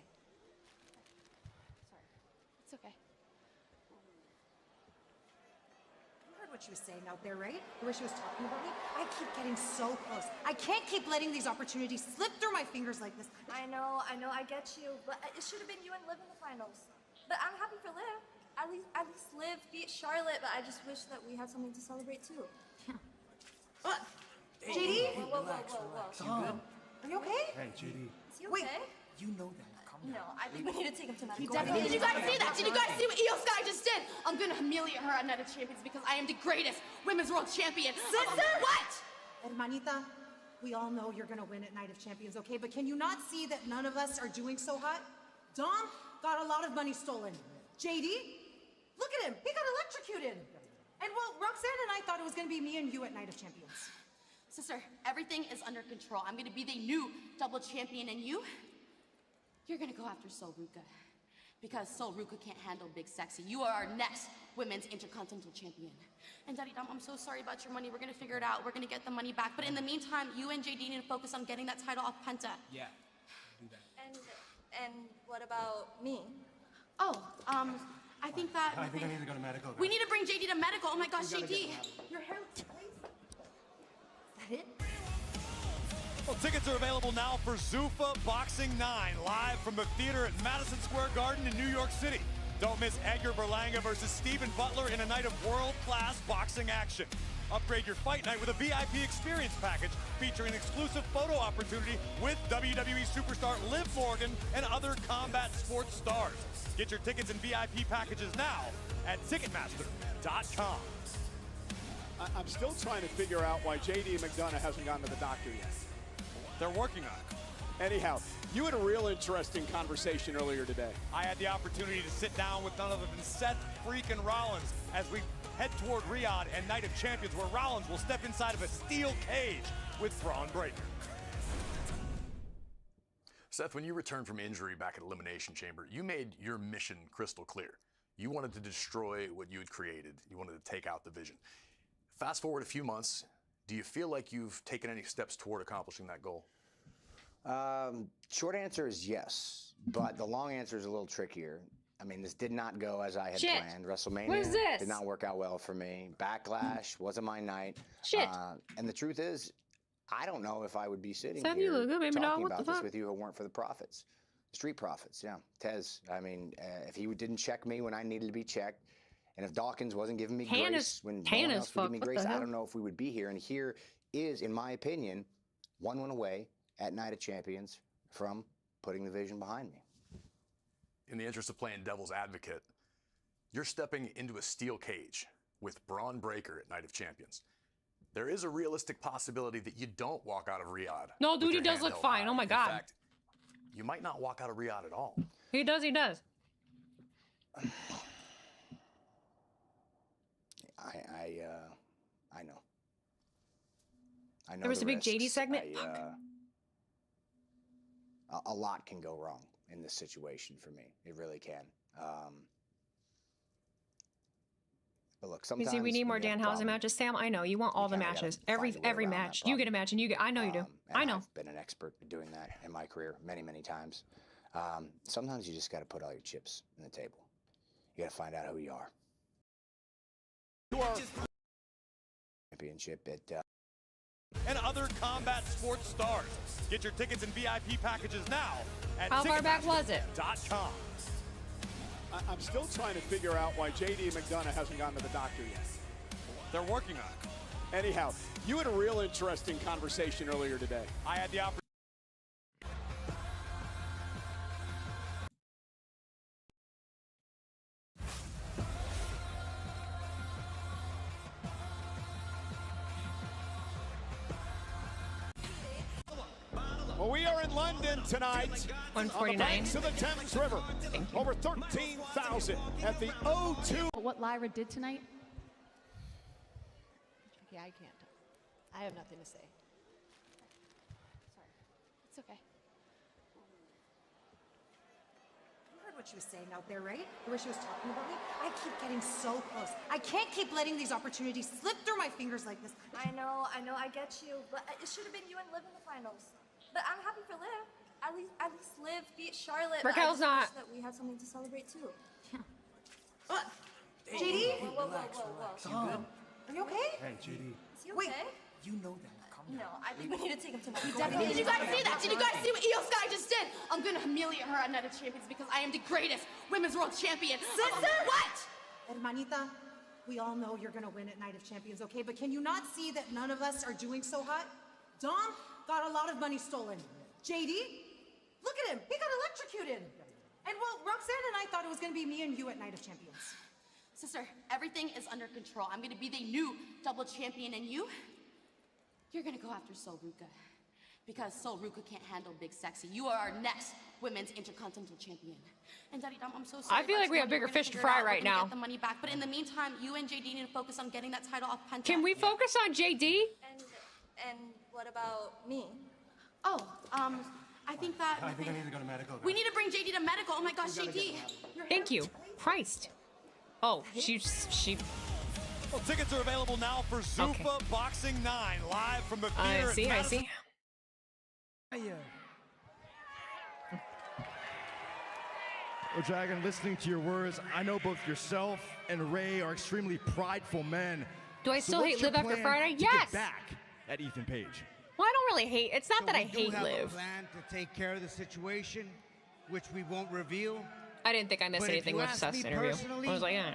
Sorry. It's okay. You heard what she was saying out there, right? Where she was talking about me? I keep getting so close. I can't keep letting these opportunities slip through my fingers like this. I know, I get you, but it should have been you and Liv in the finals. But I'm happy for Liv. At least Liv beat Charlotte, but I just wish that we had something to celebrate too. What? Hey, JD? Whoa. Relax, you good? Are you okay? Hey, JD. Is he okay? Wait, you know that. Calm down. No, I think we need to take him to medical. Did you guys see that? Did you guys see what Io Sky just did? I'm gonna humiliate her at Night of Champions because I am the greatest women's world champion. Sister! What? Hermanita, we all know you're gonna win at Night of Champions, okay? But can you not see that none of us are doing so hot? Dom got a lot of money stolen. JD? Look at him, he got electrocuted. And well, Roxanne and I thought it was gonna be me and you at Night of Champions. Sister, everything is under control. I'm gonna be the new double champion, and you're gonna go after Sol Ruka. because Sol Ruka can't handle Big Sexy. You are our next women's intercontinental champion. And Daddy Dom, I'm so sorry about your money. We're gonna figure it out. We're gonna get the money back. But in the meantime, you and JD need to focus on getting that title off Penta. Yeah, do that. And what about me? Oh, I think that. I think I need to go to medical. We need to bring JD to medical. Oh my gosh, JD, your hair. Is that it? Well, tickets are available now for Zuffa Boxing 9, live from the theater at Madison Square Garden in New York City. Don't miss Edgar Berlanga versus Stephen Butler in a night of world-class boxing action. Upgrade your fight night with a VIP experience package featuring an exclusive photo opportunity with WWE superstar Liv Morgan and other combat sports stars. Get your tickets and VIP packages now at Ticketmaster.com. I'm still trying to figure out why JD McDonough hasn't gone to the doctor yet. They're working on it. Anyhow, you had a real interesting conversation earlier today. I had the opportunity to sit down with none other than Seth freaking Rollins as we head toward Riyadh and Night of Champions, where Rollins will step inside of a steel cage with Bron Breakker. Seth, when you returned from injury back at Elimination Chamber, you made your mission crystal clear. You wanted to destroy what you had created. You wanted to take out the Vision. Fast forward a few months, do you feel like you've taken any steps toward accomplishing that goal? Short answer is yes, but the long answer is a little trickier. I mean, this did not go as I had planned. WrestleMania did not work out well for me. Backlash wasn't my night. And the truth is, I don't know if I would be sitting here talking about this with you if it weren't for the Profits. Street Profits, yeah. Tez, I mean, if he didn't check me when I needed to be checked, and if Dawkins wasn't giving me grace when no one else would give me grace, I don't know if we would be here. And here is, in my opinion, one win away at Night of Champions from putting the Vision behind me. In the interest of playing devil's advocate, you're stepping into a steel cage with Bron Breakker at Night of Champions. There is a realistic possibility that you don't walk out of Riyadh. No, dude, he does look fine. Oh my God. In fact, you might not walk out of Riyadh at all. He does, he does. I know. I know there was a big JD risks. segment. A lot can go wrong in this situation for me. It really can. But look, sometimes we need more Danhausen matches. Sam, I know you want all the matches. Every match. You get a match, and you get. I know you do. I know. I've been an expert at doing that in my career many, many times. Sometimes you just got to put all your chips on the table. You got to find out who you are. Championship at. And other combat sports stars. Get your tickets and VIP packages now at How far back was it? .com. I'm still trying to figure out why JD McDonough hasn't gone to the doctor yet. They're working on it. Anyhow, you had a real interesting conversation earlier today. I had the opportunity. Well, we are in London tonight 149. on the banks of the Thames River. Over 13,000 at the O2. What Lyra did tonight? Yeah, I can't. I have nothing to say. Sorry. It's okay. You heard what she was saying out there, right? The way she was talking about me? I keep getting so close. I can't keep letting these opportunities slip through my fingers like this. I know, I get you, but it should have been you and Liv in the finals. But I'm happy for Liv. At least Liv beat Charlotte. Raquel's but I not. just wish that we had something to celebrate too. JD? Whoa. You good? Are you okay? Hey, JD. Is he okay? You know that. Calm down. No, I think we need to take him to the Did you guys see that? Did you guys see what Io Sky just did? I'm gonna humiliate her at Night of Champions because I am the greatest women's world champion. Sister! What? Hermanita, we all know you're gonna win at Night of Champions, okay? But can you not see that none of us are doing so hot? Dom got a lot of money stolen. JD, look at him. He got electrocuted. And well, Roxanne and I thought it was gonna be me and you at Night of Champions. Sister, everything is under control. I'm gonna be the new double champion, and you're gonna go after Sol Ruka. Because Sol Ruka can't handle Big Sexy. You are our next women's intercontinental champion. And Daddy Dom, I'm so sorry. I feel like we have bigger fish to fry right now. Get the money back, but in the meantime, you and JD need to focus on getting that title off Penta. Can we focus on JD? And what about me? Oh, I think that I think I need to go to medical. we need to bring JD to medical. Oh my gosh, JD. Thank you. Christ. Oh, she. Well, tickets are available now for Zuffa Boxing 9, live from the theater. I see. Well, Dragon, listening to your words, I know both yourself and Ray are extremely prideful men. Do I still hate Liv after Friday? To Yes. get back at Ethan Page. Well, I don't really hate. It's not that I hate We have Liv. a plan to take care of the situation, which we won't reveal. I didn't think I missed But if anything you with ask Seth's me interview. personally, I was like, yeah.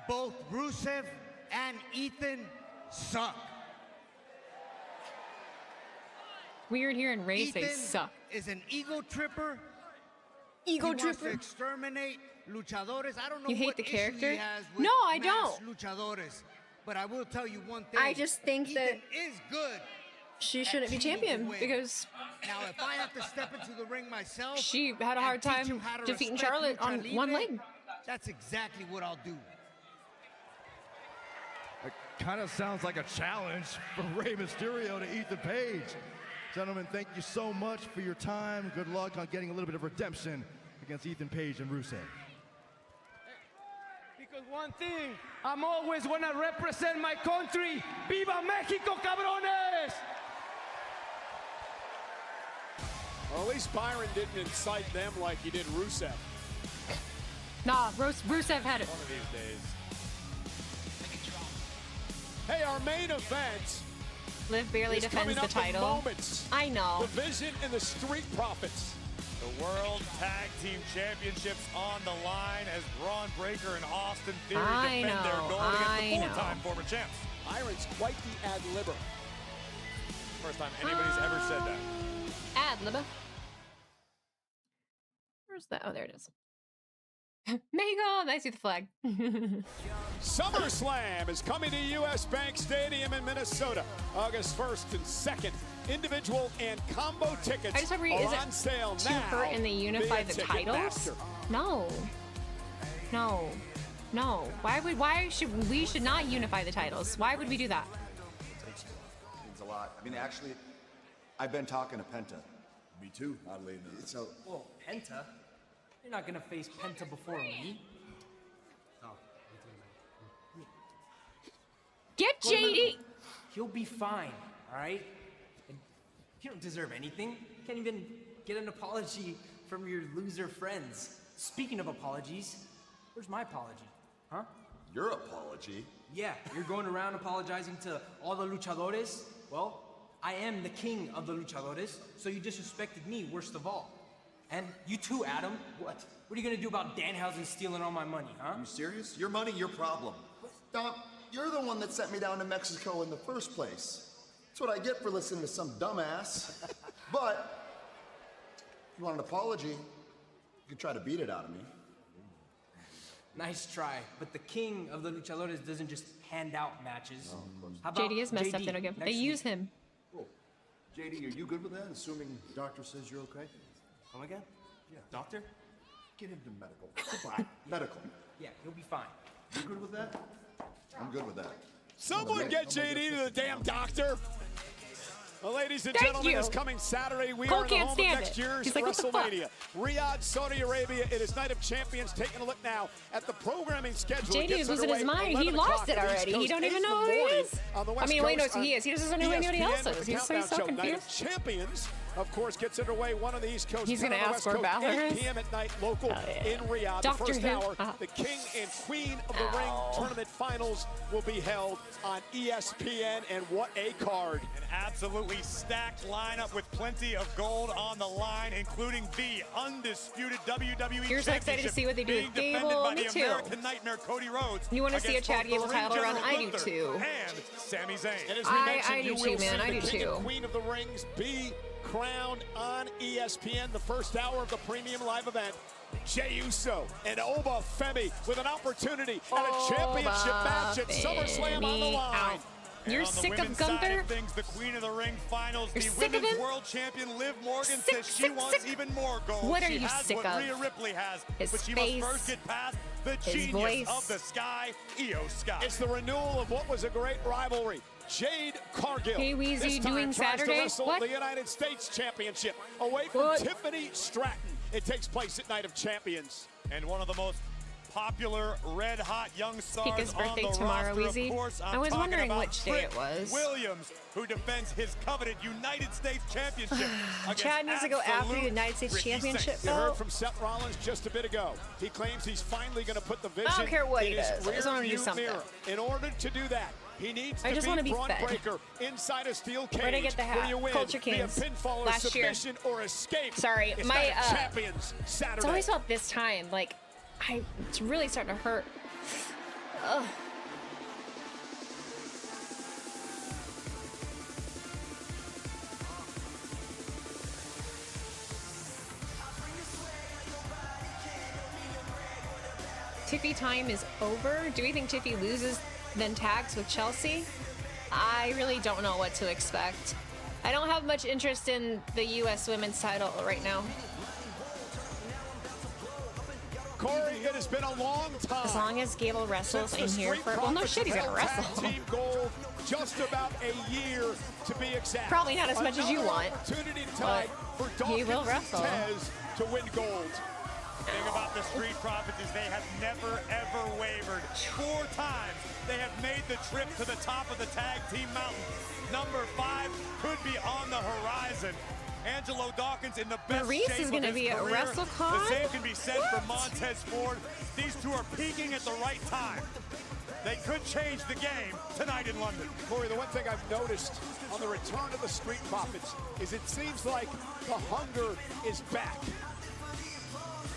Both Rusev and Ethan suck. Weird hearing Ray say Ethan suck. is an ego tripper. Ego he wants tripper? to exterminate luchadores. I don't know You hate what the issue character? he has with No, I mass don't. luchadores, but I will tell you one thing. I just think Ethan that is good. she shouldn't be at choosing champion to win. because Now, if I have to step into the ring myself, she had a hard and teach time him how to defeating respect Charlotte on lucha one libre, leg. That's exactly what I'll do. It kind of sounds like a challenge from Rey Mysterio to Ethan Page. Gentlemen, thank you so much for your time. Good luck on getting a little bit of redemption against Ethan Page and Rusev. Because one thing, I'm always gonna represent my country. Viva Mexico, cabrones! Well, at least Byron didn't incite them like he did Rusev. Nah, Rusev had it. One of these days. Hey, our main event. Liv barely is defends coming the up in title. moments. I know. The Vision and the Street Profits. The World Tag Team Championships on the line as Braun Breaker and Austin Theory defend their gold against the four-time former champs. Byron's quite the ad-libber. First time anybody's ever said that. Ad-libber. Where's that? Oh, there it is. Mexico, I see the flag. SummerSlam is coming to U.S. Bank Stadium in Minnesota, August 1st and 2nd. Individual and combo tickets I just hope are is on sale it to now. hurt and they unify via the titles? Ticketmaster. No. Why should we not unify the titles? Why would we do that? Means a lot. I mean, actually, I've been talking to Penta. Me too, oddly enough. So, Well, Penta? You're not gonna face Penta before me. Oh, Get JD! He'll be fine, alright? You don't deserve anything. You can't even get an apology from your loser friends. Speaking of apologies, where's my apology? Huh? your apology? Yeah, you're going around apologizing to all the luchadores? Well, I am the king of the luchadores, so you disrespected me worst of all. And you too, Adam. What? What are you gonna do about Danhausen stealing all my money, huh? Are you serious? Your money, your problem. Dom, you're the one that sent me down to Mexico in the first place. That's what I get for listening to some dumbass. But, if you want an apology, you can try to beat it out of me. Nice try, but the king of the luchadores doesn't just hand out matches. How about JD is messed up. JD They don't give. They next use week? him. Cool. JD, are you good with that, assuming doctor says you're okay? Come again? Yeah. Doctor? Get him to medical. Goodbye. Medical. Yeah, he'll be fine. You good with that? I'm good with that. Someone get JD to the damn doctor. Well, ladies and Thank gentlemen, you. this coming Saturday, we Cole are in the can't home of stand next it. year's He's like, what the fuck? WrestleMania. Riyadh, Saudi Arabia. It is Night of Champions. Taking a look now at the programming schedule. It JD gets is losing his underway mind. He 11 lost o'clock it on the already. East He Coast, don't even 8 in know the who he morning is. on the I West mean, well, he knows Coast who he on is. He just doesn't know who anybody else ESPN with is. the He's so Countdown Show. Night confused. of Champions, of course, gets underway 1 on the East Coast. He's 10 gonna on the ask West where Coast, Balor 8 is? p.m. at night local in Riyadh. Doctor The first Who? hour, the King and Queen of the Ring tournament finals will be held on ESPN, and what a card. An absolutely stacked lineup with plenty of gold on the line, including the undisputed WWE You're so excited to Championship see what they do being with defended Gable. by Me the too. American Nightmare Cody Rhodes. You wanna see a against Chad both Gable the title Ring run? General I do Gunther too. And Sami Zayn. And as we I mentioned, do you too, will man. see I the do King too. and Queen of the Rings be crowned on ESPN, the first hour of the premium live event. Jey Uso and Oba Femi with an opportunity at a championship match at SummerSlam on the line. You're And on the sick of women's side Gunther? of things, the Queen of the Ring finals. You're the sick of women's him? world champion Liv Morgan Sick, says she sick, wants sick. even more gold. What are she you has sick what of? Rhea Ripley has, His but she face, must first get past the his genius voice. of the Sky, Io Sky. It's the renewal of what was a great rivalry. Jade Cargill. Hey, Weezy, this time doing tries Saturday? to wrestle What? the United States Championship away from Tiffany Stratton. It takes place at Night of Champions. And one of the most popular red-hot young stars Pika's on birthday the tomorrow, roster. Weezy. Of course, I was talking wondering about which day Britt it was. Williams, who defends his coveted United States Championship. Chad needs to go after the United States Championship You heard belt. from Seth Rollins just a bit ago. He claims he's finally going to put the vision I don't care what in he his does. I just want him to do rear-view something. mirror. In order to do that, he needs I to just beat wanna be Braun fed. Breaker inside a steel cage. Where'd I get the hat? Where you win Culture via Kings. pinfall or Last year. submission or escape. Sorry, It's my Night of Champions Saturday. It's always about this time. Like, it's really starting to hurt. Ugh. Tiffy time is over. Do we think Tiffy loses, then tags with Chelsea? I really don't know what to expect. I don't have much interest in the U.S. women's title right now. Corey, it has been a long time. As long as Gable wrestles, I'm Since the here Street for it. Well, no Profits shit, he's have gonna held wrestle. tag team gold just about a year to be exact. Probably not as much as you Another want, opportunity but tonight for he will Dawkins wrestle. Tez to win gold. The thing about the Street Profits is they have never, ever wavered. 4 times they have made the trip to the top of the tag team mountain. Number 5 could be on the horizon. Angelo Dawkins in the best Maurice shape is gonna of his be at career. WrestleCon? The same can be said for Montez Ford. These two are peaking at the right time. They could change the game tonight in London. Corey, the one thing I've noticed on the return of the Street Profits is it seems like the hunger is back.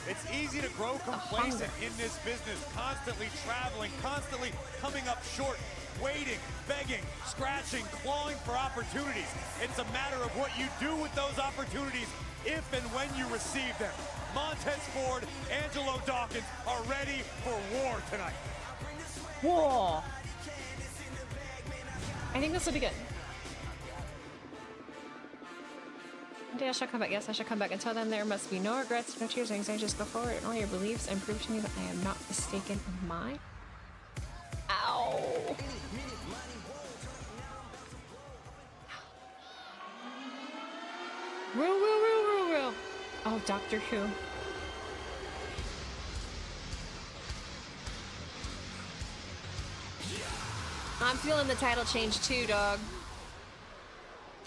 It's easy to grow complacent in this business, constantly traveling, constantly coming up short, waiting, begging, scratching, clawing for opportunities. It's a matter of what you do with those opportunities if and when you receive them. Montez Ford, Angelo Dawkins are ready for war tonight. Whoa. I think this will be good. One day I shall come back. Yes, I shall come back. Until then, there must be no regrets, no tears, no anxiety. Just go forward in all your beliefs and prove to me that I am not mistaken in mine. Ow. Real. Oh, Doctor Who. I'm feeling the title change too, dog.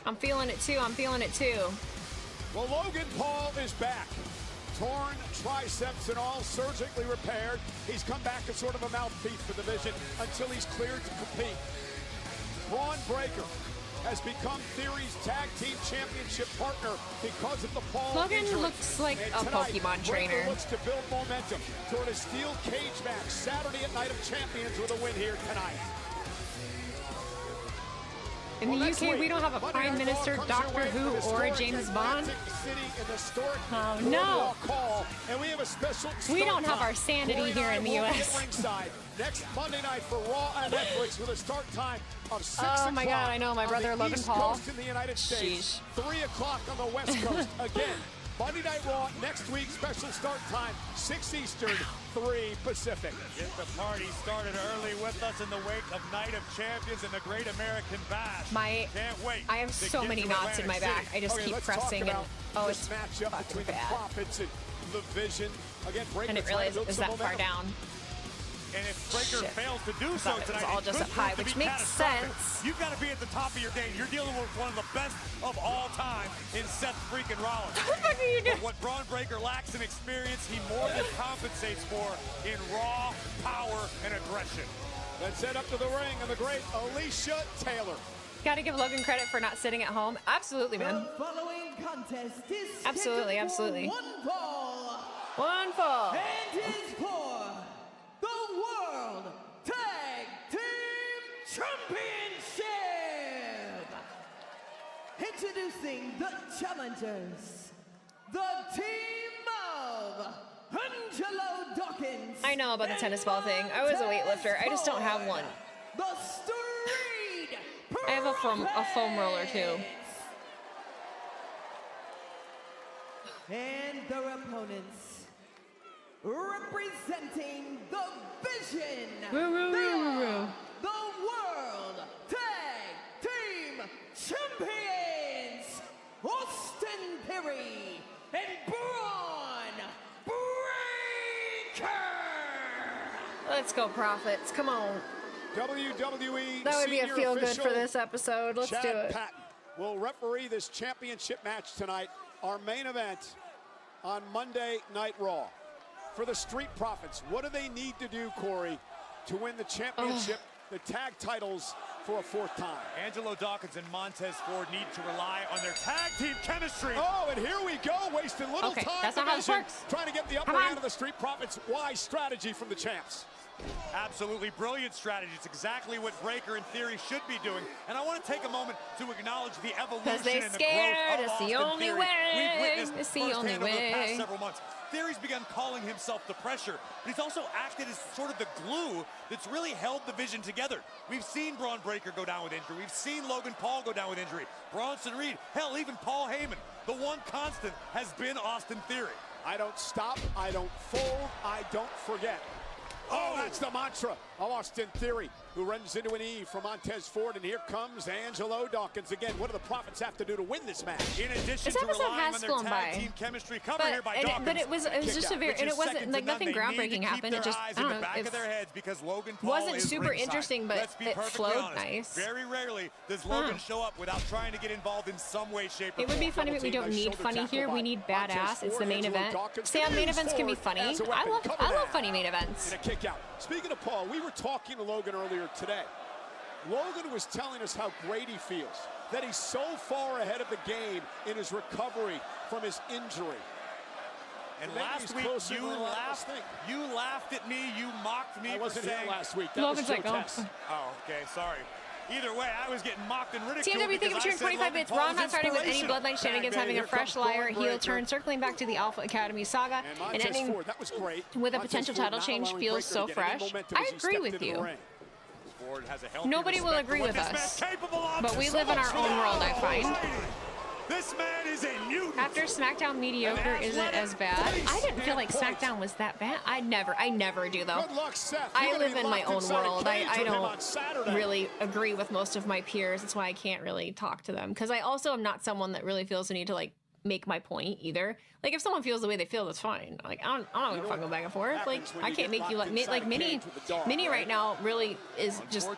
I'm feeling it too. Well, Logan Paul is back. Torn triceps and all surgically repaired. He's come back as sort of a mouthpiece for the division until he's cleared to compete. Bron Breaker has become Theory's tag team championship partner because of the Paul Logan injury. looks like And a tonight, Pokemon Breaker trainer. looks to build momentum toward a steel cage match Saturday at Night of Champions with a win here tonight. In the Next UK, week, we don't have a Monday Prime Night Raw Minister, comes Doctor your way Who, from or historic James Bond. Atlantic City in the historic Oh, no. Boardwalk Hall, and we have a special We start don't have time. our sanity Corey and here I in the will be US. at ringside next Monday night for Raw on Netflix with a start time of 6 Oh my God, I know, my on brother the Logan East Paul. Coast in the United States, Sheesh. 3 o'clock on the West Coast. Again, Monday Night Raw next week, special start time, 6 Eastern, 3 Pacific. Get the party started early with us in the wake of Night of Champions and the Great American Bash. Can't wait. I have to so get many to knots in my Atlantic back. City. I just Okay, keep let's talk pressing and about oh, this it's matchup fucking between the bad. Profits and the Vision. Again, Breaker I didn't trying realize to it build was some that far momentum. down. And if Breaker Shit. fails to do I so thought it was tonight, all it just could up high, prove to which be makes catastrophic. sense. You've got to be at the top of your game. You're dealing with one of the best of all time in Seth freaking Rollins. What the fuck are you doing? But what Bron Breaker lacks in experience, he more than compensates for in raw power and aggression. Let's head up to the ring and the great Alicia Taylor. Gotta give Logan credit for not sitting at home. Absolutely, man. The following contest is Absolutely, scheduled for absolutely. one fall. One fall. And is for the World Tag Team Championship. Introducing the challengers, the team of Angelo Dawkins. I know about the tennis ball thing. I was a weightlifter. I just don't have one. The Street I have a foam roller too. And their opponents, representing the Vision, Woo, woo, they woo, woo, are woo. the World Tag Champions, Austin Theory and Bron Breakker. Let's go, Profits. Come on. WWE That would be a senior feel good official for this episode. Let's Chad do it. Patton will referee this championship match tonight, our main event on Monday Night Raw. For the Street Profits, what do they need to do, Corey, to win the championship, the tag titles, for a fourth time? Angelo Dawkins and Montez Ford need to rely on their tag team chemistry. Oh, and here we go, wasting little time. That's not how this works. Trying to get the upper hand of the Street Profits. Wise strategy from the champs. Absolutely brilliant strategy. It's exactly what Breakker in Theory should be doing. And I want to take a moment to acknowledge the evolution and the growth of Austin Theory. We've witnessed firsthand over the past several months. Theory's begun calling himself the pressure, but he's also acted as sort of the glue that's really held the Vision together. We've seen Bron Breakker go down with injury. We've seen Logan Paul go down with injury. Bronson Reed, hell, even Paul Heyman. The one constant has been Austin Theory. I don't stop, I don't fold, I don't forget. Oh, that's the mantra of Austin Theory, who runs into an E from Montez Ford, and here comes Angelo Dawkins again. What do the Profits have to do to win this match? In addition to relying on their tag team chemistry, covered here by Dawkins. But it was just a very, and it wasn't like nothing groundbreaking happened. It just, I don't know, it wasn't super interesting, but it flowed nice. Very rarely does Logan show up without trying to get involved in some way, shape, or form. It would be funny, but we don't need funny here. We need badass. It's the main event. Sam, main events can be funny. I love funny main events. Speaking of Paul, we were talking to Logan earlier today. Logan was telling us how great he feels, that he's so far ahead of the game in his recovery from his injury. And last week, you laughed at me, you mocked me. I wasn't here last week. That Logan's was like, oh, okay, sorry. Either way, I was getting mocked and ridiculed. TMW, thank you for 25 minutes. Raw not starting with any bloodline shenanigans, having a fresh Lyra heel turn, circling back to the Alpha Academy saga, and ending with a potential title change feels so fresh. I agree with you. Nobody will agree with us, but we live in our own world, I find. This man is a mutant. After SmackDown mediocre isn't as bad. I didn't feel like SmackDown was that bad. I never do though. Good luck, Seth. I live in my own world. I don't really agree with most of my peers. That's why I can't really talk to them. Because I also am not someone that really feels the need to like make my point either. Like if someone feels the way they feel, that's fine. Like I don't want to fucking go back and forth. Like I can't make you like Minnie right now really is just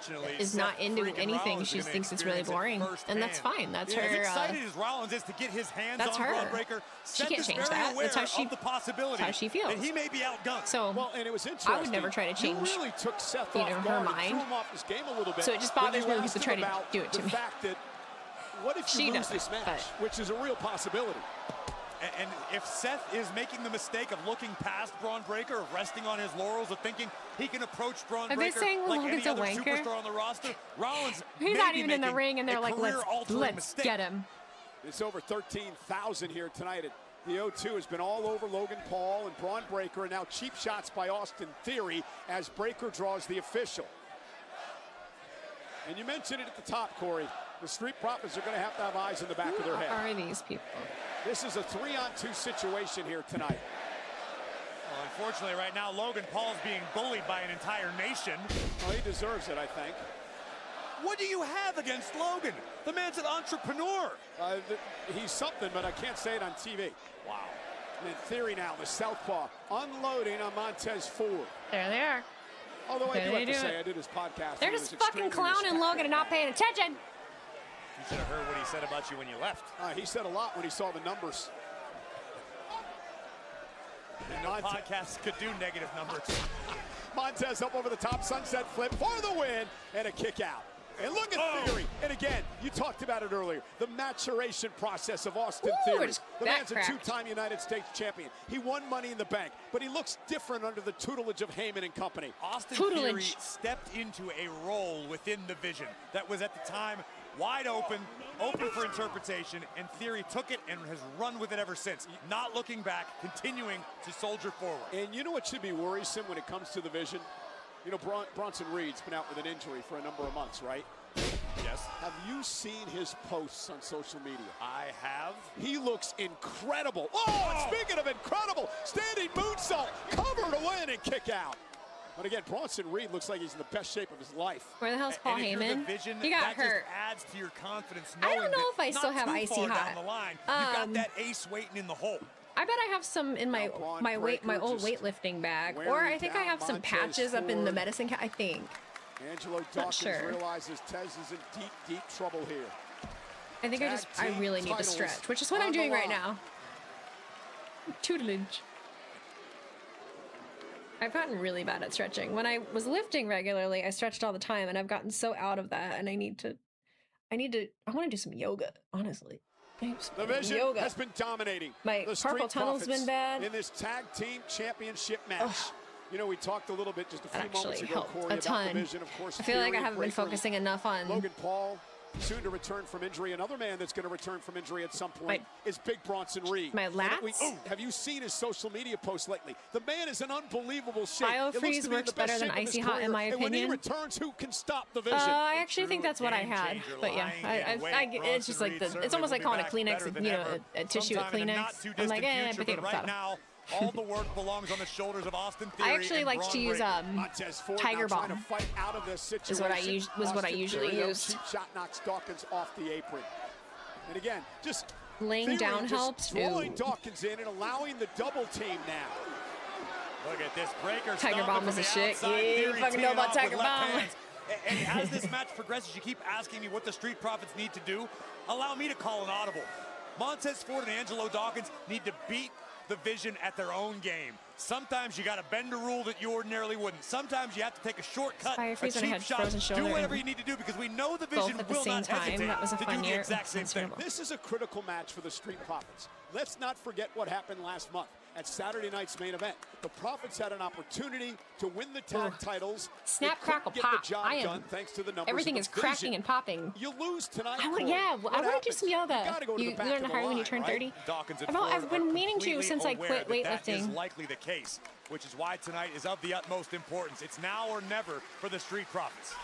not into anything. She thinks it's really boring, and that's fine. That's her. As excited as Rollins is to get his hands on Bron Breakker, she can't change that. That's how she. That's how she feels. And he may be outgunned. So and it was interesting. I would never try to change. You really took Seth off guard her mind. Threw him off his game a little bit. So it just bothers me to try to do it to me. What if you lose this match, which is a real possibility? And if Seth is making the mistake of looking past Bron Breakker, of resting on his laurels, of thinking he can approach Bron Breakker like any other superstar on the roster, Rollins he's not even in the ring, and they're like, let's get him. It's over 13,000 here tonight. The O2 has been all over Logan Paul and Bron Breakker, and now cheap shots by Austin Theory as Breakker draws the official. And you mentioned it at the top, Corey. The Street Profits are going to have eyes in the back of their head. Who are these people? This is a 3-on-2 situation here tonight. Well, unfortunately, right now, Logan Paul's being bullied by an entire nation. Well, he deserves it, I think. What do you have against Logan? The man's an entrepreneur. He's something, but I can't say it on TV. Wow. And in Theory now, the southpaw unloading on Montez Ford. There they are. Although I do have to say, I did his podcast. They're just fucking clowning Logan and not paying attention. You should have heard what he said about you when you left. He said a lot when he saw the numbers. No podcast could do negative numbers. Montez up over the top, sunset flip for the win, and a kick out. And look at Theory. And again, you talked about it earlier, the maturation process of Austin Theory. The man's a two-time United States champion. He won Money in the Bank, but he looks different under the tutelage of Heyman and company. Austin Theory stepped into a role within the Vision that was at the time wide open for interpretation, and Theory took it and has run with it ever since. Not looking back, continuing to soldier forward. And you know what should be worrisome when it comes to the Vision? You know, Bronson Reed's been out with an injury for a number of months, right? Yes. Have you seen his posts on social media? I have. He looks incredible. Oh, and speaking of incredible, standing moonsault, cover to win and kick out. But again, Bronson Reed looks like he's in the best shape of his life. Where the hell's Paul Heyman? He got that hurt. Just adds to your confidence. I don't know if I still have icy far hot. Down the line, you've got that ace waiting in the hole. I bet I have some in my old weightlifting bag, or I think I have some patches up in the medicine cabinet. I think. Angelo Dawkins realizes Tez is in deep, deep trouble here. I think I really need to stretch, which is what I'm doing right now. Tutelage. I've gotten really bad at stretching. When I was lifting regularly, I stretched all the time, and I've gotten so out of that, and I want to do some yoga, honestly. The Vision has been dominating. My the carpal tunnel's been bad. In this tag team championship match. Ugh. You know, we talked a little bit just a few moments ago, Corey, a ton. about the Vision. Of course, I feel like I haven't been focusing enough on Logan Paul. Soon to return from injury. Another man that's going to return from injury at some point is Big Bronson Reed. My lats? Have you seen his social media posts lately? The man is in unbelievable shape. BioFreeze works better than Icy Hot, in my opinion. And when he returns, who can stop the Vision? I actually think that's what I had. But yeah, it's just like it's almost like calling a Kleenex, you know, a tissue at Kleenex. I'm like, potato potato. All the work belongs on the shoulders of Austin Theory. I actually like to use Tiger Bomb. Is what I usually used. Cheap shot knocks Dawkins off the apron. And again, just laying down helps. Drawing Dawkins in and allowing the double team now. Look at this breaker. Tiger Bomb is a shit. Yeah, you fucking know about Tiger Bomb. And as this match progresses, you keep asking me what the Street Profits need to do. Allow me to call an audible. Montez Ford and Angelo Dawkins need to beat the Vision at their own game. Sometimes you got to bend a rule that you ordinarily wouldn't. Sometimes you have to take a shortcut, a cheap shot, do whatever you need to do, because we know the Vision will not hesitate to do the exact same thing. This is a critical match for the Street Profits. Let's not forget what happened last month at Saturday night's main event. The Profits had an opportunity to win the tag titles. Snap, crackle, pop. Thanks to the numbers. Everything is cracking and popping. You lose tonight. I want to do some yoga. You learn to hire when you turn 30. I've been meaning to since I quit weightlifting. That is likely the case, which is why tonight is of the utmost importance. It's now or never for the Street Profits.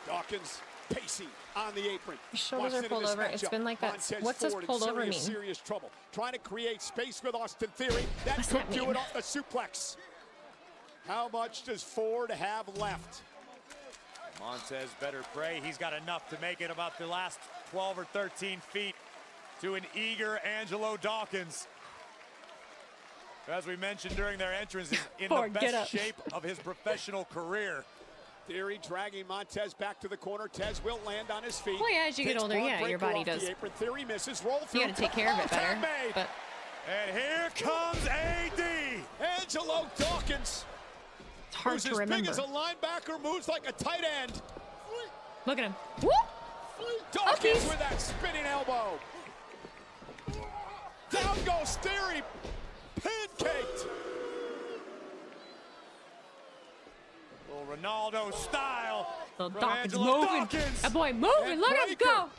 Dawkins pacing on the apron. His shoulders are pulled over. It's been like that. What's this pulled over mean? Serious trouble. Trying to create space with Austin Theory. That could do it off the suplex. How much does Ford have left? Montez better pray he's got enough to make it about the last 12 or 13 feet to an eager Angelo Dawkins. As we mentioned during their entrance, in the best shape of his professional career. Theory dragging Montez back to the corner. Tez will land on his feet. Well, yeah, as you get older, yeah, your body does. Theory misses. Roll through. You got to take care of it better. But and here comes AD. Angelo Dawkins. It's hard to remember. Who's as big as a linebacker, moves like a tight end. Look at him. Whoop! Dawkins with that spinning elbow. Down goes Theory. Pancaked. Ronaldo style. Dawkins moving. That boy moving. Look at him go.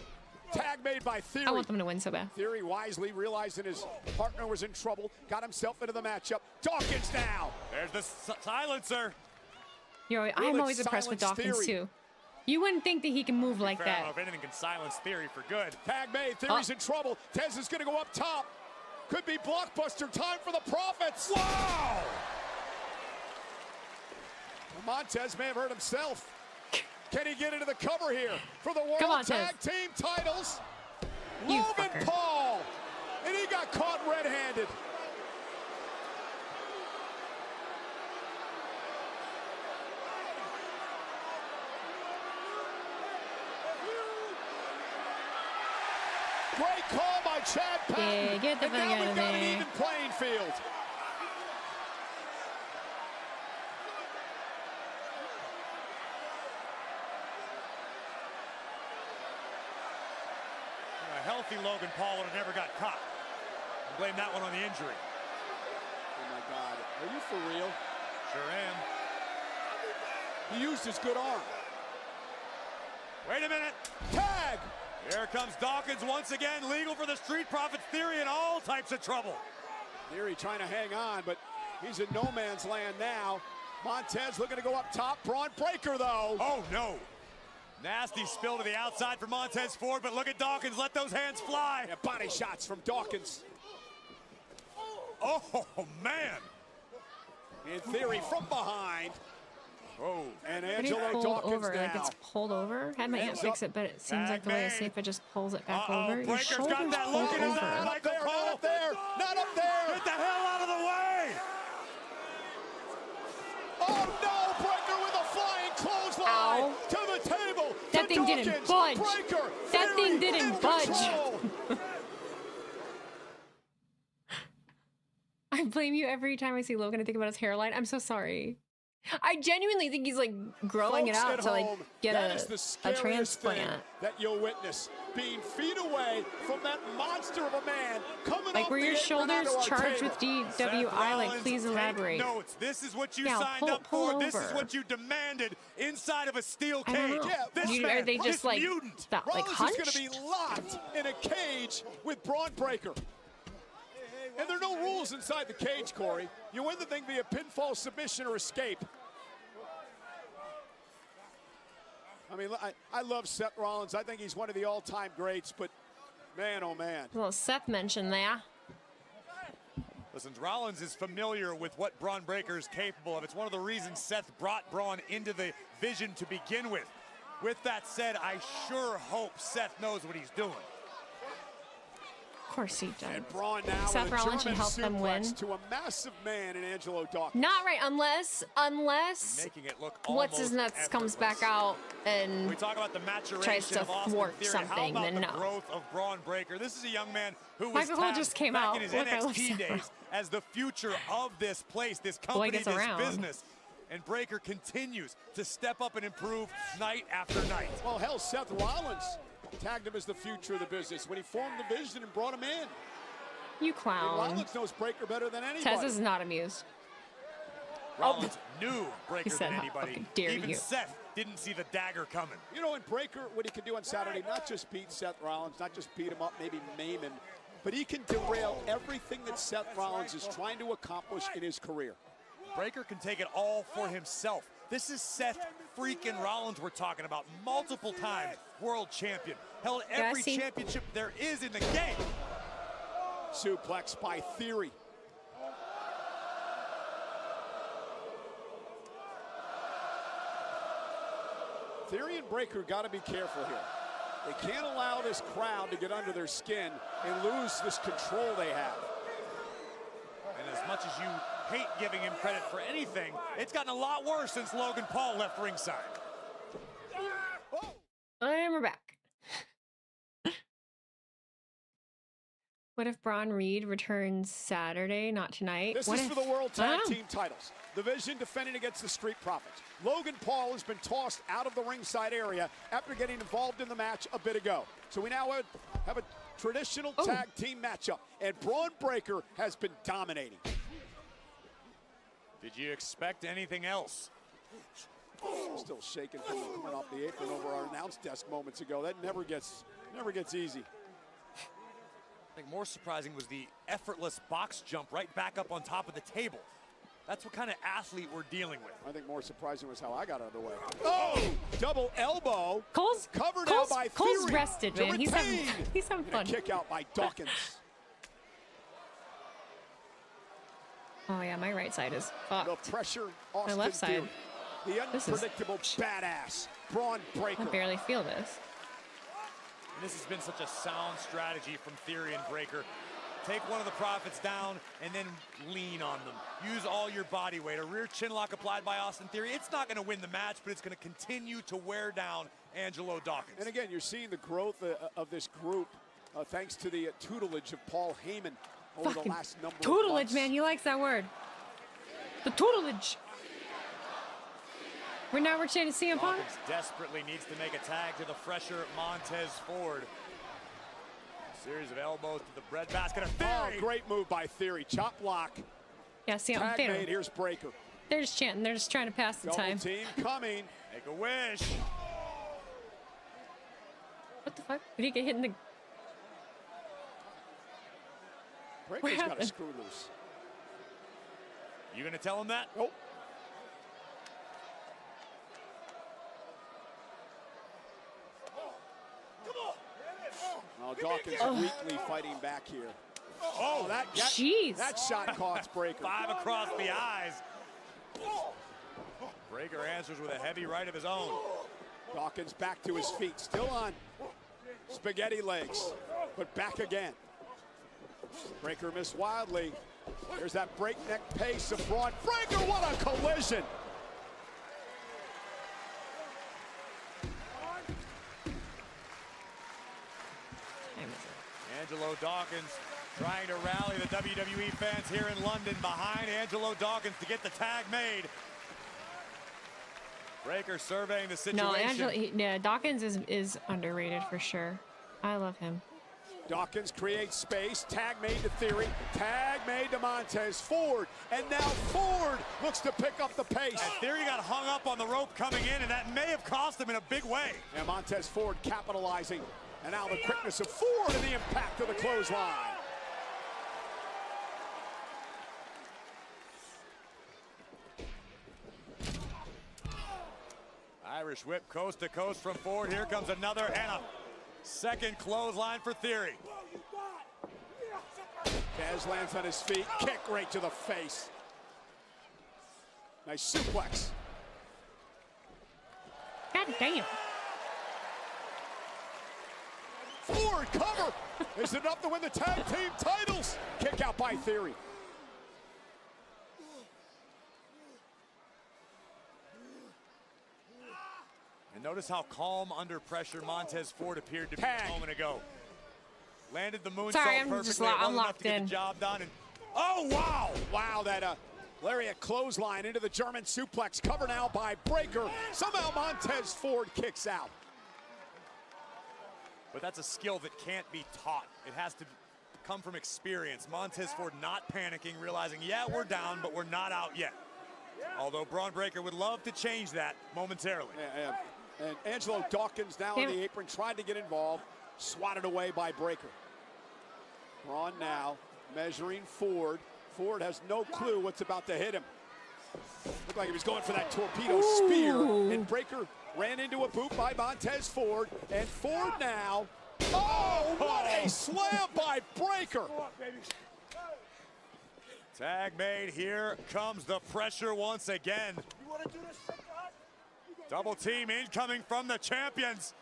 Tag made by Theory. I want them to win so bad. Theory wisely realizing his partner was in trouble, got himself into the matchup. Dawkins now. There's the silencer. I'm always impressed with Dawkins too. You wouldn't think that he can move like that. I don't know if anything can silence Theory for good. Tag made. Theory's in trouble. Tez is going to go up top. Could be blockbuster time for the Profits. Wow! Montez may have hurt himself. Can he get into the cover here for the World Tag Team titles? Logan Paul, and he got caught red-handed. Great call by Chad Patton. Yeah, get the fuck out of there. there. An even playing field. Healthy Logan Paul would have never got caught. Blame that one on the injury. Oh my God, are you for real? Sure am. He used his good arm. Wait a minute. Tag! Here comes Dawkins once again, legal for the Street Profits. Theory in all types of trouble. Theory trying to hang on, but he's in no man's land now. Montez looking to go up top. Braun breaker though. Oh no. Nasty spill to the outside for Montez Ford, but look at Dawkins, let those hands fly. Yeah, body shots from Dawkins. Oh, man. In theory, from behind. Oh, and What do you Angelo pull Dawkins over? now. Like it's pulled over? Had my aunt fix it, but it seems like the way it's safe, it just pulls it back over. Your Breaker's shoulders got that pull look in his eye. over. Like a Not up there, not up there. Get the hell out of the way. Oh no, Breaker with a flying clothesline to the table. That thing Dawkins. didn't budge. Breaker, That thing Theory didn't in budge. control. I blame you every time I see Logan and think about his hairline. I'm so sorry. I genuinely think he's like growing it Folks out at to like home, get that is the a scariest thing transplant. that you'll witness. Being feet away from that monster of a man coming Like off were the your apron shoulders onto our charged table. with DWI? Like please elaborate. Notes. This is what you Yeah, signed up pull for. This is over. what you demanded inside of a steel I don't cage. know. Yeah, this You- man, are they just this like mutant. stop, like Rollins is hunched? going to be locked in a cage with Braun Breaker. And there are no rules inside the cage, Corey. You win the thing via pinfall, submission, or escape. I mean, I love Seth Rollins. I think he's one of the all-time greats, but man, oh man. Well, Seth mentioned there. Listen, Rollins is familiar with what Braun Breaker is capable of. It's one of the reasons Seth brought Braun into the vision to begin with. With that said, I sure hope Seth knows what he's doing. Of course he does. And Braun now Seth with a Rollins should German help them win. suplex to a massive man in Angelo Dawkins. Not right, unless Making it look what's his almost nuts comes back out and we talk about the maturation tries to of Austin thwart Theory. something, How about then the no. growth of Braun Breaker? This is a young man who was Michael Cole tapped just came back out. in his Look, I love NXT Seth days Rollins. as the future of this place, this Boy company, gets this around. business. And Breaker continues to step up and improve night after night. Well, hell, Seth Rollins tagged him as the future of the business when he formed the vision and brought him in. You And clown. Rollins knows Breaker better than anybody. Tez is not amused. Rollins knew Breaker said, than "How anybody. fucking dare Even you." Seth didn't see the dagger coming. You know, in Breaker, what he can do on Saturday, not just beat Seth Rollins, not just beat him up, maybe maim him, but he can derail everything that Seth Rollins is trying to accomplish in his career. Breaker can take it all for himself. This is Seth freaking Rollins we're talking about. Multiple times world champion. Held every see? championship there is in the game. Suplex by Theory. Theory and Breaker got to be careful here. They can't allow this crowd to get under their skin and lose this control they have. And as much as you hate giving him credit for anything, it's gotten a lot worse since Logan Paul left ringside. And we're back. What if Braun Reed returns Saturday, not tonight? This What is if, for the World I Tag don't know. Team titles. The Vision defending against the Street Profits. Logan Paul has been tossed out of the ringside area after getting involved in the match a bit ago. So we now have a traditional tag team matchup, and Braun Breaker has been dominating. Did you expect anything else? Still shaking from coming off the apron over our announce desk moments ago. That never gets easy. I think more surprising was the effortless box jump right back up on top of the table. That's what kind of athlete we're dealing with. I think more surprising was how I got out of the way. Oh, double elbow. Cole's covered out by Cole's Theory. rested, to man. He's having retain. fun. And a kick out by Dawkins. Oh yeah, my right side is fucked. The pressure, My Austin left side. Theory. The This is- unpredictable badass, Braun Breaker. I barely feel this. And this has been such a sound strategy from Theory and Breaker. Take one of the Profits down and then lean on them. Use all your body weight. A rear chin lock applied by Austin Theory. It's not going to win the match, but it's going to continue to wear down Angelo Dawkins. And again, you're seeing the growth of this group thanks to the tutelage of Paul Heyman over the Fucking last number of tutelage, months. man. He likes that word. The tutelage. We're chanting CM Punk. Dawkins desperately needs to make a tag to the fresher Montez Ford. Series of elbows to the bread basket of Theory. Oh, great move by Theory. Chop block. Yeah, CM. Tag They made. don't, Here's Breaker. they're just chanting. They're just trying to pass the Double time. team coming. Make a wish. What the fuck? Did he get hit in the? Breaker's got a happened? screw loose. You going to tell him that? Nope. Oh, Dawkins weakly fighting back here. Oh, that Jeez. shot costs Breaker. 5 across the eyes. Breaker answers with a heavy right of his own. Dawkins back to his feet, still on spaghetti legs, but back again. Breaker missed wildly. There's that breakneck pace of Bron Breaker. What a collision! Angelo Dawkins trying to rally the WWE fans here in London behind Angelo Dawkins to get the tag made. Breaker surveying the situation. No, Dawkins is underrated for sure. I love him. Dawkins creates space, tag made to Theory, tag made to Montez Ford, and now Ford looks to pick up the pace. And Theory got hung up on the rope coming in, and that may have cost him in a big way. And Montez Ford capitalizing, and now the quickness of Ford and the impact of the clothesline. Irish whip coast to coast from Ford. Here comes another and a second clothesline for Theory. Taz lands on his feet, kick right to the face. Nice suplex. God damn. Ford cover. Is it enough to win the tag team titles? Kick out by Theory. And notice how calm under pressure Montez Ford appeared to be a moment ago. Landed the moonsault perfectly. I'm locked to get in. the job done. And, oh, wow! Wow, that lariat clothesline into the German suplex. Cover now by Breaker. Somehow Montez Ford kicks out. But that's a skill that can't be taught. It has to come from experience. Montez Ford not panicking, realizing, yeah, we're down, but we're not out yet. Although Bron Breaker would love to change that momentarily. Yeah. And Angelo Dawkins now on the apron, tried to get involved, swatted away by Breaker. Bron now measuring Ford. Ford has no clue what's about to hit him. Looked like he was going for that torpedo spear, and Breaker ran into a boot by Montez Ford, and Ford now, what a slam by Breaker. Tag made, here comes the pressure once again. Double team incoming from the champions.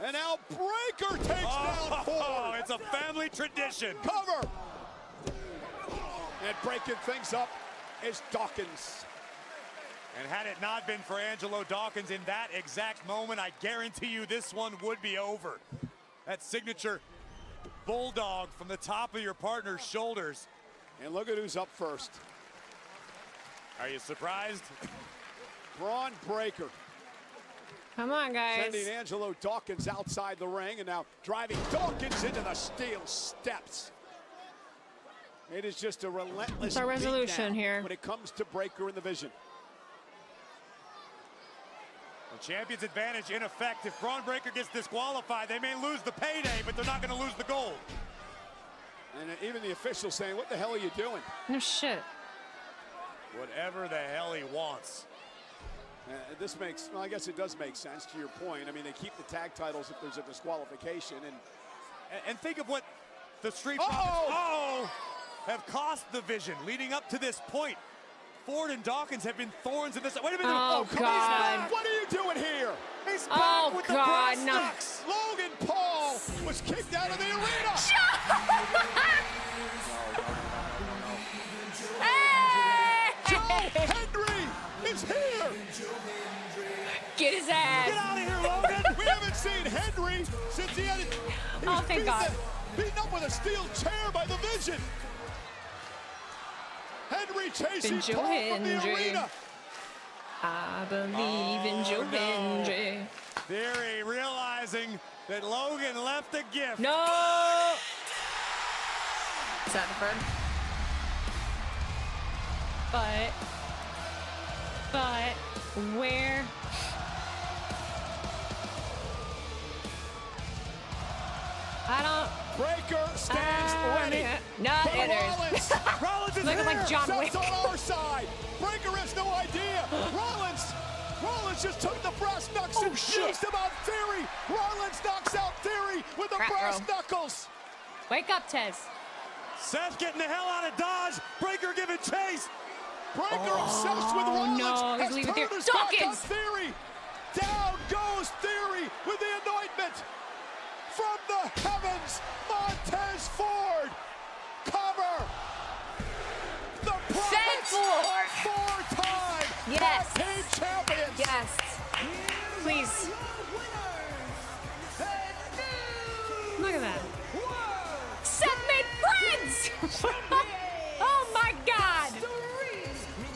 And now Breaker takes down Ford. It's a family tradition. Cover. And breaking things up is Dawkins. And had it not been for Angelo Dawkins in that exact moment, I guarantee you this one would be over. That signature bulldog from the top of your partner's shoulders. And look at who's up first. Are you surprised? Bron Breaker. Come on, guys. Sending Angelo Dawkins outside the ring, and now driving Dawkins into the steel steps. It is just a relentless It's our resolution here when it comes to Breaker in the Vision. The champion's advantage in effect. If Bron Breaker gets disqualified, they may lose the payday, but they're not going to lose the gold. And even the officials saying, what the hell are you doing? No shit. Whatever the hell he wants. This makes, well, I guess it does make sense to your point. I mean, they keep the tag titles if there's a disqualification. And think of what the Street Profits have cost the Vision leading up to this point. Ford and Dawkins have been thorns in this. Wait a minute. Oh, come God. on. What are you doing here? He's back with the brass no. knucks. Logan Paul was kicked out of the arena. Joe Hendry is here. Get his ass. Get out of here, Logan. We haven't seen Hendry since he had it. Oh, thank God. Beaten up with a steel chair by the Vision. Hendry chasing Paul from the arena. I believe in Joe Hendry. Theory realizing that Logan left a gift. No! Is that the bird? But, where? I don't. Breaker stands ready. No, it is. Rollins is looking like John Wick. That's on our side. Breaker has no idea. Rollins just took the brass knucks and used them on Theory. Rollins knocks out Theory with the brass knuckles. Wake up, Tez. Seth getting the hell out of Dodge. Breaker giving chase. Breaker obsessed with Rollins. No, he's has leaving turned Theory. his back on Dawkins! Theory. Down goes Theory with the anointment. From the heavens, Montez Ford. Cover. The Profits. Four-time Yes. Paige champions. Yes. Please. Look at that. Seth made friends! Oh my god!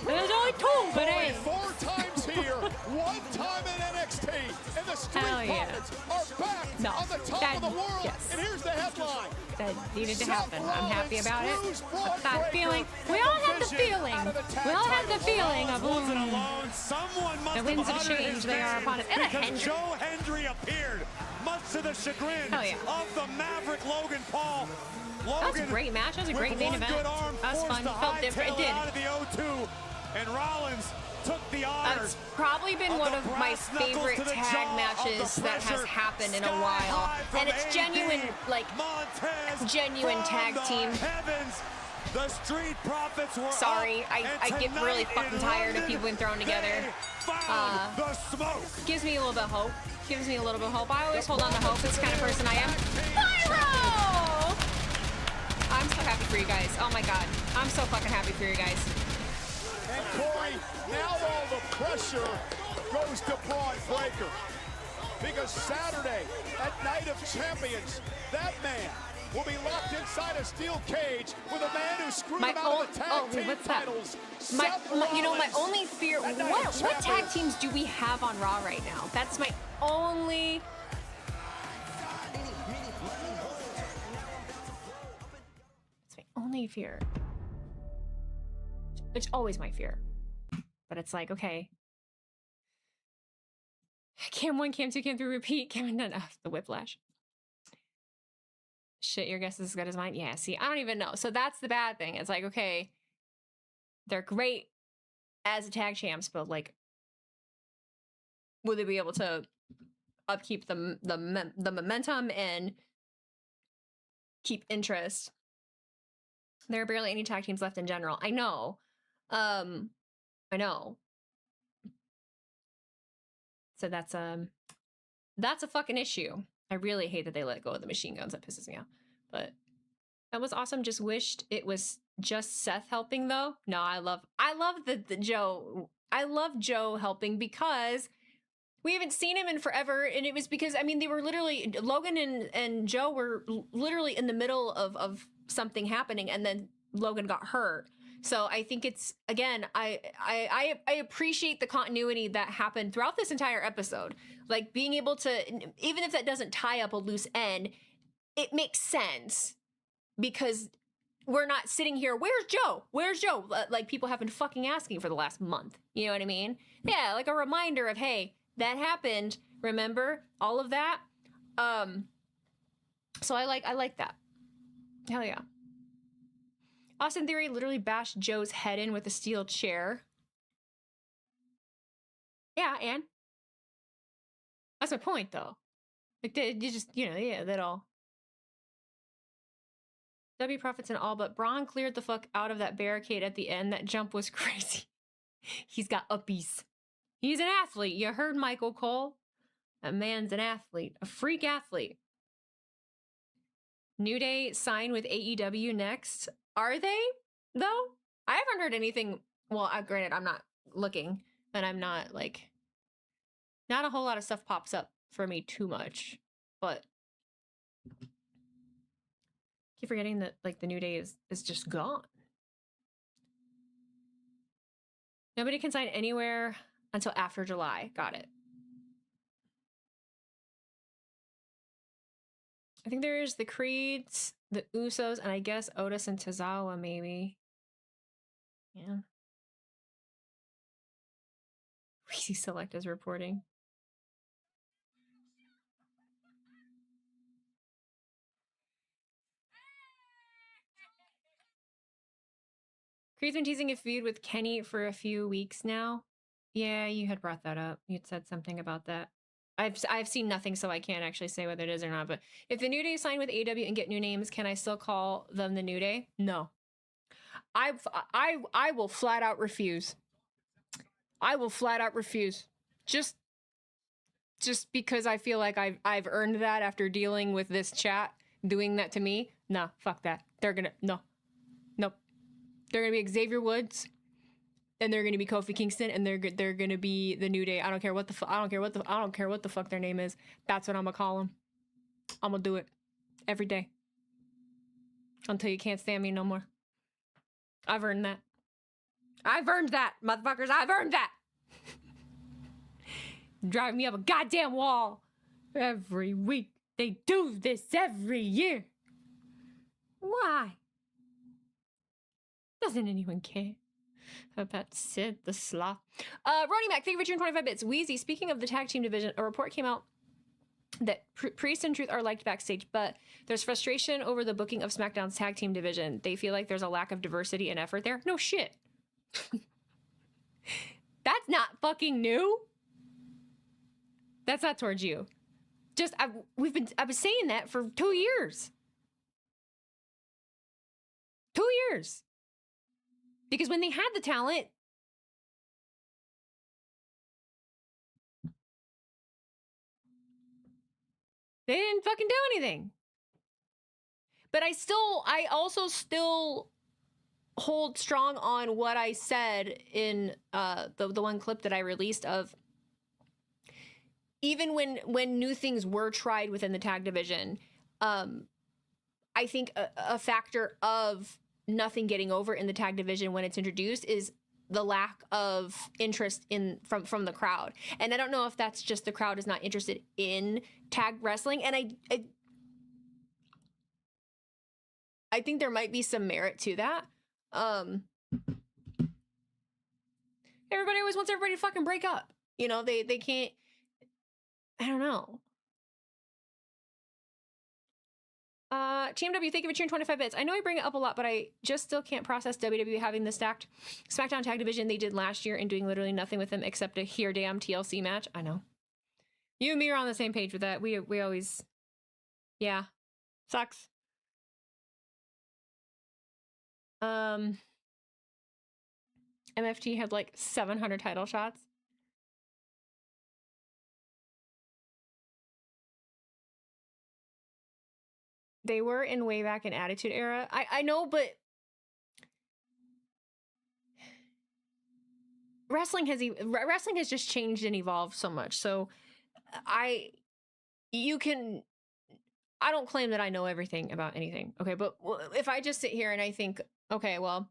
There's only two, but hey. 4 times here, 1 time in NXT, and the Street Hell yeah. Profits are back No, on the top that- of the world. yes. And here's the headline. That needed to happen. I'm happy about it. Screws But that Breaker. feeling, we all had the Division feeling. out of the tag We all had the titles. feeling of Wasn't alone. Someone must the winds have of uttered change his they are name upon us. And a because Hendry. Joe Hendry appeared, much to the chagrin Hell yeah. of the Maverick Logan Paul. That was a great match. That was a great with main one event. good arm That was forced fun. to Felt different. It hightail did. out of the O2, and Rollins took the honors. That's probably been one of my favorite tag matches that has happened in a while. And it's genuine, like, genuine tag team. Heavens, the Street Profits were Sorry, up, I and get really tonight fucking in tired of London, people being thrown together. they found the smoke. Gives me a little bit of hope. Gives me a little bit of hope. I always hold on to hope. It's the kind of person I am. Lyra! I'm so happy for you guys. Oh my god. I'm so fucking happy for you guys. And Corey, now all the pressure goes to Bron Breaker. Because Saturday, at Night of Champions, that man will be locked inside a steel cage with a man who screwed him out of the tag team titles. You know, my only fear, at Night what of tag Champions. teams do we have on Raw right now? That's my only... It's my only fear. It's always my fear. But it's like, okay. Cam 1, Cam 2, Cam 3, repeat. Cam 9, the whiplash. Shit, your guess is as good as mine. Yeah, see, I don't even know. So that's the bad thing. It's like, okay, they're great as a tag champs, but like, will they be able to upkeep the momentum and keep interest? There are barely any tag teams left in general. I know. I know. So that's a fucking issue. I really hate that they let go of the machine guns. That pisses me off. But that was awesome. Just wished it was just Seth helping though. No, I love the Joe. I love Joe helping because we haven't seen him in forever. And it was because, I mean, they were literally, Logan and Joe were literally in the middle of something happening, and then Logan got hurt. So I think it's, again, I appreciate the continuity that happened throughout this entire episode. Like being able to, even if that doesn't tie up a loose end, it makes sense because we're not sitting here, where's Joe? Where's Joe? Like people have been fucking asking for the last month. You know what I mean? Yeah, like a reminder of, hey, that happened. Remember all of that? So I like that. Hell yeah. Austin Theory literally bashed Joe's head in with a steel chair. Yeah, and that's my point, though. Like, you just, you know, yeah, that all. W Profits and all, but Bron cleared the fuck out of that barricade at the end. That jump was crazy. He's got uppies. He's an athlete. You heard Michael Cole. That man's an athlete. A freak athlete. New Day sign with AEW next. Are they, though? I haven't heard anything. Well, granted, I'm not looking, and I'm not, like, not a whole lot of stuff pops up for me too much, but keep forgetting that, like, the New Day is just gone. Nobody can sign anywhere until after July. Got it. I think there's the Creeds, the Usos, and I guess Otis and Tozawa, maybe. Yeah. Wheezy Select is reporting. Creed's been teasing a feud with Kenny for a few weeks now. Yeah, you had brought that up. You'd said something about that. I've seen nothing, so I can't actually say whether it is or not. But if the New Day sign with AEW and get new names, can I still call them the New Day? No. I will flat out refuse. I will flat out refuse. Just because I feel like I've earned that after dealing with this chat doing that to me. Nah, fuck that. They're gonna no. Nope. They're gonna be Xavier Woods. And they're gonna be Kofi Kingston, and they're gonna be the New Day. I don't care what the fuck their name is. That's what I'm gonna call them. I'm gonna do it every day until you can't stand me no more. I've earned that. I've earned that, motherfuckers. I've earned that. Drive me up a goddamn wall every week. They do this every year. Why? Doesn't anyone care about Sid the Sloth? Ronnie Mac, thank you for 25 bits. Wheezy, speaking of the tag team division, a report came out that Priest and Truth are liked backstage, but there's frustration over the booking of SmackDown's tag team division. They feel like there's a lack of diversity and effort there. No shit. That's not fucking new. That's not towards you. I've been saying that for 2 years. 2 years. Because when they had the talent, they didn't fucking do anything. But I also still hold strong on what I said in the one clip that I released of even when new things were tried within the tag division, I think a factor of nothing getting over in the tag division when it's introduced is the lack of interest from the crowd. And I don't know if that's just the crowd is not interested in tag wrestling. And I think there might be some merit to that. Everybody always wants everybody to fucking break up. You know, they can't, I don't know. Team W, thank you for cheering 25 bits. I know I bring it up a lot, but I just still can't process WWE having the stacked SmackDown tag division they did last year and doing literally nothing with them except a here damn TLC match. I know. You and me are on the same page with that. We always, yeah, sucks. MFT had like 700 title shots. They were in way back in Attitude Era. I know, but wrestling has just changed and evolved so much. So I don't claim that I know everything about anything. Okay, but if I just sit here and I think, okay, well,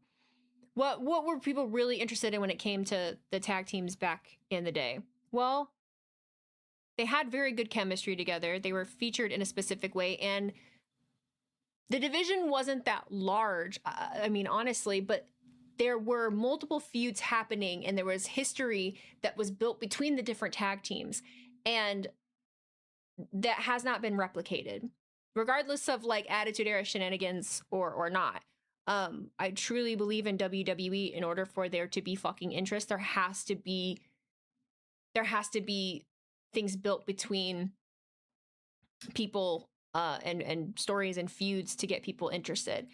what were people really interested in when it came to the tag teams back in the day? Well, they had very good chemistry together. They were featured in a specific way, and the division wasn't that large, I mean, honestly, but there were multiple feuds happening and there was history that was built between the different tag teams, and that has not been replicated, regardless of like Attitude Era shenanigans or not. I truly believe in WWE. In order for there to be fucking interest, there has to be things built between people and stories and feuds to get people interested.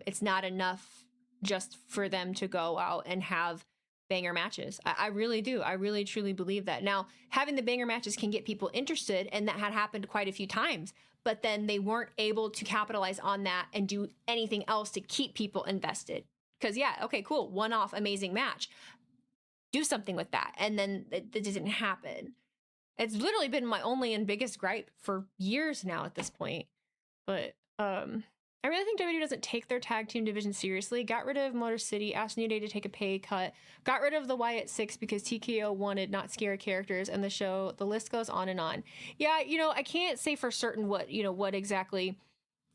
It's not enough just for them to go out and have banger matches. I really do. I really truly believe that. Now, having the banger matches can get people interested, and that had happened quite a few times, but then they weren't able to capitalize on that and do anything else to keep people invested. Because yeah, okay, cool, one-off amazing match. Do something with that. And then it didn't happen. It's literally been my only and biggest gripe for years now at this point. But I really think WWE doesn't take their tag team division seriously. Got rid of Motor City, asked New Day to take a pay cut, got rid of the Wyatt Six because TKO wanted not scary characters, and the list goes on and on. Yeah, you know, I can't say for certain what exactly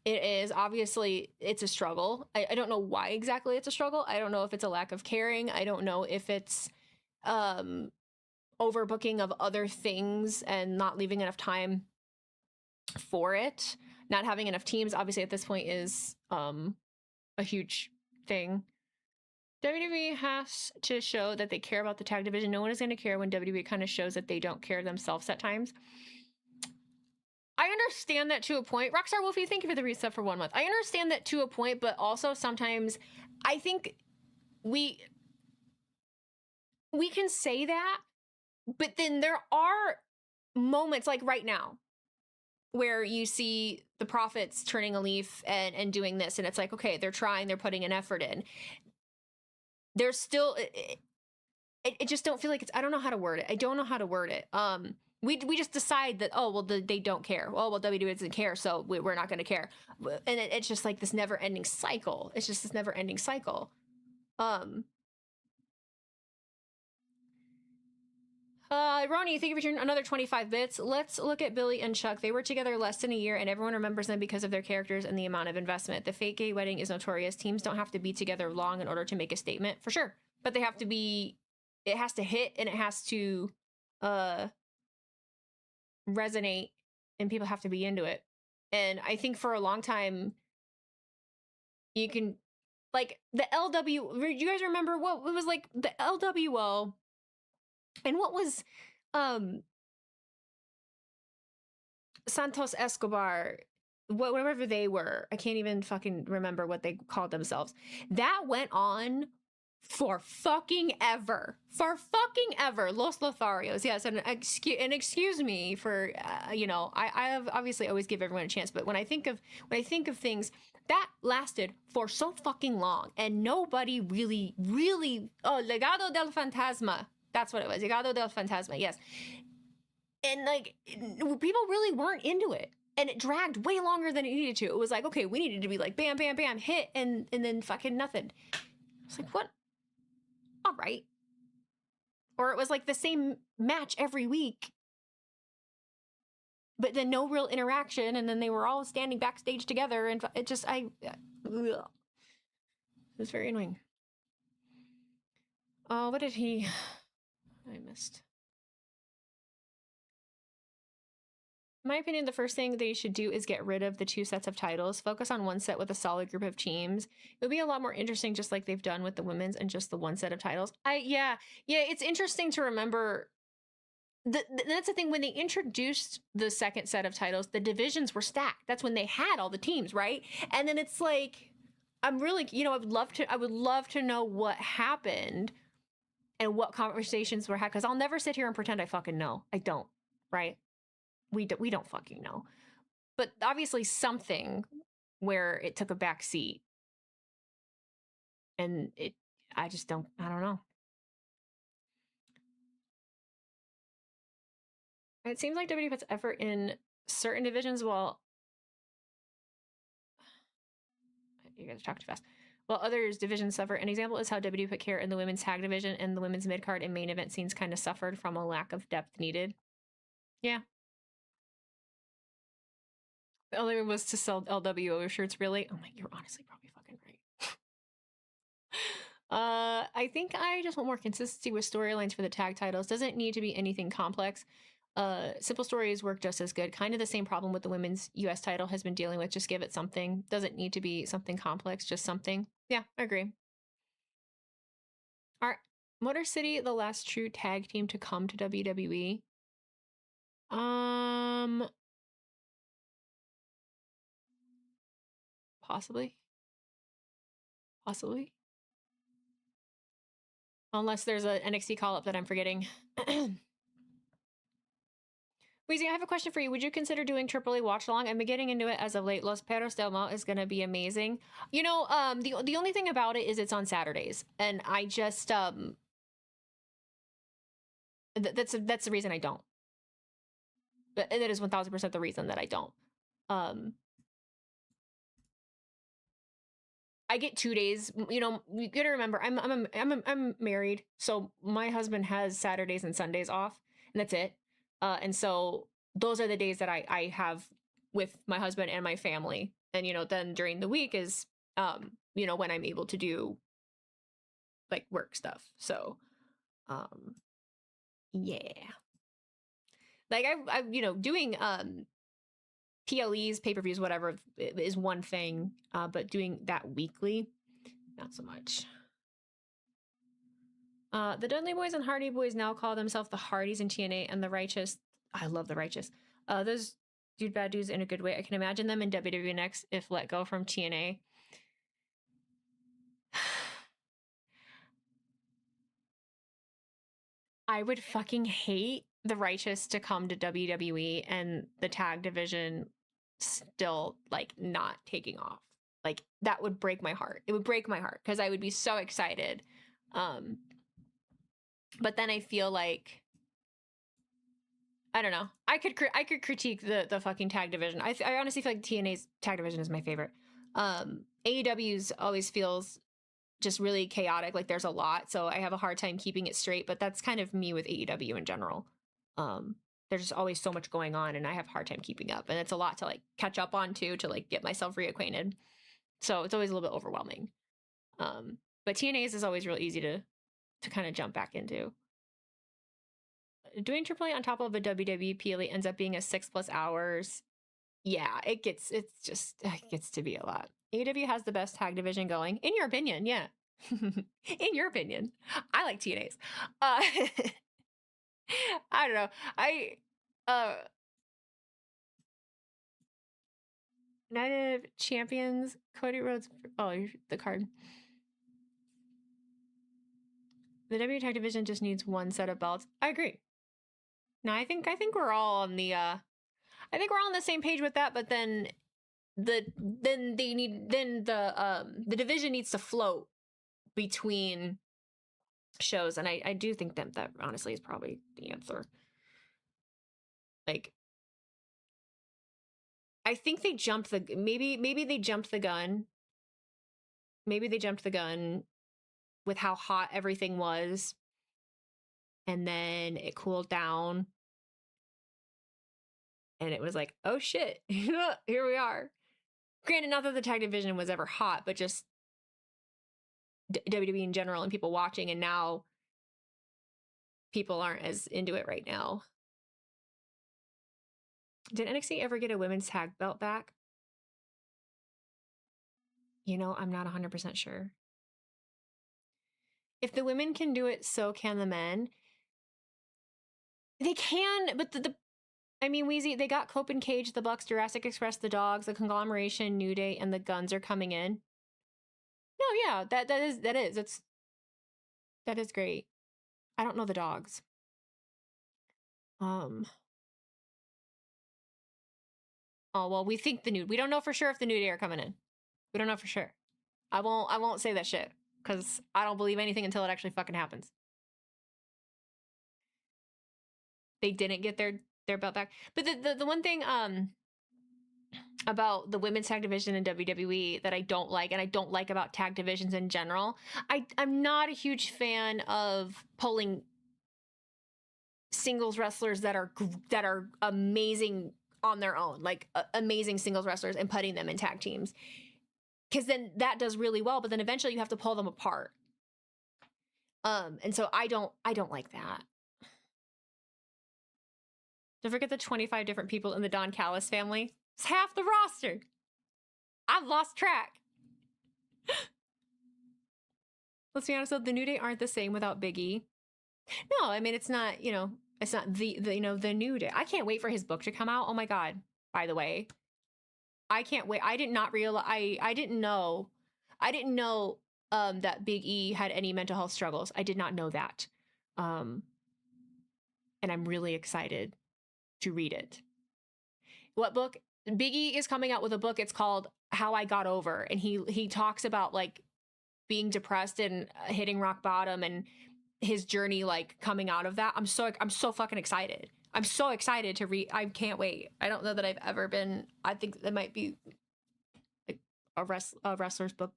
it is. Obviously, it's a struggle. I don't know why exactly it's a struggle. I don't know if it's a lack of caring. I don't know if it's overbooking of other things and not leaving enough time for it. Not having enough teams, obviously, at this point is a huge thing. WWE has to show that they care about the tag division. No one is going to care when WWE kind of shows that they don't care themselves at times. I understand that to a point. Rockstar Wolfie, thank you for the reset for 1 month. I understand that to a point, but also sometimes I think we can say that, but then there are moments like right now where you see the Profits turning a leaf and doing this, and it's like, okay, they're trying, they're putting an effort in. There's still, it just don't feel like it's, I don't know how to word it. I don't know how to word it. We just decide that, oh, well, they don't care. Oh, well, WWE doesn't care, so we're not going to care. And it's just like this never-ending cycle. It's just this never-ending cycle. Ronnie, thank you for another 25 bits. Let's look at Billy and Chuck. They were together less than a year, and everyone remembers them because of their characters and the amount of investment. The fake gay wedding is notorious. Teams don't have to be together long in order to make a statement, for sure. But they have to be, it has to hit, and it has to resonate, and people have to be into it. And I think for a long time, you can, like, the LW, you guys remember what it was like, the LWO, and what was Santos Escobar, whatever they were, I can't even fucking remember what they called themselves. That went on for fucking ever. For fucking ever. Los Lotharios. Yes, and excuse me for, you know, I have obviously always give everyone a chance, but when I think of things, that lasted for so fucking long, and nobody really, oh, Legado del Fantasma. That's what it was. Legado del Fantasma, yes. And, like, people really weren't into it. And it dragged way longer than it needed to. It was like, okay, we needed to be like, bam, bam, bam, hit, and then fucking nothing. I was like, what? All right. Or it was like the same match every week, but then no real interaction, and then they were all standing backstage together, and it just, it was very annoying. Oh, what did he... I missed. In my opinion, the first thing they should do is get rid of the 2 sets of titles, focus on 1 set with a solid group of teams. It would be a lot more interesting, just like they've done with the women's and just the 1 set of titles. Yeah, it's interesting to remember. That's the thing, when they introduced the 2nd set of titles, the divisions were stacked. That's when they had all the teams, right? And then it's like, I'm really, you know, I would love to know what happened and what conversations were had, because I'll never sit here and pretend I fucking know. I don't, right? We don't fucking know. But obviously something where it took a back seat. And I don't know. It seems like WWE puts effort in certain divisions while... You guys talk too fast. While others divisions suffer. An example is how WWE put care in the women's tag division, and the women's mid-card and main event scenes kind of suffered from a lack of depth needed. Yeah. The only one was to sell LWO shirts, really? Oh my, you're honestly probably fucking right. I think I just want more consistency with storylines for the tag titles. Doesn't need to be anything complex. Simple stories work just as good. Kind of the same problem with the women's US title has been dealing with. Just give it something. Doesn't need to be something complex, just something. Yeah, I agree. Are Motor City the last true tag team to come to WWE? Possibly. Unless there's an NXT call-up that I'm forgetting. Weezy, I have a question for you. Would you consider doing AAA Watchalong? I've been getting into it as of late. Los Perros del Mal is going to be amazing. You know, the only thing about it is it's on Saturdays. And I just, that's the reason I don't. That is 1000% the reason that I don't. I get 2 days. You know, you gotta remember, I'm married, so my husband has Saturdays and Sundays off, and that's it. And so those are the days that I have with my husband and my family. And, you know, then during the week is, you know, when I'm able to do like work stuff. So, yeah. Like I you know, doing, PLEs, pay-per-views, whatever is one thing, but doing that weekly, not so much. The Dudley Boys and Hardy Boys now call themselves the Hardys in TNA, and the Righteous. I love the Righteous. Those dude bad dudes in a good way. I can imagine them in WWE next if let go from TNA. I would fucking hate the Righteous to come to WWE and the tag division still like not taking off. Like that would break my heart. It would break my heart because I would be so excited. But then I feel like I don't know. I could critique the fucking tag division. I honestly feel like TNA's tag division is my favorite. AEW's always feels just really chaotic. Like there's a lot, so I have a hard time keeping it straight. But that's kind of me with AEW in general. There's just always so much going on, and I have a hard time keeping up. And it's a lot to like catch up on too, to like get myself reacquainted. So it's always a little bit overwhelming. But TNA's is always real easy to kind of jump back into. Doing AAA on top of a WWE PLE ends up being a 6+ hours. Yeah, it gets to be a lot. AEW has the best tag division going, in your opinion. Yeah, in your opinion. I like TNA's. I don't know. Night of Champions, Cody Rhodes. Oh, the card. The WWE tag division just needs one set of belts. I agree. No, I think we're all on the I think we're all on the same page with that, but then the division needs to float between shows, and I do think that honestly is probably the answer. Like I think they jumped the maybe they jumped the gun. Maybe they jumped the gun with how hot everything was. And then it cooled down. And it was like, oh shit, here we are. Granted, not that the tag division was ever hot, but just WWE in general and people watching. And now people aren't as into it right now. Did NXT ever get a women's tag belt back? You know, I'm not 100% sure. If the women can do it, so can the men. They can, but I mean, Wheezy, they got Cope and Cage, the Bucks, Jurassic Express, the Dogs, the Conglomeration, New Day, and the Guns are coming in. No, yeah, that is great. I don't know the Dogs. Oh well, we think we don't know for sure if the New Day are coming in. We don't know for sure. I won't say that shit because I don't believe anything until it actually fucking happens. They didn't get their belt back. But the one thing about the women's tag division in WWE that I don't like, and I don't like about tag divisions in general, I'm not a huge fan of pulling singles wrestlers that are amazing on their own, like amazing singles wrestlers, and putting them in tag teams. Because then that does really well, but then eventually you have to pull them apart. And so I don't like that. Don't forget the 25 different people in the Don Callis family. It's half the roster. I've lost track. Let's be honest though, the New Day aren't the same without Big E. No, I mean, it's not, it's not the New Day. I can't wait for his book to come out. Oh my God. By the way, I can't wait. I did not realize, I didn't know that Big E had any mental health struggles. I did not know that. And I'm really excited to read it. What book? Big E is coming out with a book. It's called How I Got Over. And he talks about like being depressed and hitting rock bottom and his journey, like coming out of that. I'm so fucking excited. I'm so excited to read. I can't wait. I don't know that I've ever been. I think that might be like a wrestler's book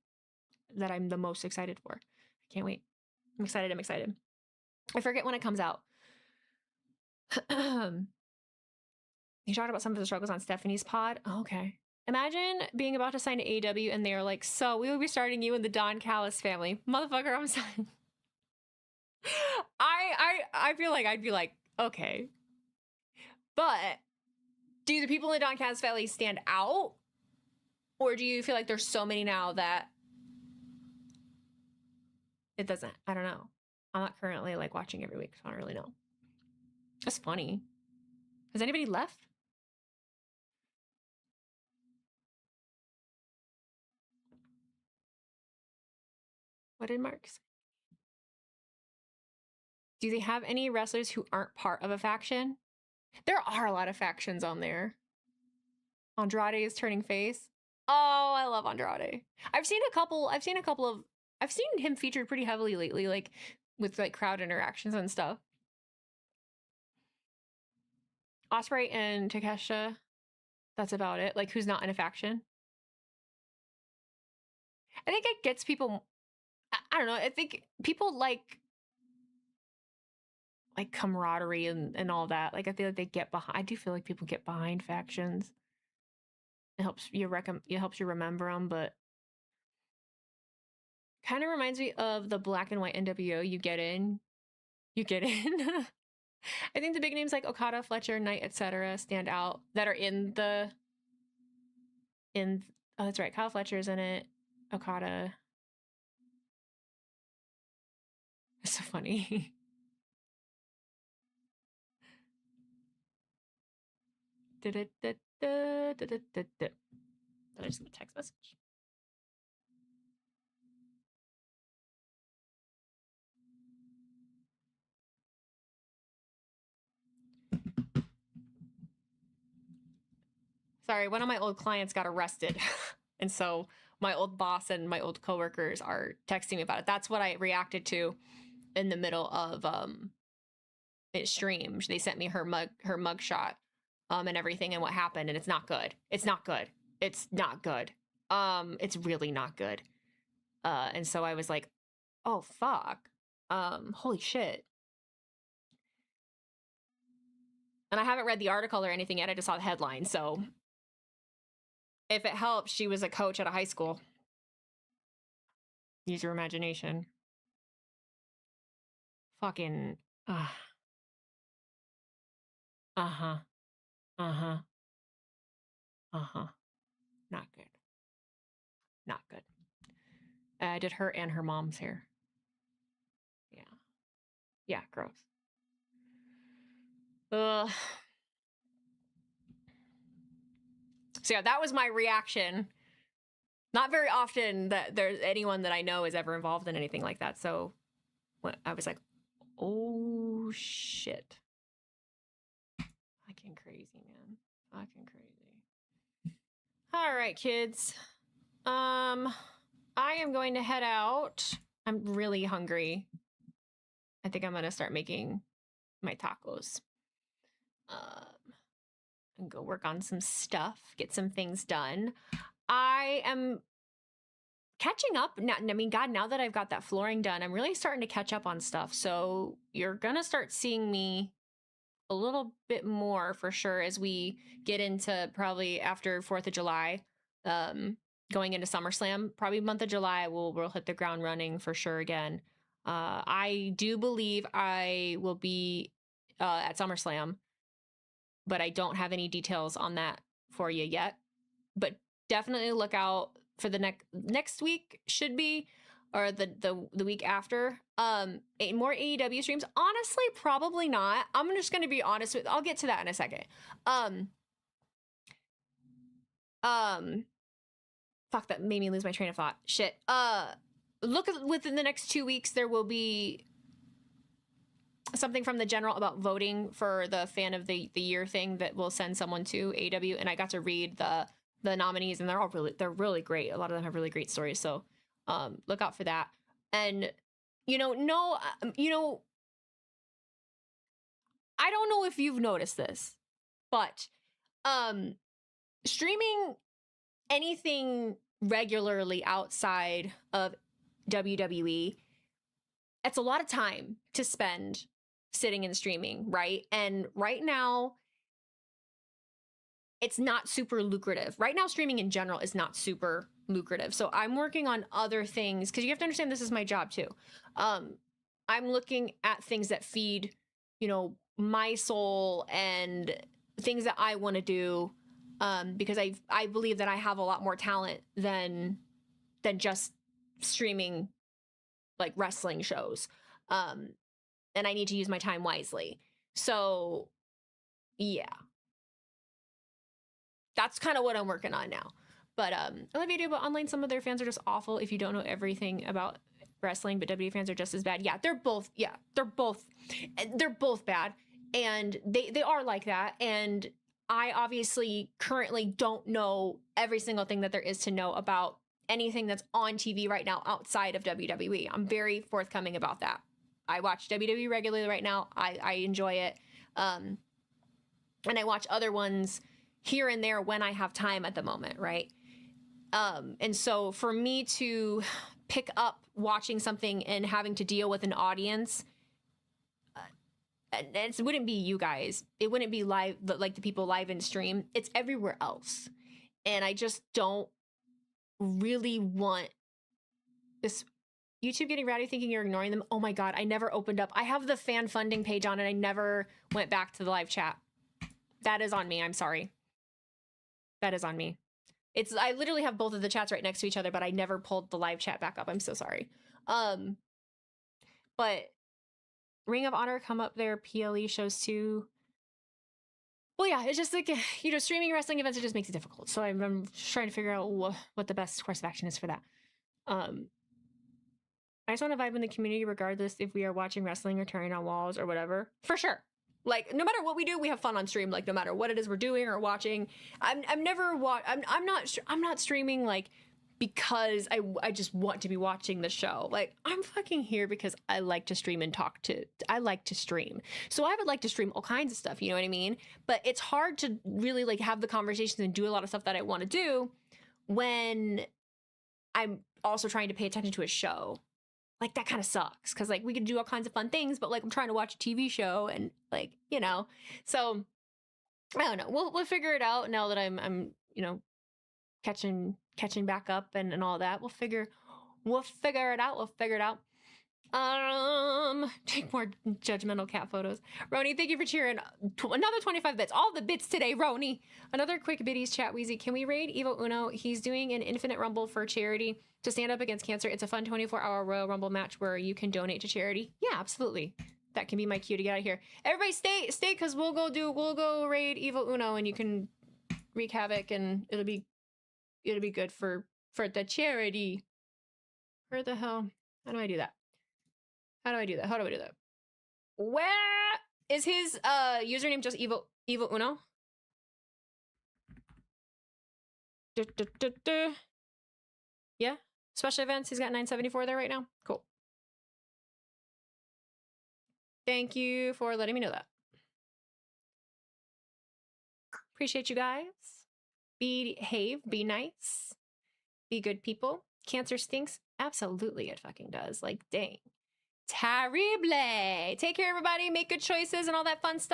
that I'm the most excited for. I can't wait. I'm excited. I forget when it comes out. You talked about some of the struggles on Stephanie's pod. Oh, okay. Imagine being about to sign to AEW and they're like, so we will be starting you in the Don Callis family. Motherfucker, I'm signing. I feel like I'd be like, okay. But do the people in the Don Callis family stand out? Or do you feel like there's so many now that it doesn't? I don't know. I'm not currently like watching every week, so I don't really know. That's funny. Has anybody left? What did Mark say? Do they have any wrestlers who aren't part of a faction? There are a lot of factions on there. Andrade is turning face. Oh, I love Andrade. I've seen him featured pretty heavily lately, like with like crowd interactions and stuff. Ospreay and Takeshita. That's about it. Like, who's not in a faction? I think it gets people. I don't know. I think people like camaraderie and all that. Like, I feel like they get behind. I do feel like people get behind factions. It helps you remember them, but kind of reminds me of the black and white NWO. You get in. I think the big names like Okada, Fletcher, Knight, etc. stand out that are in the. Oh, that's right. Kyle Fletcher's in it. Okada. It's so funny. Did I just get a text message? Sorry, one of my old clients got arrested. And so my old boss and my old coworkers are texting me about it. That's what I reacted to in the middle of it streamed. They sent me her mug shot and everything and what happened, and it's not good. It's not good. It's not good. It's really not good. And so I was like, oh fuck. Holy shit. And I haven't read the article or anything yet. I just saw the headline, so if it helps, she was a coach at a high school. Use your imagination. Fucking uh-huh. Not good. Not good. I did her and her mom's hair. Yeah. Yeah, gross. So yeah, that was my reaction. Not very often that there's anyone that I know is ever involved in anything like that. So I was like, oh shit. Fucking crazy, man. Fucking crazy. All right, kids. I am going to head out. I'm really hungry. I think I'm going to start making my tacos. And go work on some stuff, get some things done. I am catching up. I mean, God, now that I've got that flooring done, I'm really starting to catch up on stuff. So you're going to start seeing me a little bit more for sure as we get into probably after 4th of July, going into SummerSlam. Probably month of July, we'll hit the ground running for sure again. I do believe I will be at SummerSlam, but I don't have any details on that for you yet. But definitely look out for the next week should be, or the week after. More AEW streams. Honestly, probably not. I'm just going to be honest with. I'll get to that in a second. Fuck, that made me lose my train of thought. Shit. Look within the next 2 weeks, there will be something from the general about voting for the fan of the year thing that will send someone to AEW, and I got to read the nominees, and they're really great. A lot of them have really great stories, so look out for that. And I don't know if you've noticed this, but streaming anything regularly outside of WWE, it's a lot of time to spend sitting and streaming, right? And right now, it's not super lucrative. Right now, streaming in general is not super lucrative. So I'm working on other things, because you have to understand this is my job too. I'm looking at things that feed, my soul and things that I want to do, because I believe that I have a lot more talent than just streaming like wrestling shows. and I need to use my time wisely. So, yeah. That's kind of what I'm working on now. But I love you, but online some of their fans are just awful if you don't know everything about wrestling, but WWE fans are just as bad. Yeah, they're both bad. And they are like that. And I obviously currently don't know every single thing that there is to know about anything that's on TV right now outside of WWE. I'm very forthcoming about that. I watch WWE regularly right now. I enjoy it. And I watch other ones here and there when I have time at the moment, right? And so for me to pick up watching something and having to deal with an audience, it wouldn't be you guys. It wouldn't be live, like the people live in stream. It's everywhere else. And I just don't really want this YouTube getting rowdy thinking you're ignoring them. Oh my God, I never opened up. I have the fan funding page on and I never went back to the live chat. That is on me. I'm sorry. That is on me. I literally have both of the chats right next to each other, but I never pulled the live chat back up. I'm so sorry. But Ring of Honor come up there, PLE shows too. Well, yeah, it's just like, you know, streaming wrestling events, it just makes it difficult. So I'm trying to figure out what the best course of action is for that. I just want to vibe in the community regardless if we are watching wrestling or tearing on walls or whatever. For sure. Like, no matter what we do, we have fun on stream. Like, no matter what it is we're doing or watching. I'm not streaming, like, because I just want to be watching the show. Like, I'm fucking here because I like to stream and I like to stream. So I would like to stream all kinds of stuff, you know what I mean? But it's hard to really, like, have the conversations and do a lot of stuff that I want to do when I'm also trying to pay attention to a show. Like, that kind of sucks because, like, we could do all kinds of fun things, but, like, I'm trying to watch a TV show and, like, you know. So I don't know. We'll figure it out now that I'm you know, catching back up and all that. We'll figure it out. We'll figure it out. Take more judgmental cat photos. Roni, thank you for cheering. Another 25 bits. All the bits today, Roni. Another quick biddies chat, Wheezy. Can we raid Evo Uno? He's doing an Infinite Rumble for charity to stand up against cancer. It's a fun 24-hour Royal Rumble match where you can donate to charity. Yeah, absolutely. That can be my cue to get out of here. Everybody stay, because we'll go raid Evo Uno and you can wreak havoc and it'll be good for the charity. Where the hell? How do I do that? Where is his username? Just Evo Uno? Yeah. Special events. He's got 974 there right now. Cool. Thank you for letting me know that. Appreciate you guys. Behave. Be nice. Be good people. Cancer stinks. Absolutely, it fucking does. Like, dang. Terrible. Take care, everybody. Make good choices and all that fun stuff.